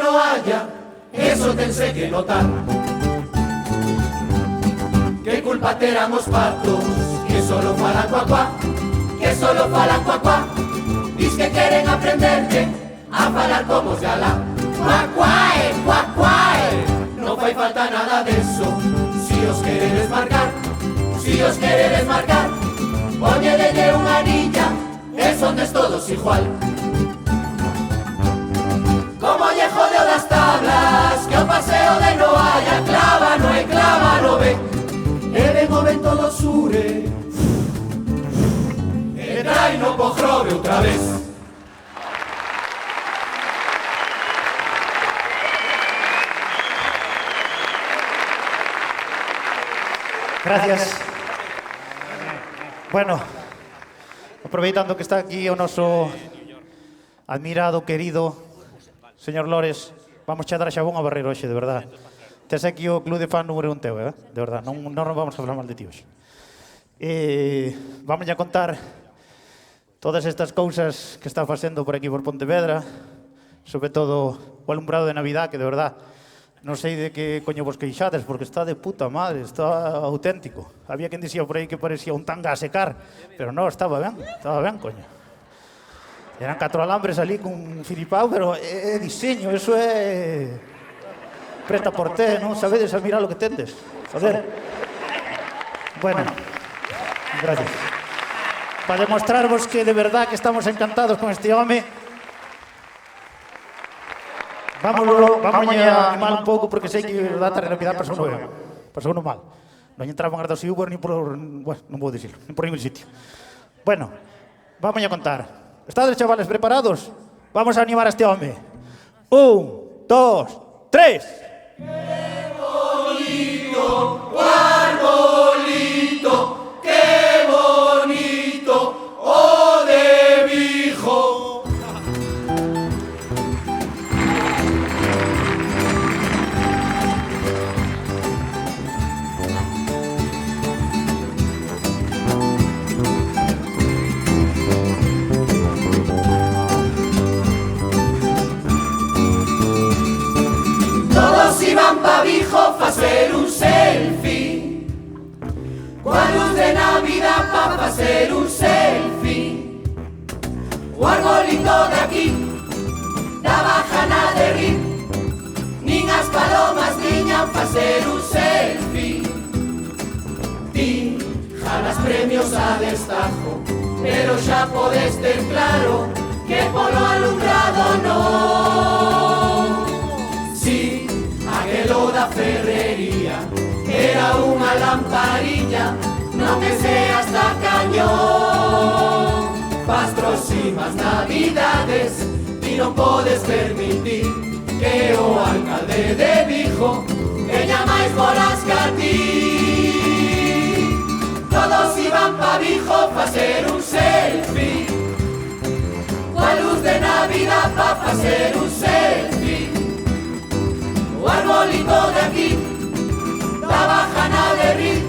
No haya, eso tense que notar. Que culpa terán os patos, que solo falan cuacuá, que solo falan cuacuá. Dis que queren aprenderte a falar como os de alá. Cuacuae, cuacuae, non fai falta nada deso. Si os queredes marcar, si os queredes marcar, poñedelle unha anilla, e sondes todos igual. Como lle jodeo das tablas, que o paseo de no haya, clava no e clava no ve. E ven o vento do sure, e trai no pojrobe outra vez. Gracias. Bueno, aproveitando que está aquí o noso admirado, querido señor Lores, vamos a dar a xabón a barrer hoxe, de verdad. Tes aquí o club de fan número 1 teu, de verdad, non nos vamos a falar mal de ti hoxe. Vamos a contar todas estas cousas que está facendo por aquí por Pontevedra, sobre todo o alumbrado de Navidad, que de verdad non sei de que coño vos queixades, porque está de puta madre, está auténtico. Había quen dicía por aí que parecía un tanga a secar, pero non, estaba ben, coño. Eran 4 alambres ali con filipao, pero é diseño, eso é preta por té, non sabedes a mirar o que tendes. Joder. Bueno, gracias. Para demostrarvos que de verdad que estamos encantados con este home, vamos a animar un pouco, porque sei que da tarde Navidad pasou no mal. Non entraban as dos Uber ni por... Bueno, non vou dicirlo, ni por ningún sitio. Bueno, vamos a contar. ¿Estades, chavales, preparados? Vamos a animar a este home. 1, 2, 3. ¡Qué bonito, arbolito! ¡Qué bonito, oh de Vijo! Todos iban pa' Vijo facer un selfie, coa luz de Navidad pa facer un selfie. O arbolito de aquí daba jana de rir, nin as palomas viñan facer un selfie. Ti jalas premios a destajo, pero xa podes ter claro que polo alumbrado non. Si, aquelo da ferrería era unha lamparilla, non que sea hasta cañón. Pas próximas navidades ti non podes permitir que o alcalde de Vigo veña máis bolas que a ti. Todos iban pa Vigo facer un selfie, coa luz de facer un selfie. O arbolito de aquí, da bajana de rir,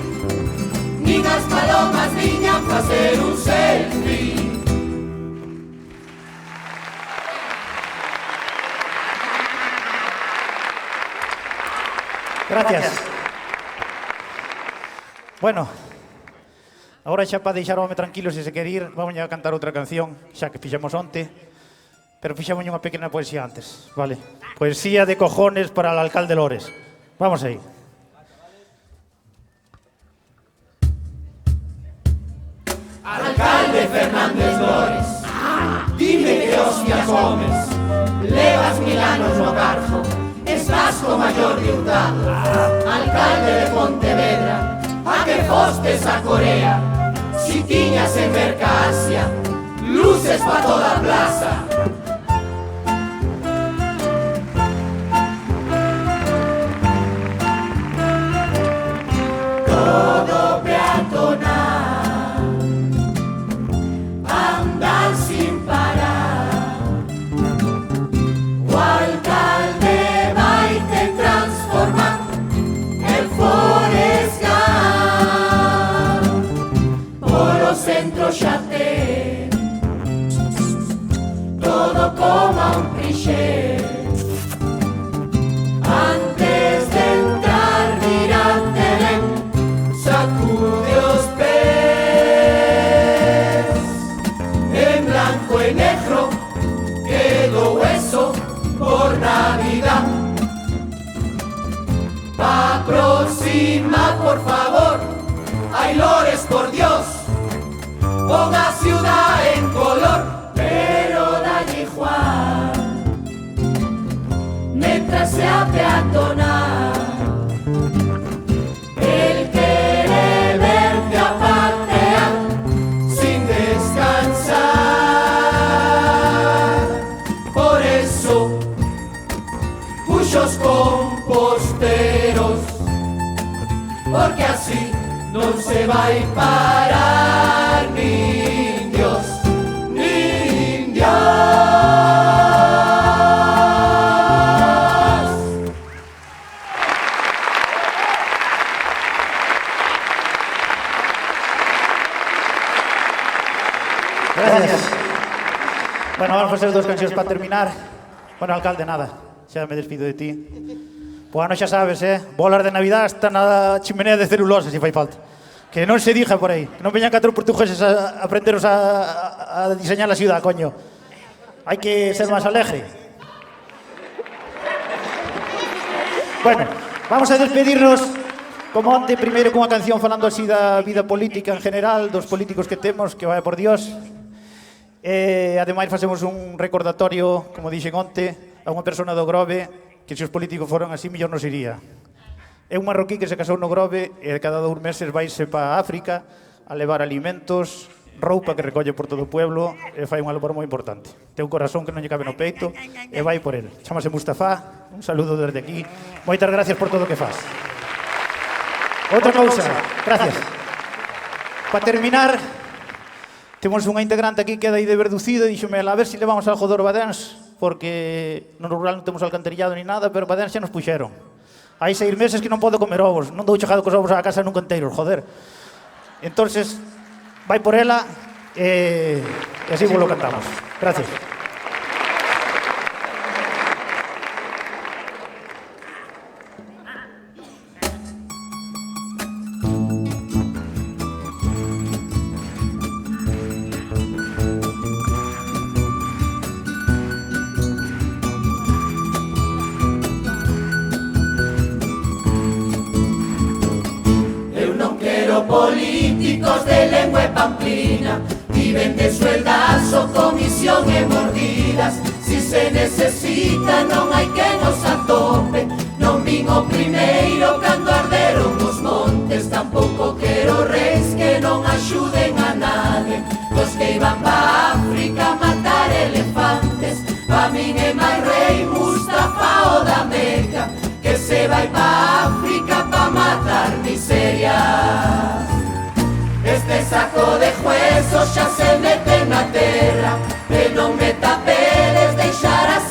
nin as palomas viñan facer un selfie. Gracias. Bueno, agora xa para deixar o home tranquilo se se quer ir, vamos a cantar outra canción, xa que fixemos onte, pero fixemos unha pequena poesía antes, vale? Poesía de cojones para el alcalde Lores. Vamos aí. Alcalde Fernández Lores, dime que hostia comes. Levas 1000 anos no cargo, estás co maior de Hurtado. Alcalde de Pontevedra, a que fostes a Corea, si tiñas en Mercasia luces pa toda a plaza. Todo peatonal, andan sin parar. O alcalde vai te transformar en Forrest Gump. Polo centro xa ten todo como un cliché. Antes de entrar mirante ben, sacude os pés. En blanco e negro quedou eso por Navidad. Pa próxima, por favor, ay Lores, por Dios, pon a ciudad en color, pero dalle igual mientras sea peatonal. Él quiere verte a patear sin descansar. Por eso puxos composteros, porque así non se vai parar nin Dios, nin Dios. Gracias. Bueno, vamos a facer dos cancións para terminar. Bueno, alcalde, nada, xa me despido de ti. Pois ano xa sabes, bolas de Navidad hasta na chimenea de celulosa, se fai falta. Que non se dija por aí, que non veñan 4 portugueses a aprenderos a diseñar a ciudad, coño. Hai que ser máis alegre. Bueno, vamos a despedirnos como onte, primeiro cunha canción falando así da vida política en general, dos políticos que temos, que vai por Dios. Ademais, facemos un recordatorio, como dixen onte, a unha persona do Grove, que se os políticos foron así, mellor nos iría. É un marroquí que se casou no Grove e cada 2 meses vaise para África a levar alimentos, roupa que recolle por todo o pueblo e fai unha labor moi importante. Ten un corazón que non lle cabe no peito e vai por el. Chámase Mustafa, un saludo desde aquí. Moitas gracias por todo o que faz. Outra cousa, gracias. Para terminar, temos unha integrante aquí que é dai de Verducido e dixome, a ver se levamos algo de Orbadens, porque no rural non temos alcantarillado ni nada, pero Badens xa nos puxeron. Hai 6 meses que non podo comer ovos, non dou chegado cos ovos á casa nunca enteiros, joder. Entonces, vai por ela e así vos lo cantamos. Gracias. Políticos de lengua e pamplina viven de sueldazo, comisión e mordidas. Si se necesita non hai que nos atope. Non vin o primeiro cando arderon os montes, tampouco quero reis que non axuden a nadie. Os que iban pa África a matar elefantes, pa min é máis rei Mustafa o da Meca, que se vai pa África pa matar miserias. Este saco de huesos xa se mete na terra, e non me tapedes deixar así.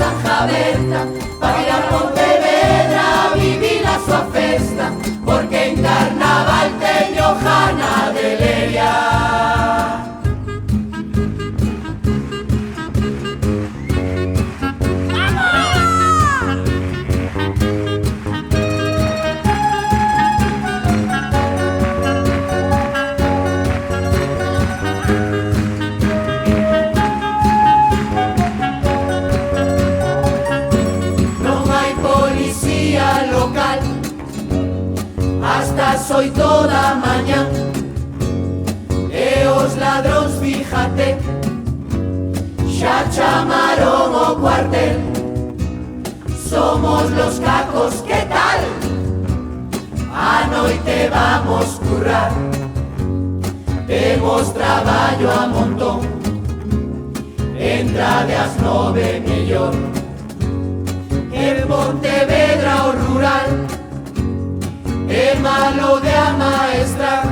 8 da mañá e os ladróns, fíjate, xa chamaron o cuartel. Somos los cacos, ¿qué tal? A noite vamos currar, temos traballo a montón, entra de as 9 mellor. En Pontevedra o rural é malo de amaestrar,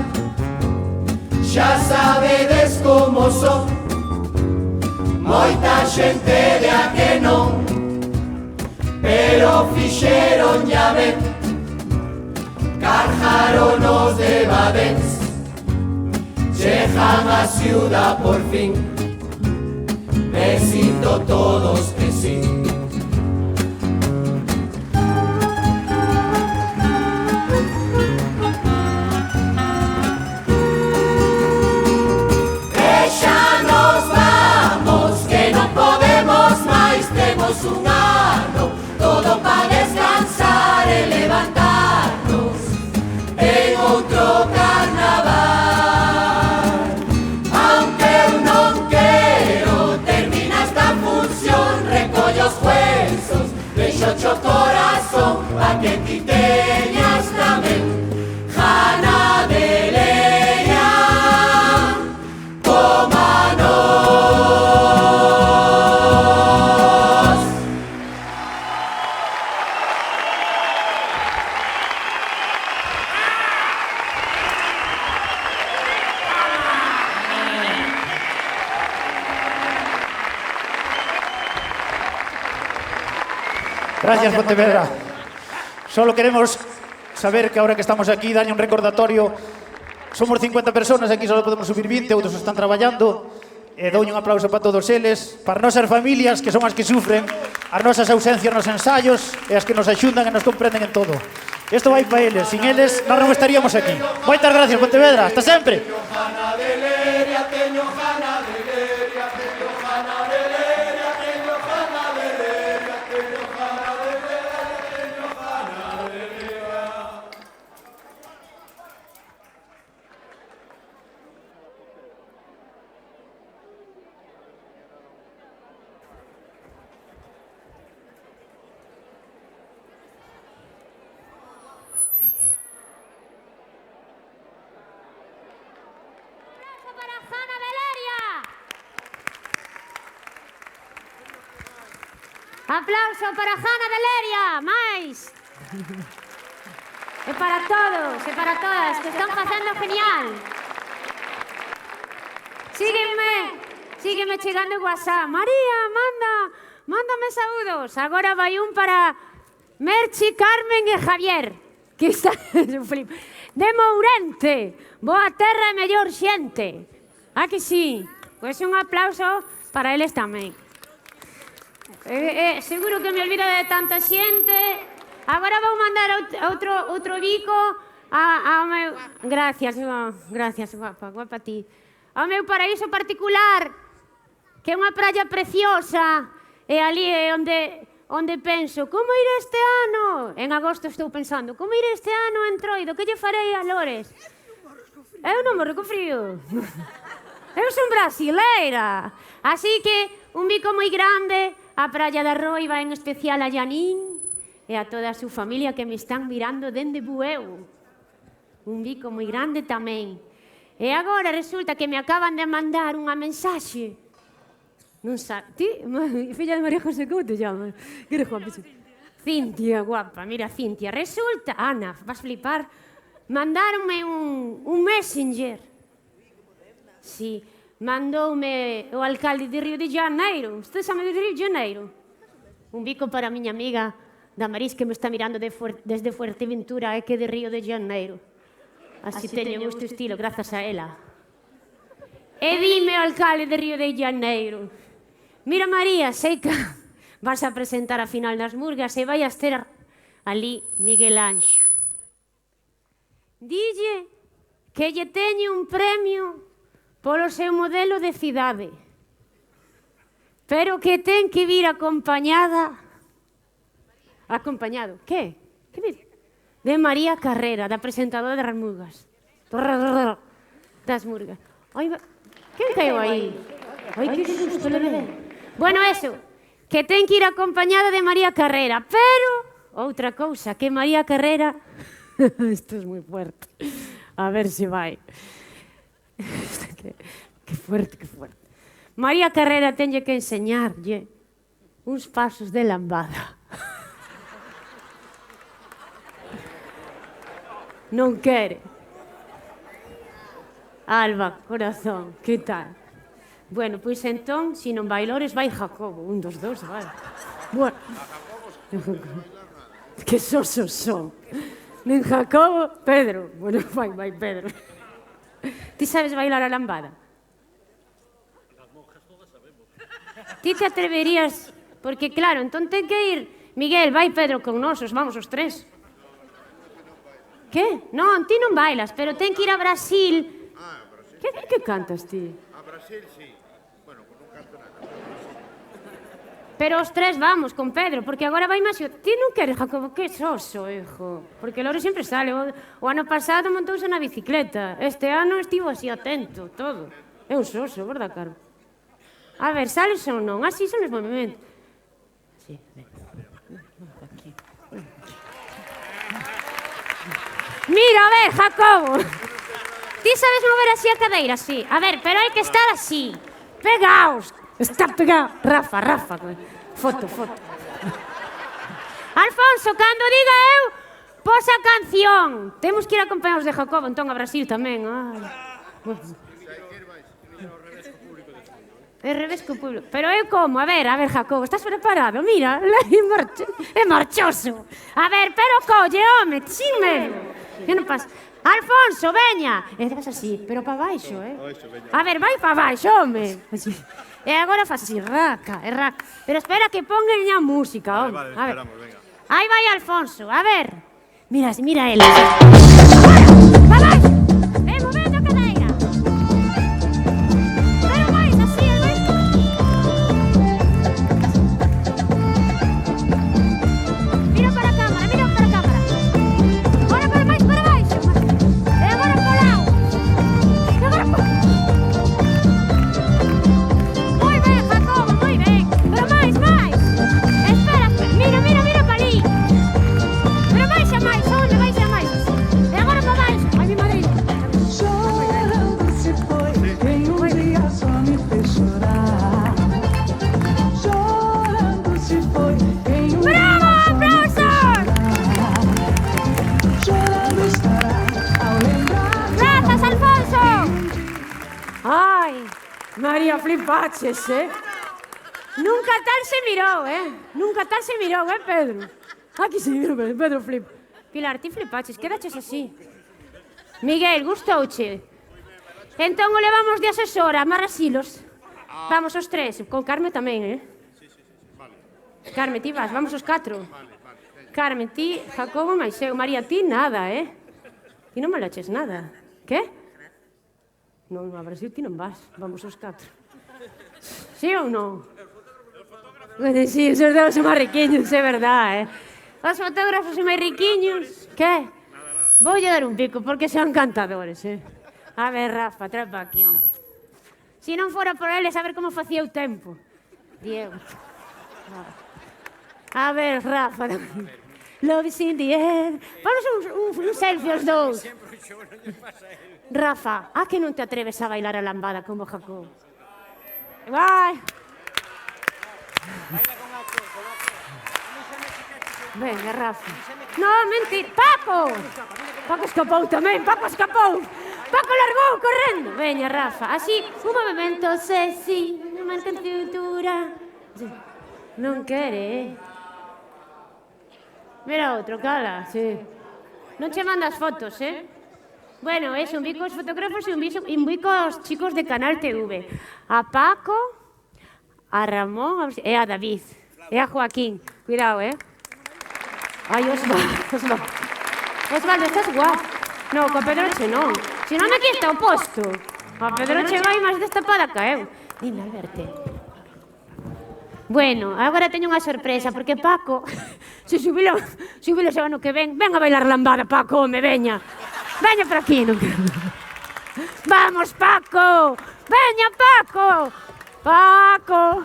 xa sabedes como son, moita xente de a que non, pero fixeron ya ben, carjaronos de Badens, chegan a ciudad por fin, besito todos que sí. Un ano, todo para descansar e levantarnos en outro carnaval. Aunque eu non quero, termina esta función, recollo os huesos, deixo o corazón, pa que ti teñas tamén gana de leña como a nós. Gracias, Pontevedra. Solo queremos saber que ahora que estamos aquí, daño un recordatorio. Somos 50 personas, aquí solo podemos subir 20, outros están traballando. Doulle un aplauso para todos eles, para nosas familias, que son as que sufren, as nosas ausencias nos ensayos e as que nos axudan e nos comprenden en todo. Isto vai para eles, sin eles nós non estaríamos aquí. Moitas gracias, Pontevedra, hasta sempre. Aplauso para Jana de Leria, máis. E para todos, e para todas, que están facendo genial. Sígueme chegando o WhatsApp. María, mándame saúdos. Agora vai un para Merchi, Carmen e Javier, que está de Mourente. Boa terra e mellor xente. Ah, que sí? Pois un aplauso para eles tamén. Seguro que me olvido de tanta xente. Agora vou mandar outro bico ao meu... Gracias, guapa ti. Ao meu paraíso particular, que é unha praia preciosa, e ali é onde penso, como iré este ano? En agosto estou pensando, como iré este ano en Troido? Que lle farei a Lores? Eu non morro co frío. Eu son brasileira. Así que un bico moi grande a Praia da Roiva, en especial a Janín e a toda a súa familia que me están mirando dende Bueu. Un bico moi grande tamén. E agora resulta que me acaban de mandar unha mensaxe. Non sabe... Ti, filla de María José, como te llamas? Que eres guapa? Cintia, guapa. Mira, Cintia. Resulta... Ana, vas flipar. Mandaronme un messenger. Sí. Mandoume o alcalde de Río de Janeiro. Usted sabe de Río de Janeiro? Un bico para a miña amiga Damaris, que me está mirando desde Fuerteventura, é que de Río de Janeiro. Así teño este estilo, grazas a ela. E dime o alcalde de Río de Janeiro: mira, María, sei que vas a presentar a final das Murgas e vai a ter ali Miguel Anxo. Dille que lle teño un premio polo seu modelo de cidade, pero que ten que vir acompañado. Que? Que vir? de María Carrera, da presentadora das Murgas. Das Murgas. Quen caeu aí? Ai, que susto le dei. Bueno, eso, que ten que ir acompañada de María Carrera, pero outra cousa, que María Carrera... Isto é moi fuerte. A ver se vai. Que fuerte, que fuerte. María Carrera tenlle que enseñarlle uns pasos de lambada. Non quere. Alba, corazón, que tal? Bueno, pois entón, se non bailores, vai Jacobo. Un dos dous, vai. Bueno. Que sosos son. Nen Jacobo, Pedro. Bueno, vai Pedro. Ti sabes bailar a lambada? Ti te atreverías... Porque claro, entón ten que ir... Miguel, vai Pedro con nosos, vamos os tres. Que? Non, ti non bailas, pero ten que ir a Brasil. Que cantas ti? A Brasil, sí. Bueno, non canto nada. Pero os tres vamos con Pedro, porque agora vai máis... Ti non queres, Jacobo, que soso, hijo. Porque Lore sempre sale. O ano pasado montouse na bicicleta. Este ano estivo así atento, todo. É un soso, verdad, Carlos? A ver, sales ou non? Así son os movimentos. Sí, aquí. Mira, a ver, Jacobo. Ti sabes mover así a cadeira, sí. A ver, pero hai que estar así. Pegaos. Está pegado. Rafa. Foto. Alfonso, cando diga eu, pos a canción. Temos que ir acompañados de Jacobo, entón a Brasil tamén. Ai. É revés co público. Pero eu como? A ver, Jacobo, estás preparado? Mira, é marchoso. A ver, pero colle, home, sin medo. Que non pasa? Alfonso, veña. E vas así, pero pa baixo, A ver, vai pa baixo, home. Así. E agora faz así, raca. Pero espera que pongan a música, home. Vale, esperamos, venga. Aí vai Alfonso, a ver. Mira ele. Pa baixo. Movendo a cadeira. Pero vais así, Mira para a cámara. Agora para baixo. E agora para o lado. Moi ben, Jacobo, moi ben. Pero máis. Espera, mira para ali. Pero baixa máis, onde baixa máis? E agora para baixo. Ai, mi madrinha. Chorando se foi, quem dia só me fez chorar. Chorando se foi, quem Bravo, aplausos! Chorando estará ao lembrar. Grazas, Alfonso! Ai, María flipaches, Nunca tal se mirou, Pedro? Aquí se mirou, Pedro flipa. Pilar, ti flipaches, quedaches así. Miguel, gustouche? Entón o levamos de asesora, amarrasilos. Vamos os tres, con Carme tamén, Carme, ti vas, vamos os 4. Carmen, ti, Jacobo, máis eu. María, ti nada, Ti non me laches nada. Que? Non, a Brasil ti non vas. Vamos os 4. Sí ou non? Sí, os dous son máis riquiños, é verdad, Os fotógrafos son máis riquiños. Que? Voulle dar un pico, porque son cantadores, A ver, Rafa, trae pa aquí, Se non fora por eles, a ver como facía o tempo. Diego. A ver, Rafa. Love is in the air. Vamos un selfie os dous. Rafa, a que non te atreves a bailar a lambada como Jacob? Vai. Venga, Rafa. No, mentir. Paco escapou tamén, Paco largou correndo. Veña, Rafa, así, un movimento sexy, marca en cintura. Non quere, Mira outro, cala, Non che mandas fotos, Bueno, un bico aos fotógrafos e un bico aos chicos de Canal TV. A Paco, a Ramón e a David. E a Joaquín. Cuidado, Ai, Osvaldo, estás guapo. No, co Pedroche non. Se non me quita o posto. A Pedroche vai máis destapada ca eu. Dime, Alberto. Bueno, agora teño unha sorpresa, porque Paco Si xubilo o ano que ven a bailar lambada, Paco, home, veña. Veña por aquí, non quero. Vamos, Paco. Veña, Paco. Paco.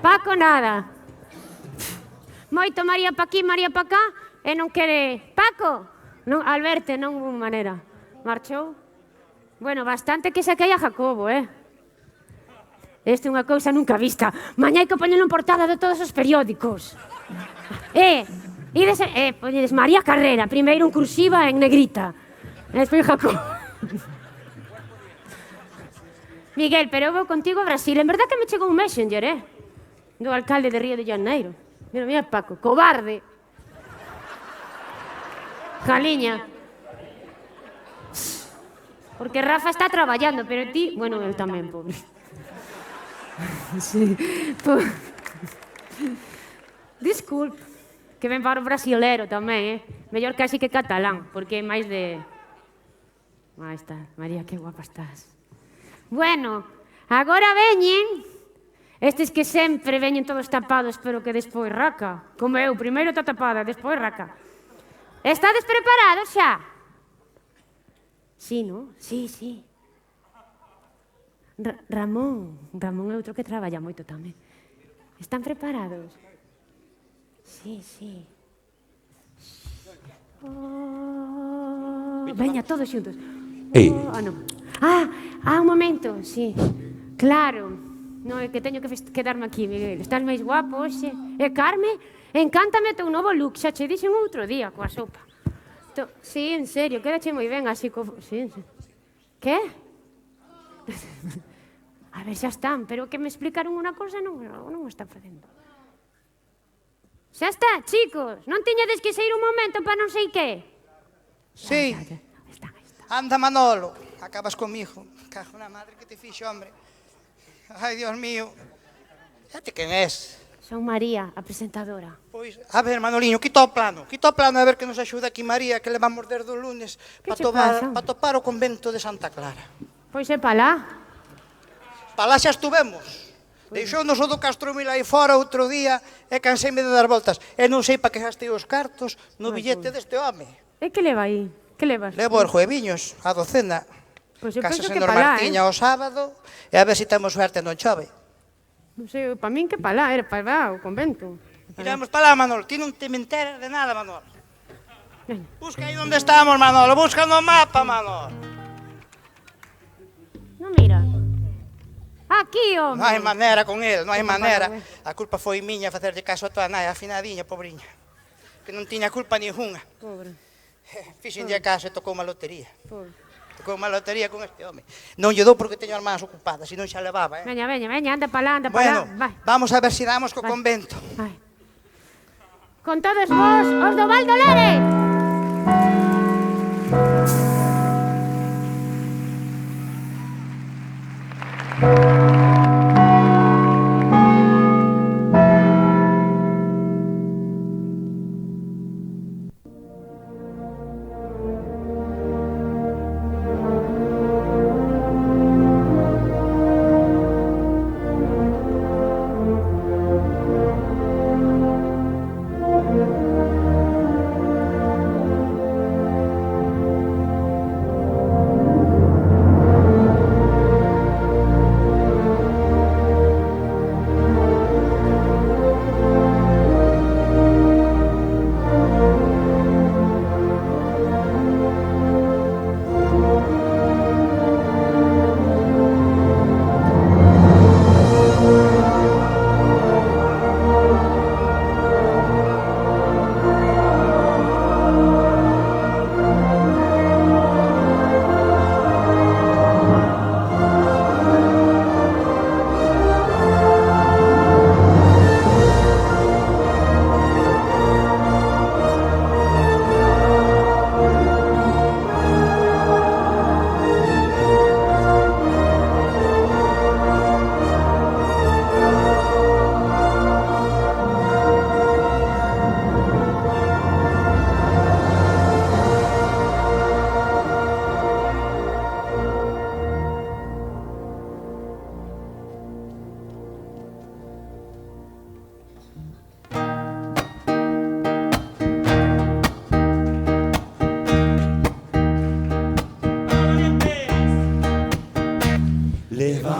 Paco nada. Moito María pa aquí, María pa cá, e non quere... Paco! Non, Alberto, non hubo maneira. Marchou? Bueno, bastante que saquei a Jacobo, Esta é unha cousa nunca vista. Mañá hai que poñelo en portada de todos os periódicos. Poñedes María Carrera, primeiro en cursiva en negrita. E despois Jacobo. Miguel, pero eu vou contigo a Brasil. En verdad que me chegou un messenger, do alcalde de Río de Janeiro. Mira, Paco, cobarde. Jaliña. Porque Rafa está traballando, pero ti... Bueno, eu tamén, pobre. Sí. Disculpe. Que ven para o brasilero tamén, Mellor casi que catalán, porque é máis de... Aí está, María, que guapa estás. Bueno, agora veñen... Estes que sempre veñen todos tapados, pero que despois raca. Como eu, primeiro está tapada, despois raca. Estades preparados xa? Sí, non? Sí. Ramón é outro que traballa moito tamén. Están preparados? Sí. Veña, todos xuntos. Non. Un momento, sí. Claro. Non, é que teño que quedarme aquí, Miguel. Estás máis guapo hoxe. E Carme, encántame o teu novo look. Xa che dixen outro día, coa sopa. Sí, en serio, quédache moi ben así co... Sí. Que? A ver, xa están, pero que me explicaron unha cosa non o están facendo. Xa está, chicos. Non tiñades que sair un momento para non sei que. Sí. Anda, Manolo. Acabas comigo. Cajo na madre que te fixo, hombre. Ai, Dios mío. Xate quen és? Son María, a presentadora. Pois, a ver, Manoliño, quita o plano a ver que nos axuda aquí María, que levamos desde o lunes para topar o convento de Santa Clara. Pois é pa lá. Pa lá xa estuvemos. Deixounos o do Castromil aí fora outro día e canseime de dar voltas. E non sei pa que gastei os cartos no billete deste home. E que leva aí? Que levas? Levo os jueviños, a docena. Pois eu penso Casas que en Martiña o sábado e a ver se temos suerte non chove. Non sei, pa min que pa lá, era pa lá o convento. Iremos pa lá, Manolo, ti non te me enteras de nada, Manolo. Busca aí onde estamos, Manolo, busca no mapa, Manolo. Non mira. Aquí, home. Non hai maneira con el, non hai maneira. A culpa foi miña facerlle caso a tua nai, afinadiña, pobriña. Que non tiña culpa ninguna. Pobre. Fixenlle caso e tocou unha lotería. Pobre. Con unha lotería con este home. Non lle dou porque teño as mans ocupadas, senón xa levaba, Veña, anda pa lá, Bueno, vamos a ver se damos co convento. Con todos vos, os do Val do Lere.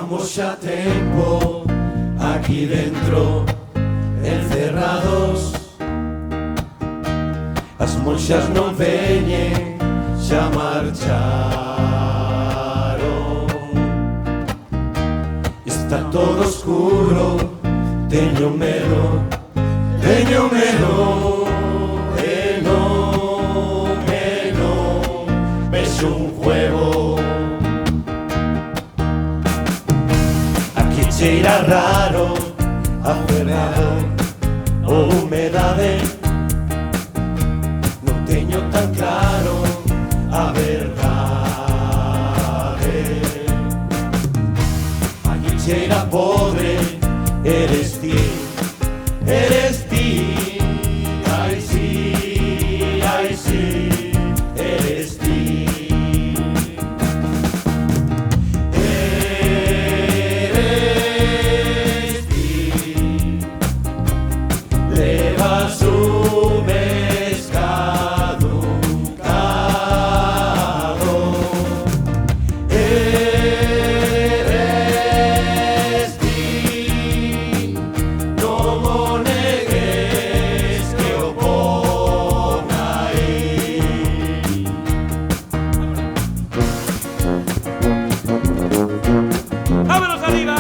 Levamos xa tempo aquí dentro encerrados. As monxas non veñen, xa marcharon. Está todo oscuro, teño medo, e non vexo un juego. Aquí cheira raro, aferrado, humedade. Non teño tan claro a verdade. Aquí cheira podre, eres ti, ai sí, eres ti. Eres ti, levas un mes caducado. Eres ti, non o negues que o pon aí. ¡Vámonos arriba!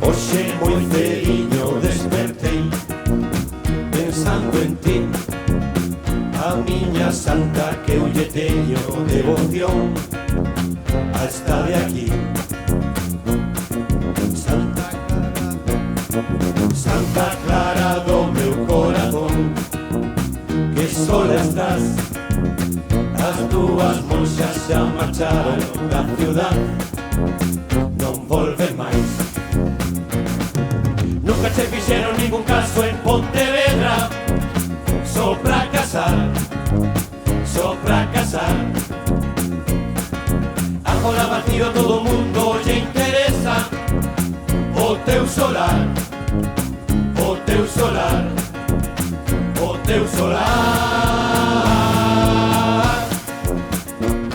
Hoxe moi cediño despertei pensando en ti, a miña santa que eu lle teño devoción. A esta de aquí, Santa Clara do meu corazón, que sola estás. As túas monxas xa marcharon da ciudad, non volven máis. Nunca che fixeron ningún caso en Pontevedra, só pra casar, só pra casar. Agora vacío todo o mundo lle interesa o teu solar, o teu solar, o teu solar.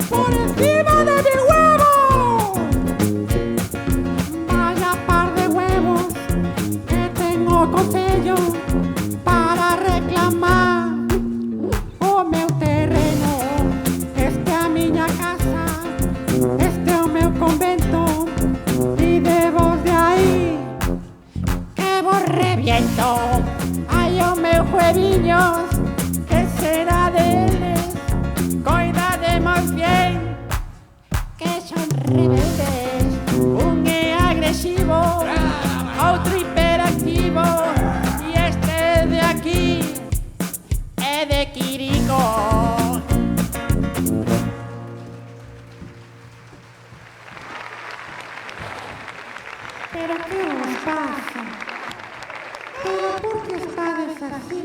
Por encima de mi huevo, vaya par de huevos que tengo concello para reclamar o meu terreno. Este a miña casa, este é o meu convento, e de vos de aí que vos reviento. Ai, o meu jueviños, que será deles? Coidademos bien, que son rebeldes. Un é agresivo, outro hiperactivo, e este de aquí é de Quirico. Pero que vos pasa? Pero por que estades así?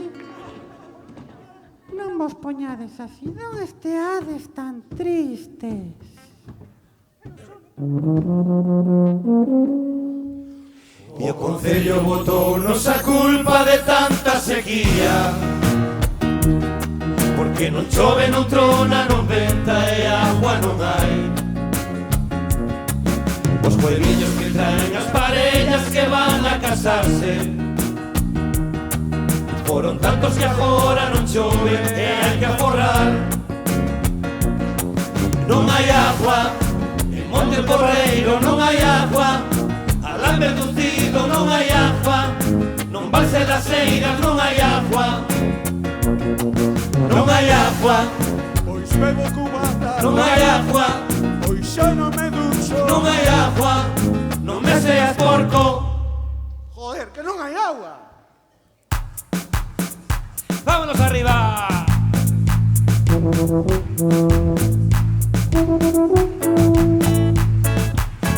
Non vos poñades así, non esteades tan tristes. E o Concello botounos a culpa de tanta sequía, porque non chove, non trona, non venta e agua non hai. Os jueviños que traen as parellas que van a casarse foron tantos que agora non chove e hai que aforrar. Non hai agua, en Monte Porreiro non hai agua, Alán Verducido non hai agua, non Valse das Eiras non hai agua, non hai agua, Pois bebo cubata, non hai agua, pois xa non me ducho. non hai agua, non me seas porco. Joder, que non hai agua. ¡Vámonos arriba!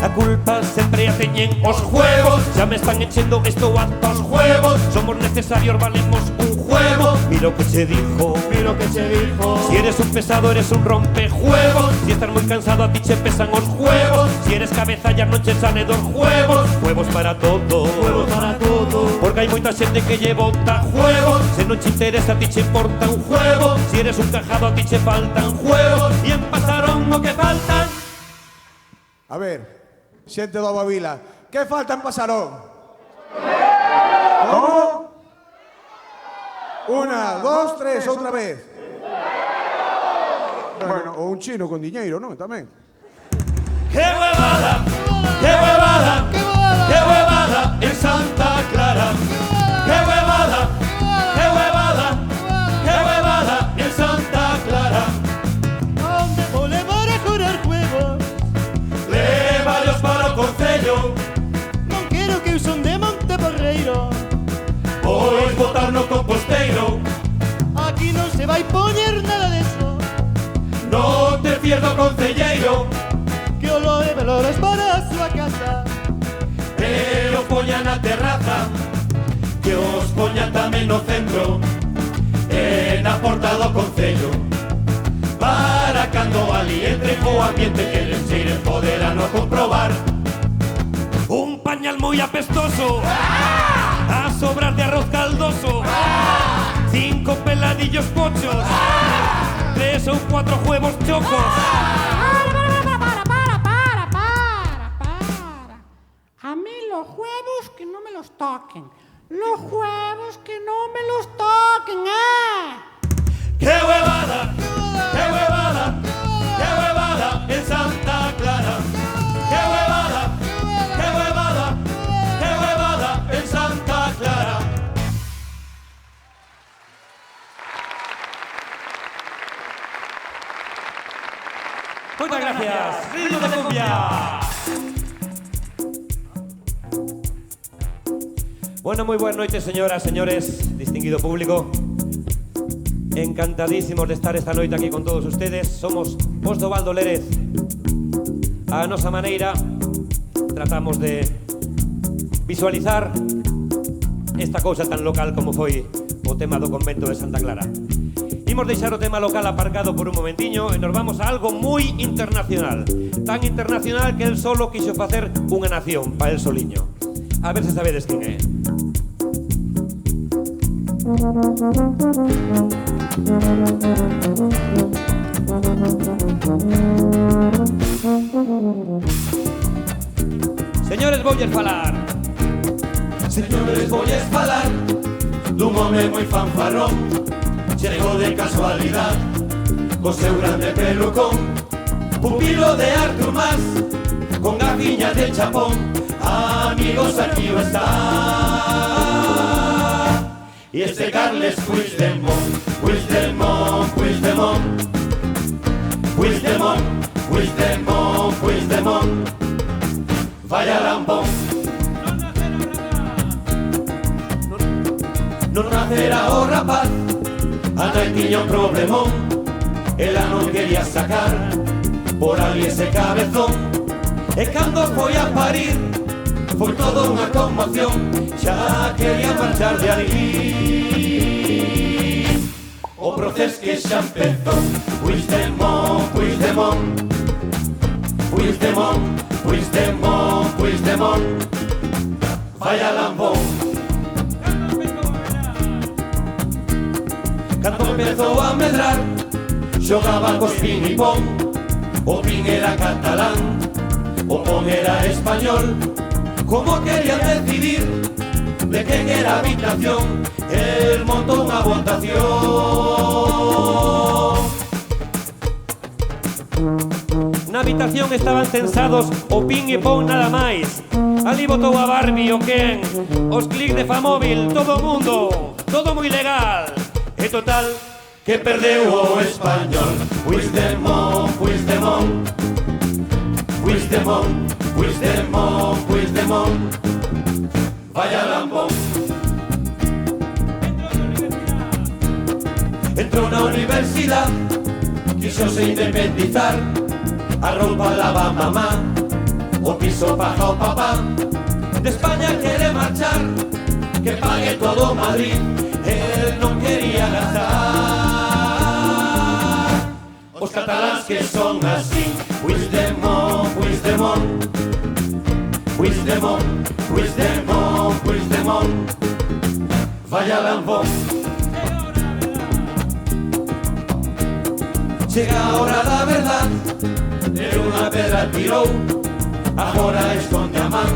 A culpa sempre a teñen os juegos, xa me están enchendo isto hasta os juegos. Somos necesarios, valemos un juego. Mira o que che dijo, mira o que che dijo. Si eres un pesado, eres un rompejuegos. Si estás moi cansado, a ti che pesan os juegos. Si eres cabeza, ya non che sane dos juegos. Juegos para todo, juegos para todo. Porque hai moita xente que lle bota juegos. Se non che interesa, a ti che importa un juego. Si eres un cajado, a ti che faltan juegos. E en Pasarón o que faltan. A ver, xente do Bavila, que falta en Pasarón? Como? 1, 2, 3, outra vez. Bueno, ou un chino con diñeiro, non? Tamén. ¡Qué huevada! ¡Qué huevada! ¡Qué huevada en Santa Clara! ¡Qué huevada! ¡Qué huevada! ¡Qué huevada en Santa Clara! Onde vou levar a curar juegos? Lévalos para o concello. Non quero que eu son de Monteporreiro. Pois botar no composteiro. Aquí non se vai poñer nada deso. Non te fíes do concelleiro. Que o loe valores para a súa casa. Que os poña na terraza. Que os poña tamén no centro. E na porta do concello. Para cando ali entre o ambiente que les cheire poderán no comprobar. Un pañal moi apestoso. A sobras de arroz caldoso. 5 peladillos pochos. 3 ou 4 huevos chocos. A mí los huevos que no me los toquen. Los huevos que no me los toquen, ¡Qué huevada! ¡Qué huevada! ¡Qué huevada en Santa Clara! ¡Qué huevada! ¡Qué huevada! ¡Qué huevada en Santa Clara! Muchas gracias. ¡Ritmo de cumbia! Bueno, moi boas noites, señoras, señores, distinguido público. Encantadísimos de estar esta noite aquí con todos ustedes. Somos os do Valdo Lérez. A nosa maneira tratamos de visualizar esta cousa tan local como foi o tema do convento de Santa Clara. Imos deixar o tema local aparcado por un momentiño e nos vamos a algo moi internacional. Tan internacional que el solo quixo facer unha nación pa el soliño. A ver se sabedes quen é. Señores, voulles falar. Señores, voulles falar dun home moi fanfarrón. Chegou de casualidade co seu grande pelucón. Pupilo de Artur Mas con gafiñas de chapón. Amigos, aquí o está. Y este Carles Puigdemont, Puigdemont, Puigdemont, Puigdemont, Puigdemont, Puigdemont. Vaya lambón. Non nacerá o rapaz, a nai tiña un problemón. Ela non quería sacar por ali ese cabezón. E cando foi a parir foi toda unha conmoción. Xa quería marchar de ali. O proceso que xa empezou. Puigdemont, Puigdemont, Puigdemont, Puigdemont, Puigdemont. Vaya lambón. Cando empezou a medrar, xogaba cos pin e pon. O pin era catalán, o pon era español. Como quería decidir de quen era a habitación, el montou unha votación. Na habitación estaban censados o pin e pon nada máis. Ali botou a Barbie o Ken, os clics de Famóvil, todo o mundo, todo moi legal. E total, que perdeu o español. Puigdemont, Puigdemont, Puigdemont, Puigdemont, Puigdemont. Vaya lambón. Entrou na universidade, quiso se independizar. A roupa lava mamá, o piso paga o papá. De España quere marchar, que pague todo Madrid. Él non quería gastar. Os cataláns que son así. Puigdemont, Puigdemont, Puigdemont, Puigdemont, Puigdemont. Vaya lambón. Chega a hora da verdad, e unha pedra tirou, agora esconde a man,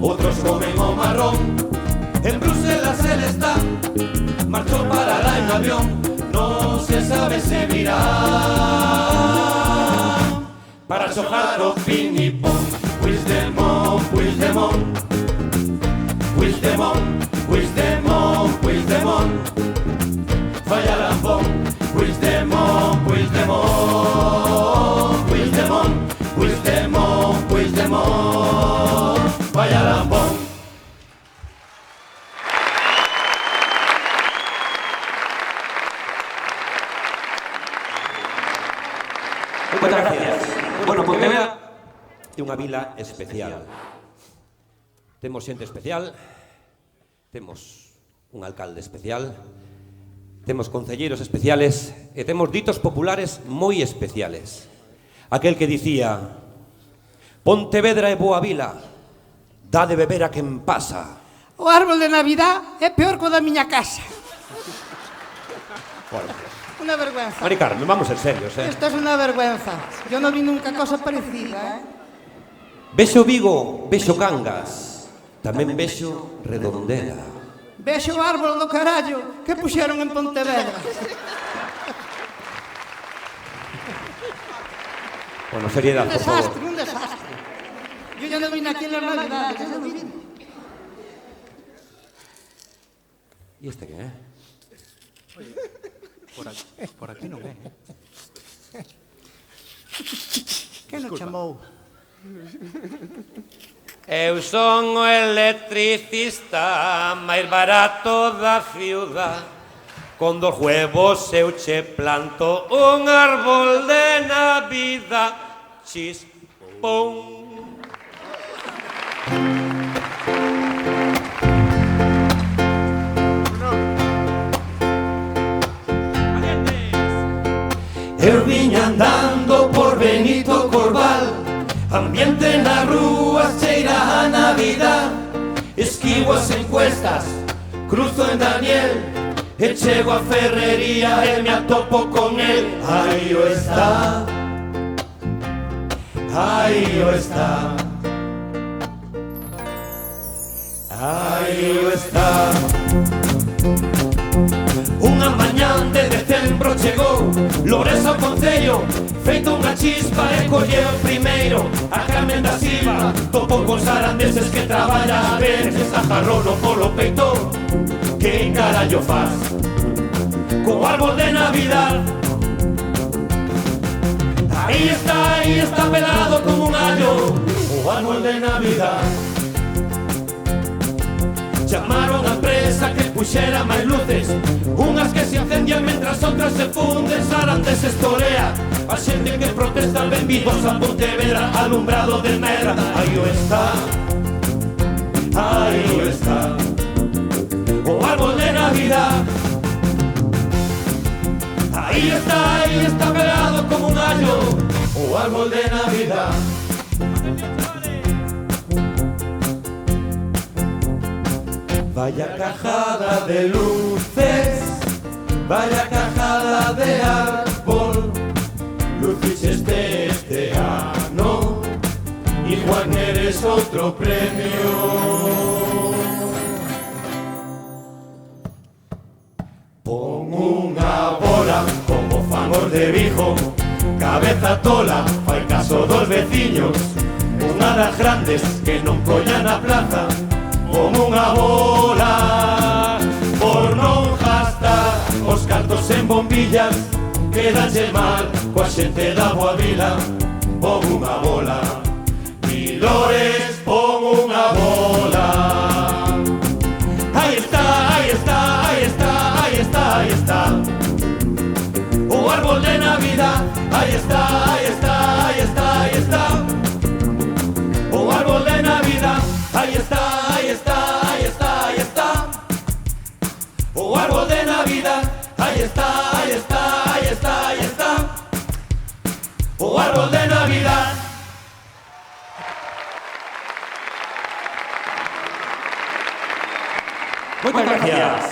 outros comen o marrón. En Bruselas el está, marchou para lá en avión, non se sabe se virá para xogar o pinipón. Puigdemont, Puigdemont, Puigdemont, Puigdemont, Puigdemont, falla lambón. Puigdemont, Puigdemont, Puigdemont, Puigdemont, Puigdemont, vaya lambón. Moitas gracias. Bueno, Pontevedra é unha vila especial. Temos xente especial, temos un alcalde especial, temos concelleiros especiales e temos ditos populares moi especiales. Aquel que dicía: Pontevedra é boa vila, dá de beber a quen pasa. O árbol de Navidad é peor co da miña casa. Bueno, Una vergüenza. Mari Carmen, vamos en serios, Esto es una vergüenza. Yo no vi nunca cosa parecida, Vexo Vigo, vexo Cangas, tamén vexo Redondela. Vexo o árbol do carallo que puxeron en Pontevedra. Bueno, seriedad, por favor. Un desastre. Yo ya no vine aquí en las Navidades. Ya no vine. ¿Y este qué, Por aquí non é. Que non chamou? Eu son o electricista máis barato da ciudad. Con 2 huevos eu che planto un árbol de Navidad. Chispón. Eu viña andando por Benito Corval, ambiente na rúa cheira a Navidad. Esquivo as encuestas, cruzo en Daniel, e chego a ferrería e me atopo con el. Aí o está, aí o está, aí o está. Unha mañán de decembro chegou Lores ao concello, feito unha chispa e colleu primeiro a Carmen da Silva. Topo cos arandeses que traballa a ver se zajarrou no polo peito. Que carallo faz co árbol de Navidad? Aí está pelado como un allo o árbol de Navidad. Chamaron a empresa que puxera máis luces, unhas que se encendían mentras outras se funden. Sarantes estorea a xente que protesta. Benvidos a Pontevedra, alumbrado de merda. Aí o está, aí o está, o árbol de Navidad. Aí está pegado como un gallo o árbol de Navidad. Vaya cajada de luces, vaya cajada de árbol, luces de este ano, y Juan eres otro premio. Pon unha bola como fangor de Vigo, cabeza tola, fai caso dos veciños, unha das grandes que non coñan a plaza. Como unha bola, por non gastar os cartos en bombillas, quédanse mal coa xente da boa vila. Pon unha bola, Milores, pon unha bola. Aí está, aí está, aí está, aí está, aí está o árbol de Navidad. Aí está, aí está, aí está, aí está o árbol de Navidad. Aí está, aí está, aí está, aí está o árbol de Navidad. Aí está, aí está, aí está, aí está o árbol de Navidad. Muchas gracias.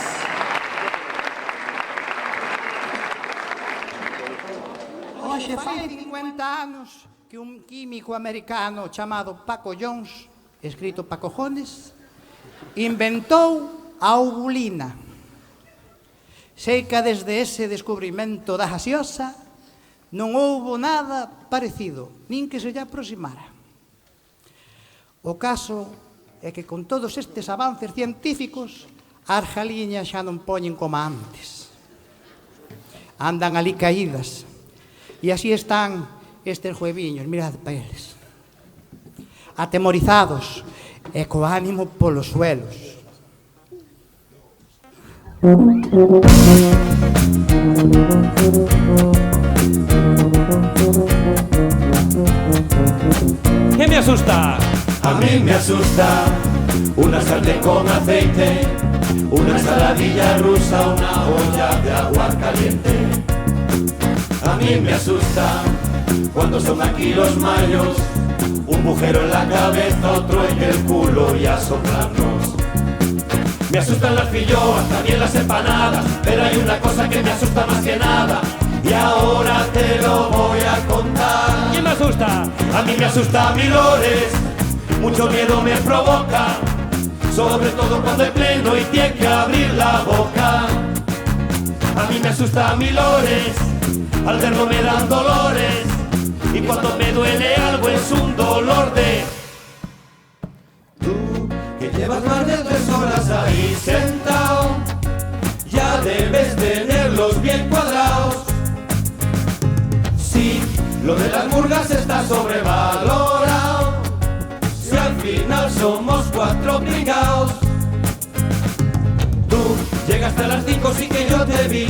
Hoxe fai 50 anos que un químico americano chamado Paco Jones, escrito pa cojones, inventou a ovulina. Sei que desde ese descubrimento da gaseosa non houbo nada parecido, nin que se lle aproximara. O caso é que con todos estes avances científicos, as galiñas xa non poñen como antes. Andan ali caídas. E así están estes jueviños, mirad pa eles. Atemorizados e co ánimo polos suelos. ¿Qué me asusta? A mí me asusta una sartén con aceite, una ensaladilla rusa, una olla de agua caliente. A mí me asusta cuando son aquí los mayos, un bujero en la cabeza, otro en el culo y a soplarnos. Me asustan las filloas, también las empanadas, pero hay una cosa que me asusta más que nada, y ahora te lo voy a contar. ¿Quién me asusta? A mí me asusta Milores, mucho miedo me provoca, sobre todo cuando hay pleno y tiene que abrir la boca. A mí me asusta Milores, al verlo me dan dolores, y cuando me duele algo es un dolor de... Tú, que llevas más de 3 horas ahí sentado, ya debes tenerlos bien cuadrados. Sí, lo de las murgas está sobrevalorado, si al final somos 4 pringaos. Tú llegaste a las 5, sí que yo te vi,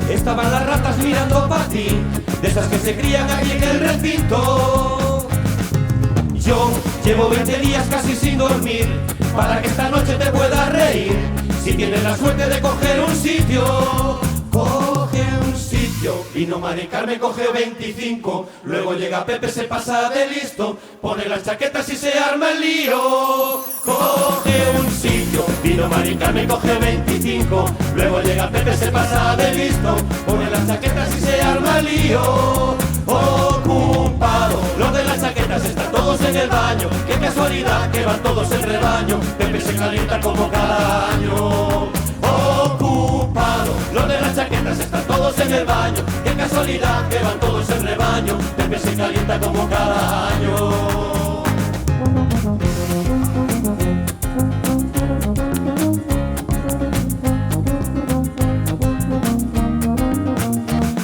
estaban las ratas mirando para ti, de esas que se crían aquí en el recinto. Yo llevo 20 días casi sin dormir, para que esta noche te puedas reír. Si tienes la suerte de coger un sitio, coge un sitio. Vino Mari Carmen, coge 25, luego llega Pepe, se pasa de listo, pone las chaquetas y se arma el lío. Coge un sitio. Vino Mari Carmen, coge 25, luego llega Pepe, se pasa de listo, pone las chaquetas y se arma el lío. Ocupado, los de las chaquetas están todos en el baño, qué casualidad que van todos en rebaño, Pepe se calienta como cada año. Ocupado, los de las chaquetas están todos en el baño, qué casualidad que van todos en rebaño, Pepe se calienta como cada año.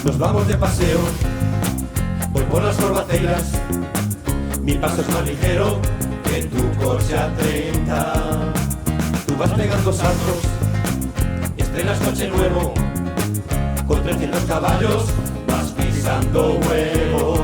Nos vamos de paseo, voy por las Corbaceiras, mi paso es más ligero que tu coche a 30. Tú vas pegando saltos, estrenas coche nuevo, con 300 caballos vas pisando huevo.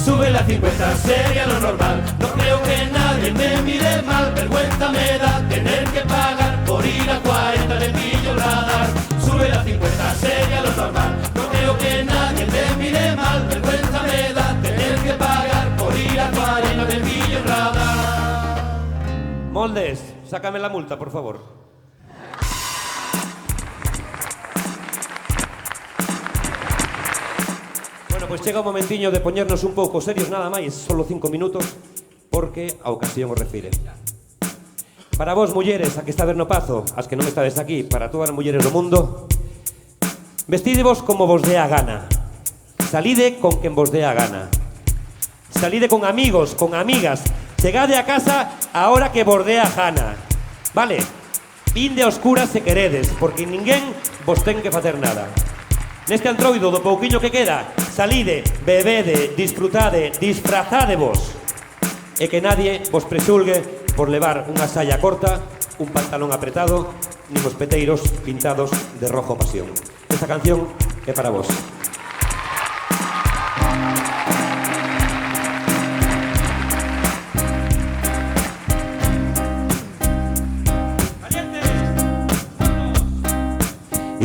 Sube la 50, sería lo normal, no creo que nadie me mire mal, vergüenza me da tener que pagar por ir a 40, le pillo el radar. Sube la 50, sería lo normal, no creo que nadie me mire mal, vergüenza me da tener que pagar por ir a 40, le pillo el radar. Moldes, sácame la multa, por favor. Bueno, pues chega o momentiño de poñernos un pouco serios nada máis, solo 5 minutos, porque a ocasión o refire. Para vos, mulleres, a que estades no Pazo, as que non estades aquí, para todas as mulleres do mundo, vestidevos como vos dé a gana. Salide con quen vos dé a gana. Salide con amigos, con amigas. Chegade a casa a hora que vos dé a gana. Vale? Vinde a oscuras se queredes, porque ninguén vos ten que facer nada. Neste antroido do pouquiño que queda, salide, bebede, disfrutade, disfrazádevos. E que nadie vos prexulgue por levar unha saia corta, un pantalón apretado, nin os peteiros pintados de rojo pasión. Esta canción é para vos.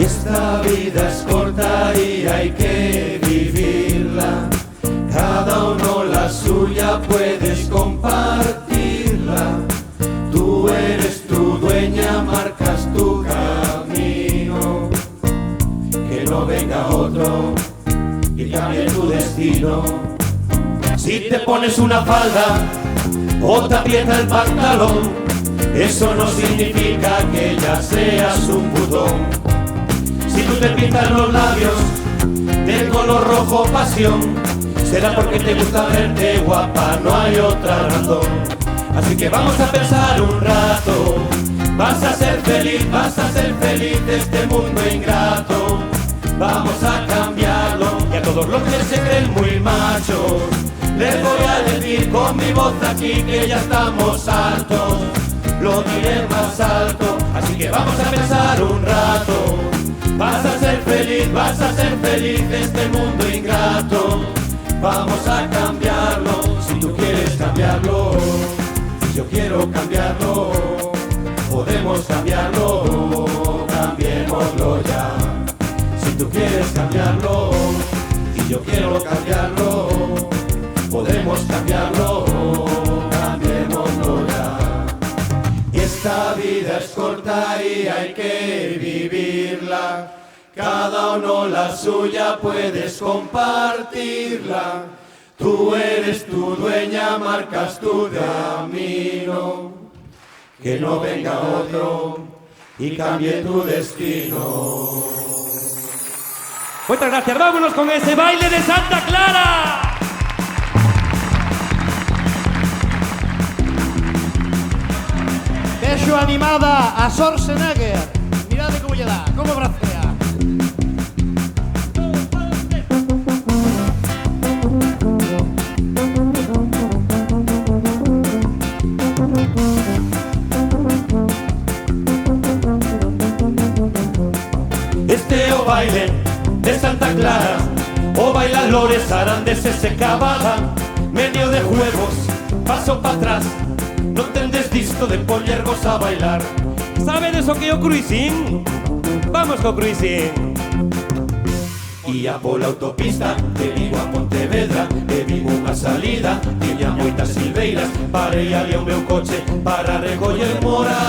Esta vida es corta y hay que vivirla, cada uno la suya, puedes compartirla. Tú eres tu dueña, marcas tu Si te pones una falda o te aprieta el pantalón, eso no significa que ya seas un putón. Si tú te pintas los labios de color rojo pasión, será porque te gusta verte guapa, no hay otra razón. Así que vamos a pensar un rato, vas a ser feliz de este mundo ingrato. Vamos a cambiarlo y a todos los que se creen muy machos les voy a decir con mi voz aquí que ya estamos hartos. Lo diré más alto, así que vamos a pensar un rato. Vas a ser feliz de este mundo ingrato. Vamos a cambiarlo, si tú quieres cambiarlo, si yo quiero cambiarlo, podemos cambiarlo, cambiémoslo ya. Si tú quieres cambiarlo, y yo quiero cambiarlo, podemos cambiarlo, cambiémoslo ya. Esta vida es corta y hay que vivirla. Cada uno la suya, puedes compartirla. Tú eres tu dueña, marcas tu camino. Que no venga otro y cambie tu destino. Muchas gracias, vámonos con ese baile de Santa Clara. Vexo animada a Schwarzenegger. Mirade como lle dá, como bracea. Este é o baile de Santa Clara, o bailan lores arandeses se cavada, medio de juegos, paso para atrás, no tendes disto de poñervos a bailar. Sabedes o que é o cruising? Vamos co cruising. Ia pola autopista de Vigo a Pontevedra, e vi unha salida, tiña moitas silveiras, parei ali o meu coche para recoller moras.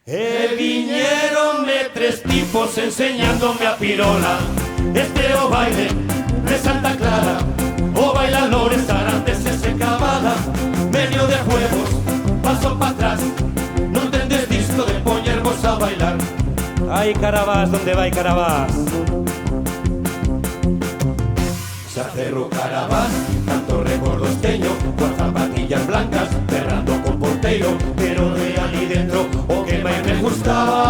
E viñeronme tres tipos enseñándome a pirola. Este é o baile de Santa Clara, o bailan lores arandeses se cavada, medio de juegos, paso para atrás, non tendes disto de poñervos a bailar. Ai, Carabás, donde vai Carabás? Xa cerro Carabás, tanto recordos teño, coas zapatillas blancas, berrando con porteiro, pero de ali dentro o que máis me gustaba.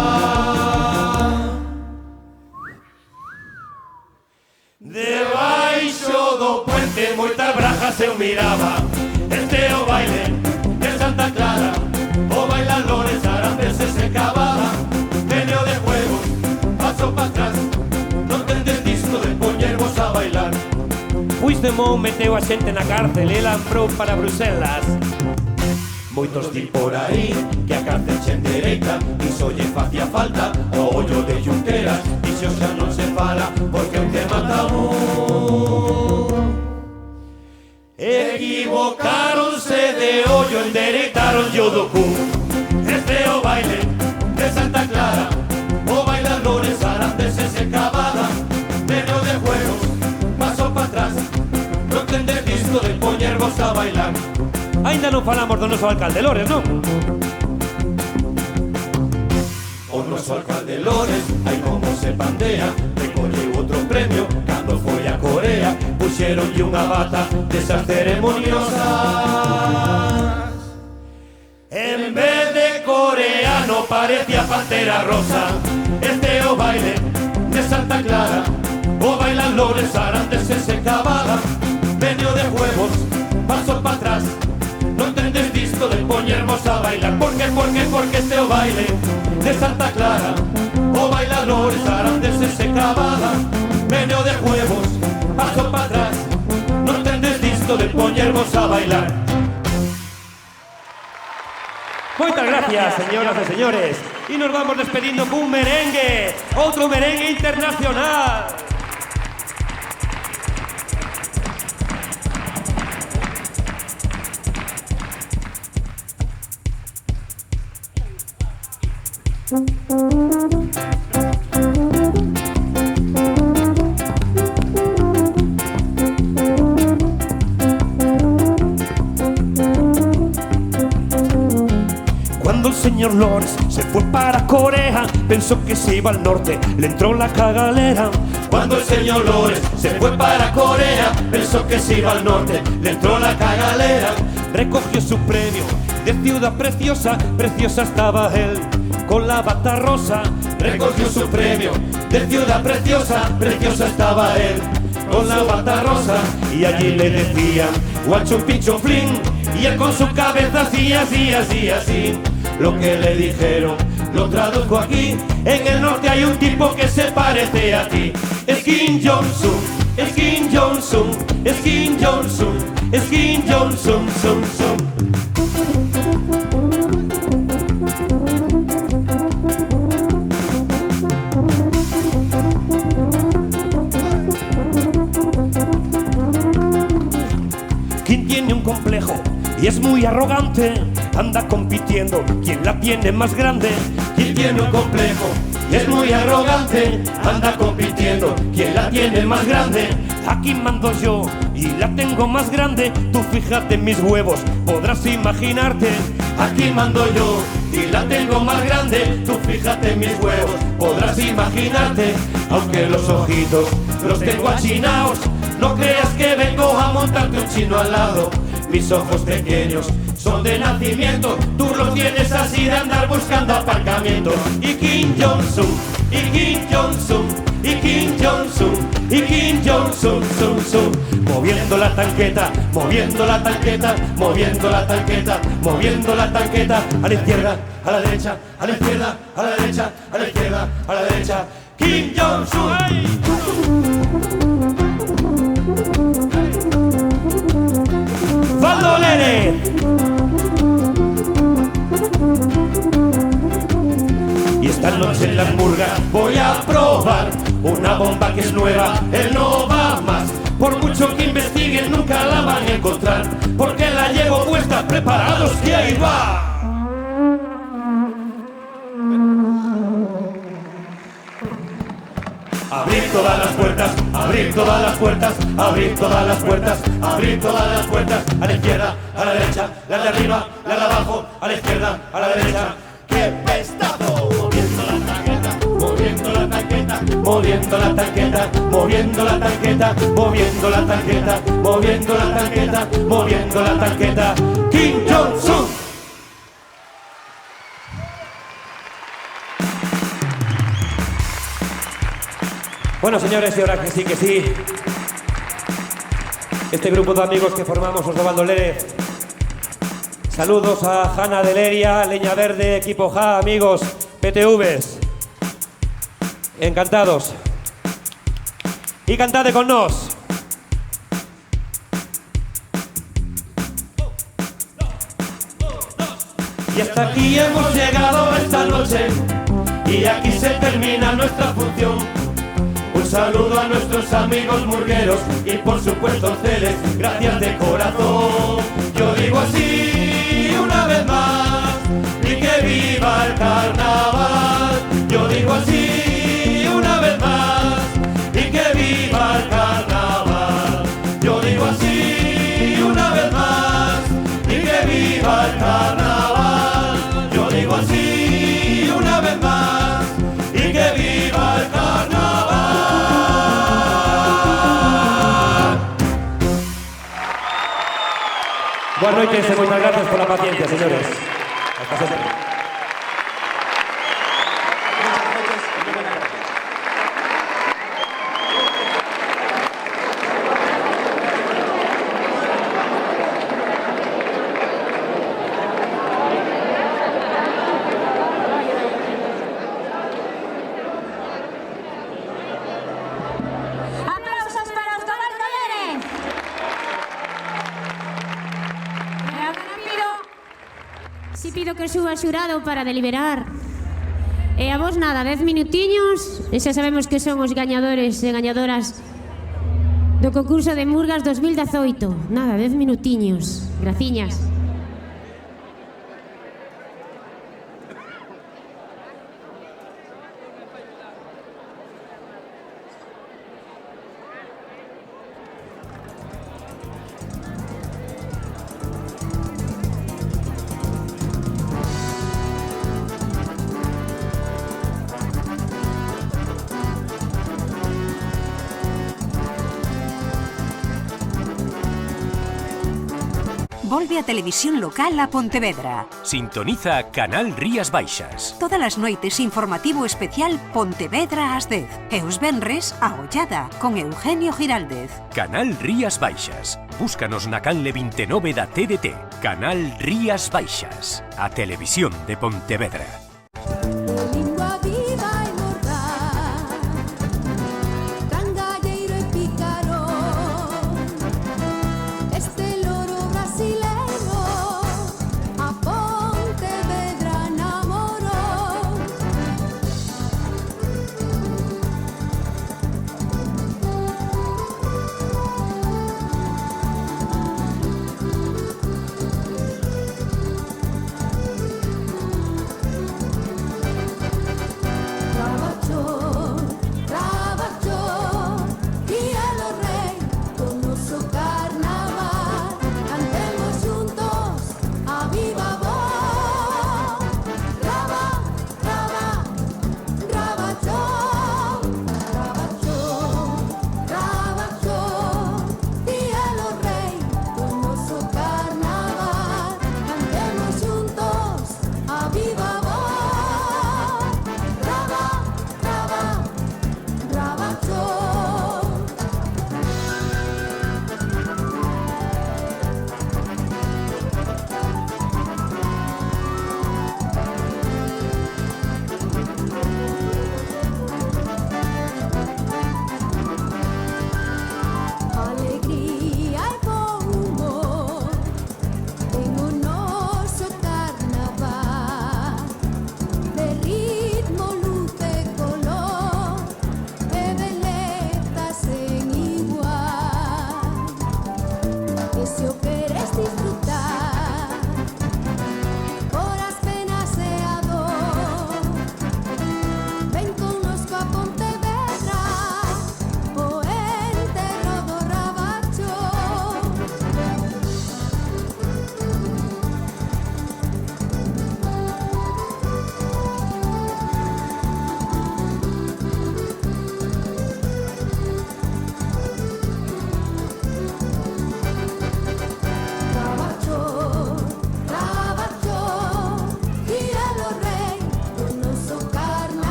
Debaixo do puente moitas brajas eu miraba. Este é o baile de Santa Clara, o bailan lores arandeses se cavada, medio de juegos, paso para atrás, non tendes disto de poñervos a bailar. Puigdemont meteu a xente na cárcel e lambrou para Bruselas. Moitos di por aí que a cárcel xe endereita, iso lle facía falta o ollo de Junqueras, iso xa non se fala porque é un tema tabú. Equivocáronse de ollo, endereitaron yo do cu. Este é o baile de Santa Clara, o bailan lores arandeses se cavada, medio de juegos, paso para atrás, non tendes disto de poñervos a bailar. Ainda non falamos do noso alcalde Lores, non? O noso alcalde Lores, ai como se pandea, recolleu outro premio cando foi a Corea, puxeronlle unha bata desas ceremoniosas. En vez de coreano parecía pantera rosa. Este é o baile de Santa Clara, o bailan lores arandeses se cavada, medio de juegos, paso para atrás, non tendes disto de poñervos a bailar. Porque este é o baile de Santa Clara, o bailan lores arandeses se cavada, medio de juegos, paso para atrás, non tendes disto de poñervos a bailar. Moitas gracias, señoras e señores. E nos vamos despedindo cun merengue, outro merengue internacional. señor Lores se fue para Corea, pensó que se iba al norte, le entró la cagalera. Cuando el señor Lores se fue para Corea, pensó que se iba al norte, le entró la cagalera. Recogió su premio de ciudad preciosa, preciosa estaba él con la bata rosa. Recogió su premio de ciudad preciosa, preciosa estaba él con la bata rosa. Y allí le decían guacho pincho flin, y él con su cabeza hacía así, así, así. Lo que le dijeron lo traduzco aquí. En el norte hay un tipo que se parece a ti. Es Kim Jong-un, es Kim Jong-un, es Kim Jong-un, es Kim Jong-un, son. Kim tiene un complejo y es muy arrogante, anda compitiendo quién la tiene más grande. Kim tiene un complejo y es muy arrogante, anda compitiendo quién la tiene más grande. Aquí mando yo y la tengo más grande, tú fíjate en mis huevos, podrás imaginarte. Aquí mando yo y la tengo más grande, tú fíjate en mis huevos, podrás imaginarte. Aunque los ojitos los tengo achinaos, no creas que vengo a montarte un chino al lado. Mis ojos pequeños son de nacimiento, tú los tienes así de andar buscando aparcamiento. Y Kim Jong-un, y Kim Jong-un, y Kim Jong-un, y Kim Jong-un, moviendo la tanqueta, moviendo la tanqueta, moviendo la tanqueta, moviendo la tanqueta, a la izquierda, a la derecha, a la izquierda, a la derecha, a la izquierda, a la derecha. Kim Jong-un. ¡Bandolere! Y esta noche en las murgas voy a probar una bomba que es nueva, él no va más. Por mucho que investiguen nunca la van a encontrar, porque la llevo puesta, preparados que ahí va. Abrir todas las puertas, abrir todas las puertas, abrir todas las puertas, abrir todas las puertas. A la izquierda, a la derecha, la de arriba, la de abajo, a la izquierda, a la derecha. ¡Qué pestazo! Moviendo la tanqueta, moviendo la tanqueta, moviendo la tanqueta, moviendo la tanqueta, moviendo la tanqueta, moviendo la tanqueta, moviendo la tanqueta. Kim Jong-un. Bueno, señores, y ahora que sí, este grupo de amigos que formamos os do Bandolere, saludos a Jana de Leria, Leña Verde, Equipo Ja, amigos, PTVs, encantados, y cantade con nos. Y hasta aquí hemos llegado esta noche, y aquí se termina nuestra función. Un saludo a nuestros amigos murgueros y por supuesto a ustedes, gracias de corazón. Yo digo así una vez más, y que viva el carnaval. Yo digo así una vez más, y que viva el carnaval. Yo digo así una vez más, y que viva el carnaval. Yo digo así una vez más, y que viva el carnaval. Buenas noches y muchas gracias por la paciencia, señores. Hasta siempre. ¡Aplausos para os do Bandolere! Si pido que suba xurado para deliberar. E a vos nada, 10 minutiños e xa sabemos que son os gañadores e gañadoras do concurso de Murgas 2018. Nada, 10 minutiños. Graciñas. Volve a televisión local a Pontevedra. Sintoniza Canal Rías Baixas. Todas as noites informativo especial Pontevedra ás 10. E os venres a Ollada con Eugenio Giraldez. Canal Rías Baixas. Búscanos na canle 29 da TDT. Canal Rías Baixas. A televisión de Pontevedra.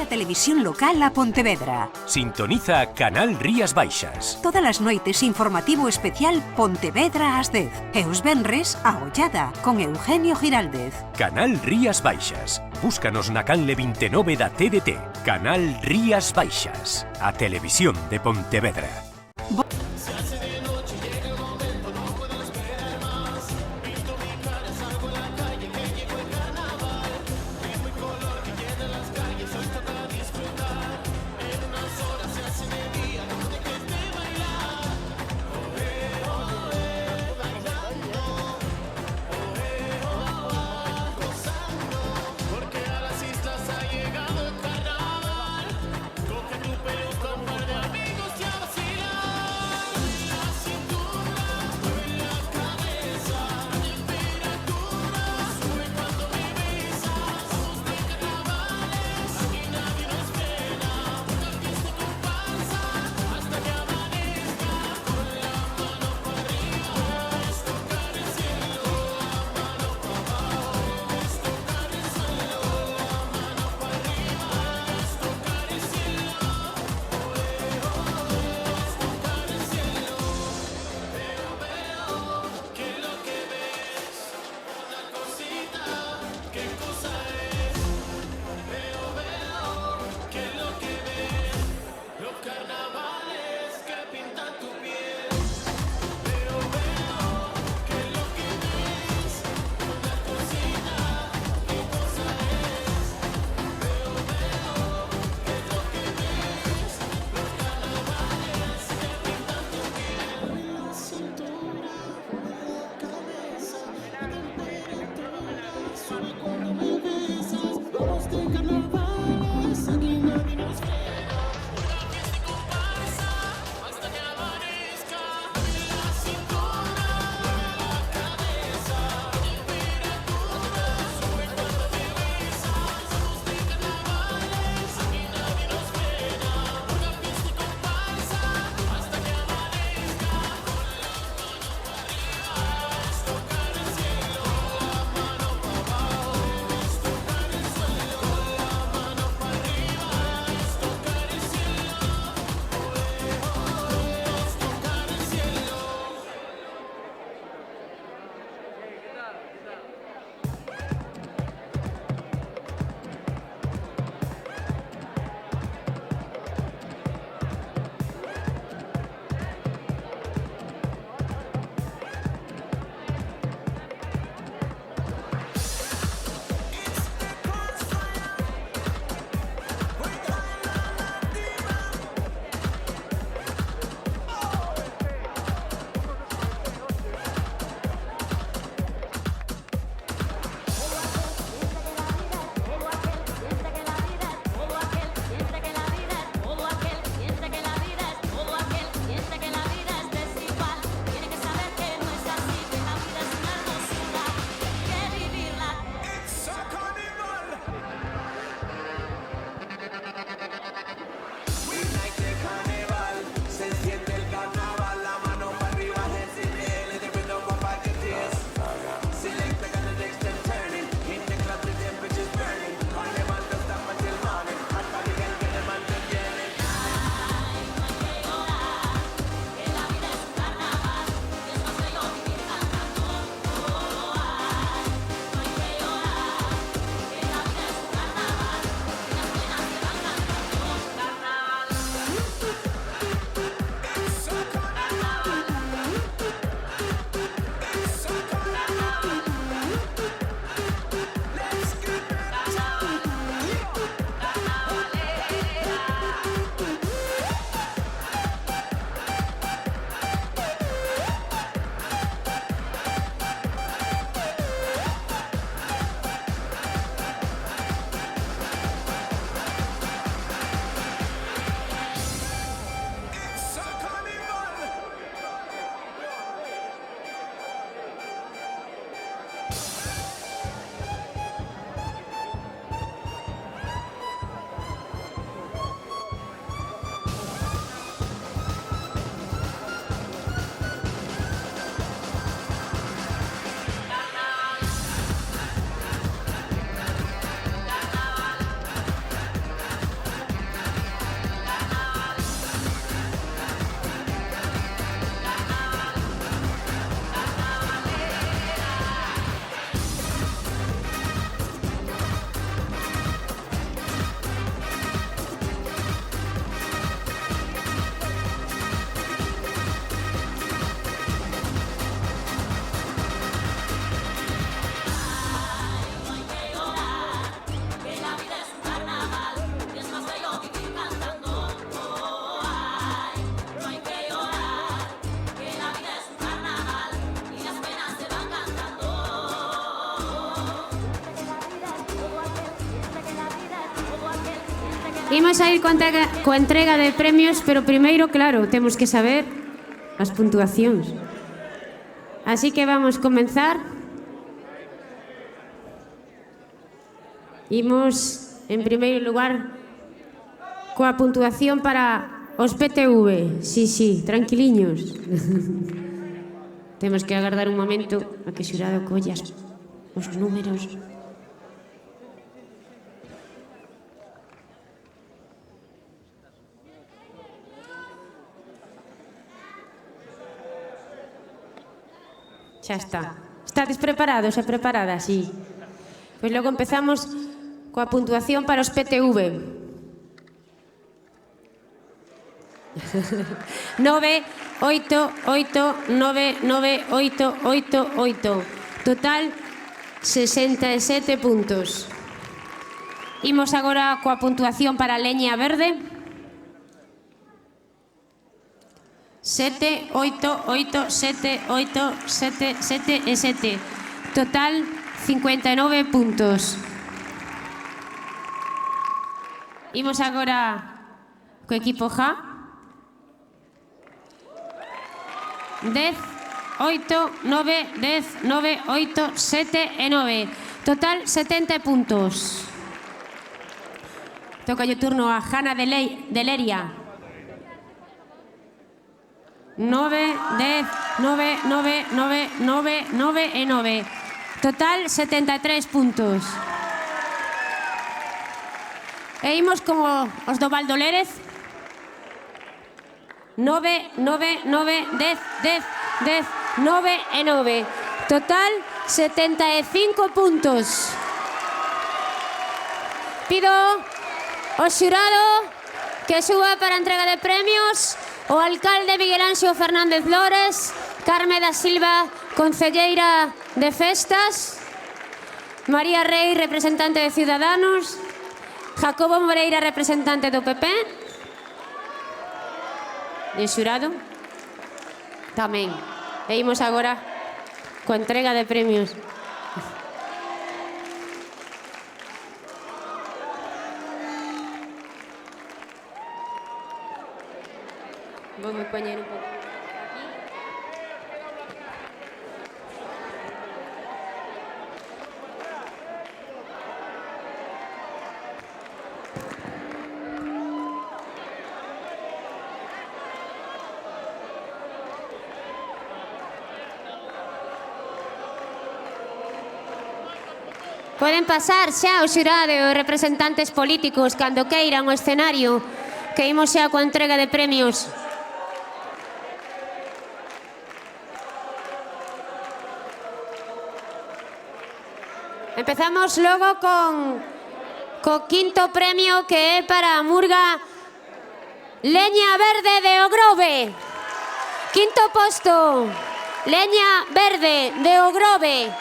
a televisión local a Pontevedra. Sintoniza Canal Rías Baixas. Todas as noites informativo especial Pontevedra ás 10 e os venres a Ollada con Eugenio Giraldez. Canal Rías Baixas. Búscanos na canle 29 da TDT. Canal Rías Baixas. A televisión de Pontevedra. Coge tu pelo con un par de amigos y a vacilar. Imos a ir coa entrega de premios, pero primeiro, claro, temos que saber as puntuacións. Así que vamos comenzar. Imos, en primeiro lugar, coa puntuación para os PTV. Sí, tranquiliños. Temos que agardar un momento a que xurado collas os números. Xa está. Estades preparados e preparadas? Sí. Pois logo empezamos coa puntuación para os PTV. 9, 8, 8, 9, 9, 8, 8, 8. Total, 67 puntos. Imos agora coa puntuación para a leña verde. 7, 8, 8, 7, 8, 7, 7 e 7. Total, 59 puntos. Imos agora co equipo J. 10, 8, 9, 10, 9, 8, 7 e 9. Total, 70 puntos. Toca o turno a Hanna de Leria. 9, 10, 9, 9, 9, 9, 9 e 9. Total, 73 puntos. E imos como os do Valdolérez. 9, 9, 9, 10, 10, 10, 9 e 9. Total, 75 puntos. Pido ao xurado que suba para a entrega de premios o alcalde Miguel Anxo Fernández Lores, Carme da Silva, concelleira de Festas, María Rey, representante de Ciudadanos, Jacobo Moreira, representante do PP, e xurado tamén. E imos agora coa entrega de premios. Vou me poñer un pouco aquí. Poden pasar xa o xurado e os representantes políticos cando queiran o escenario, que imos xa coa entrega de premios. Empezamos logo co quinto premio, que é para a Murga Leña Verde de Ogrove. Quinto posto, Leña Verde de Ogrove.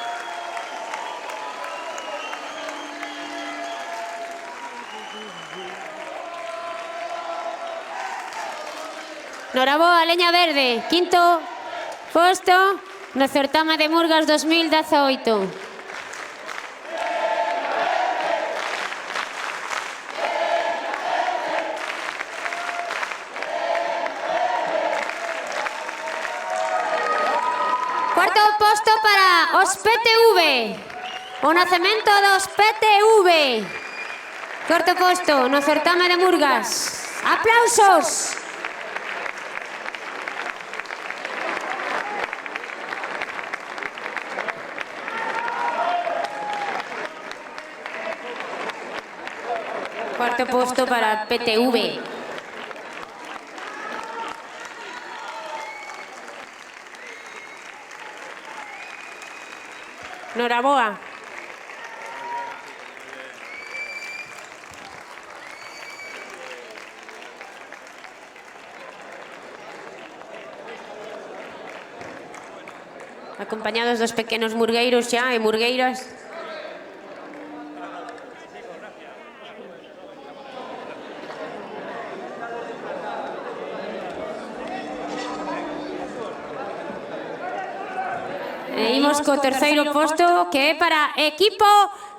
Noraboa, Leña Verde, quinto posto no certame de Murgas 2018. Cuarto posto para os PTV, o nacemento dos PTV. Cuarto posto no certame de Murgas. ¡Aplausos! Cuarto posto para PTV. Noraboa. Acompañados dos pequenos murgueiros xa e murgueiras. E imos co terceiro posto, que é para equipo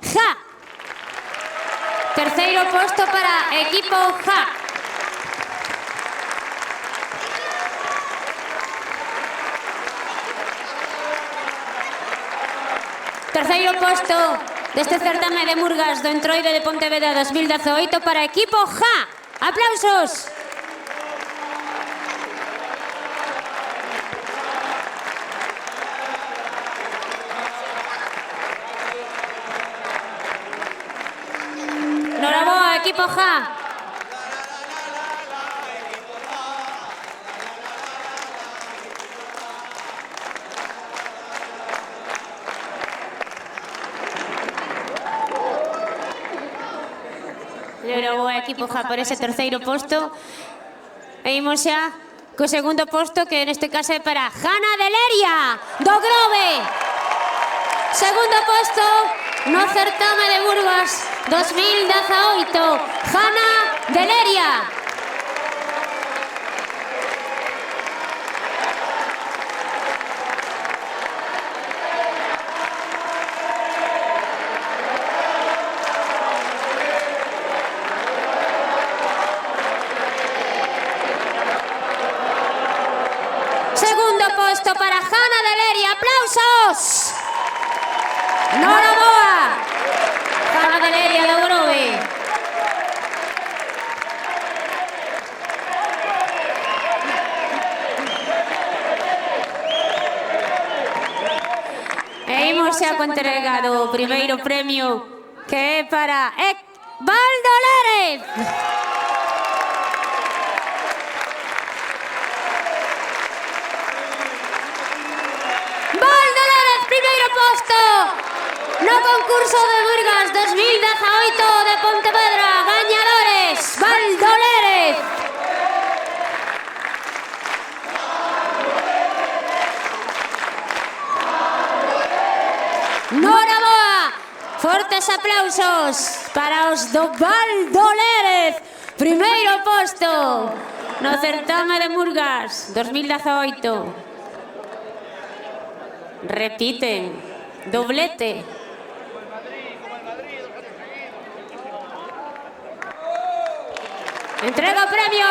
J. Terceiro posto para equipo Ja. Terceiro posto deste certame de Murgas do Entroide de Pontevedra 2018 para equipo Ja. ¡Aplausos! Noraboa, equipo Ja. Noraboa, equipo Ja, por ese terceiro posto. E imos xa co segundo posto, que neste caso é para Jana de Leria, do Grove. Segundo posto no certame de Burgos 2018, Jana de Leria. Segundo posto para Jana de Leria. ¡Aplausos! Noraboa! Jana de Leria do Grove. E imos xa co entrega do primeiro premio, que é para Valdo Lérez. Primeiro posto no concurso de Burgas 2018 de Pontevedra. Gañadores, Valdo Lérez. Noraboa. Fortes aplausos para os do Valdo Lérez. Primeiro posto no certame de Murgas 2018. Repiten, doblete. Entrega o premio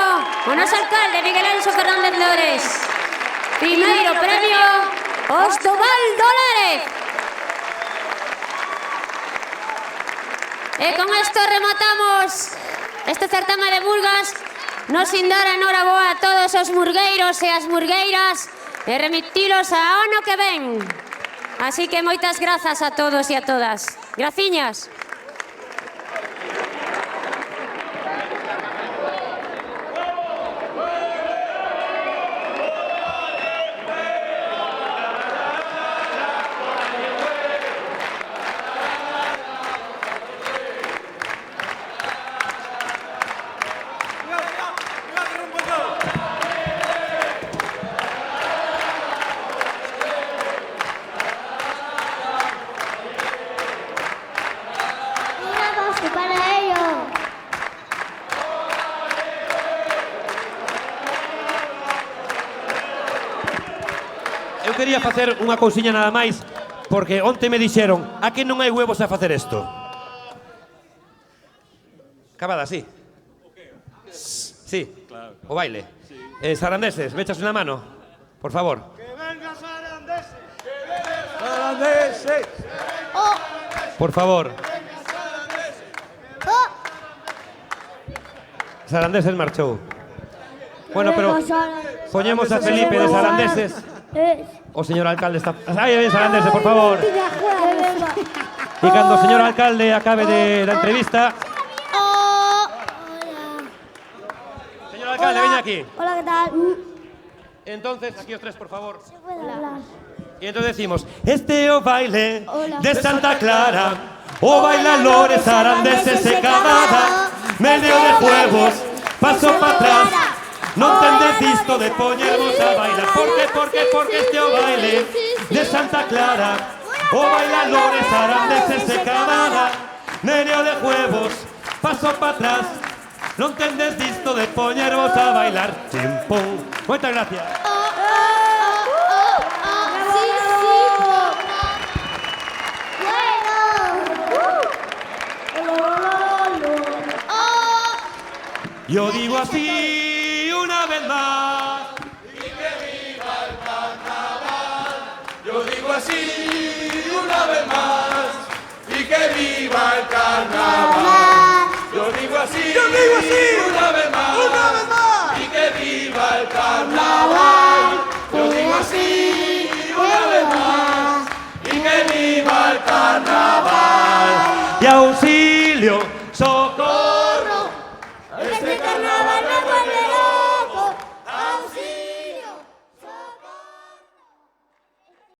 o noso alcalde Miguel Anxo Fernández Lores. Primeiro premio os do Valdo Lérez. E con isto rematamos este certame de Burgas. Nos sin dar enhoraboa a todos os murgueiros e as murgueiras e remitilos a ano que ven. Así que moitas grazas a todos e a todas. Graciñas. Eu quería facer unha cousiña nada máis, porque onte me dixeron, a que non hai huevos a facer isto? Cabada, sí. Sí, o baile. Sarandeses, me echas unha mano, por favor. ¡Que venga Sarandeses! ¡Que venga Sarandeses! Por favor. Sarandeses marchou. Bueno, pero poñemos a Felipe de Sarandeses. O señor alcalde está... ¡Ay, bien, Sarandeses, por favor! Y cando o señor alcalde acabe de la entrevista... Señor alcalde, veña aquí. Hola, ¿qué tal? Entonces, aquí os tres, por favor. Y entonces decimos, este o baile de Santa Clara, o baila Lores, Sarandeses e Cabada, medio de juegos, paso para atrás, non tendes visto de poñernos a bailar. Porque este o baile de Santa Clara, o baila Lores, Sarandeses e Cabada, medio de juegos, paso para atrás, non tendes visto de poñernos a bailar. Chimpón. Moitas gracias. Bueno. Yo digo así una vez más. Y que viva el carnaval. Yo digo así una vez más. Y que viva el carnaval. Yo digo así una vez más. Y que viva el carnaval. Yo digo así una vez más. Y que viva el carnaval. Y auxilio, socorro. Este carnaval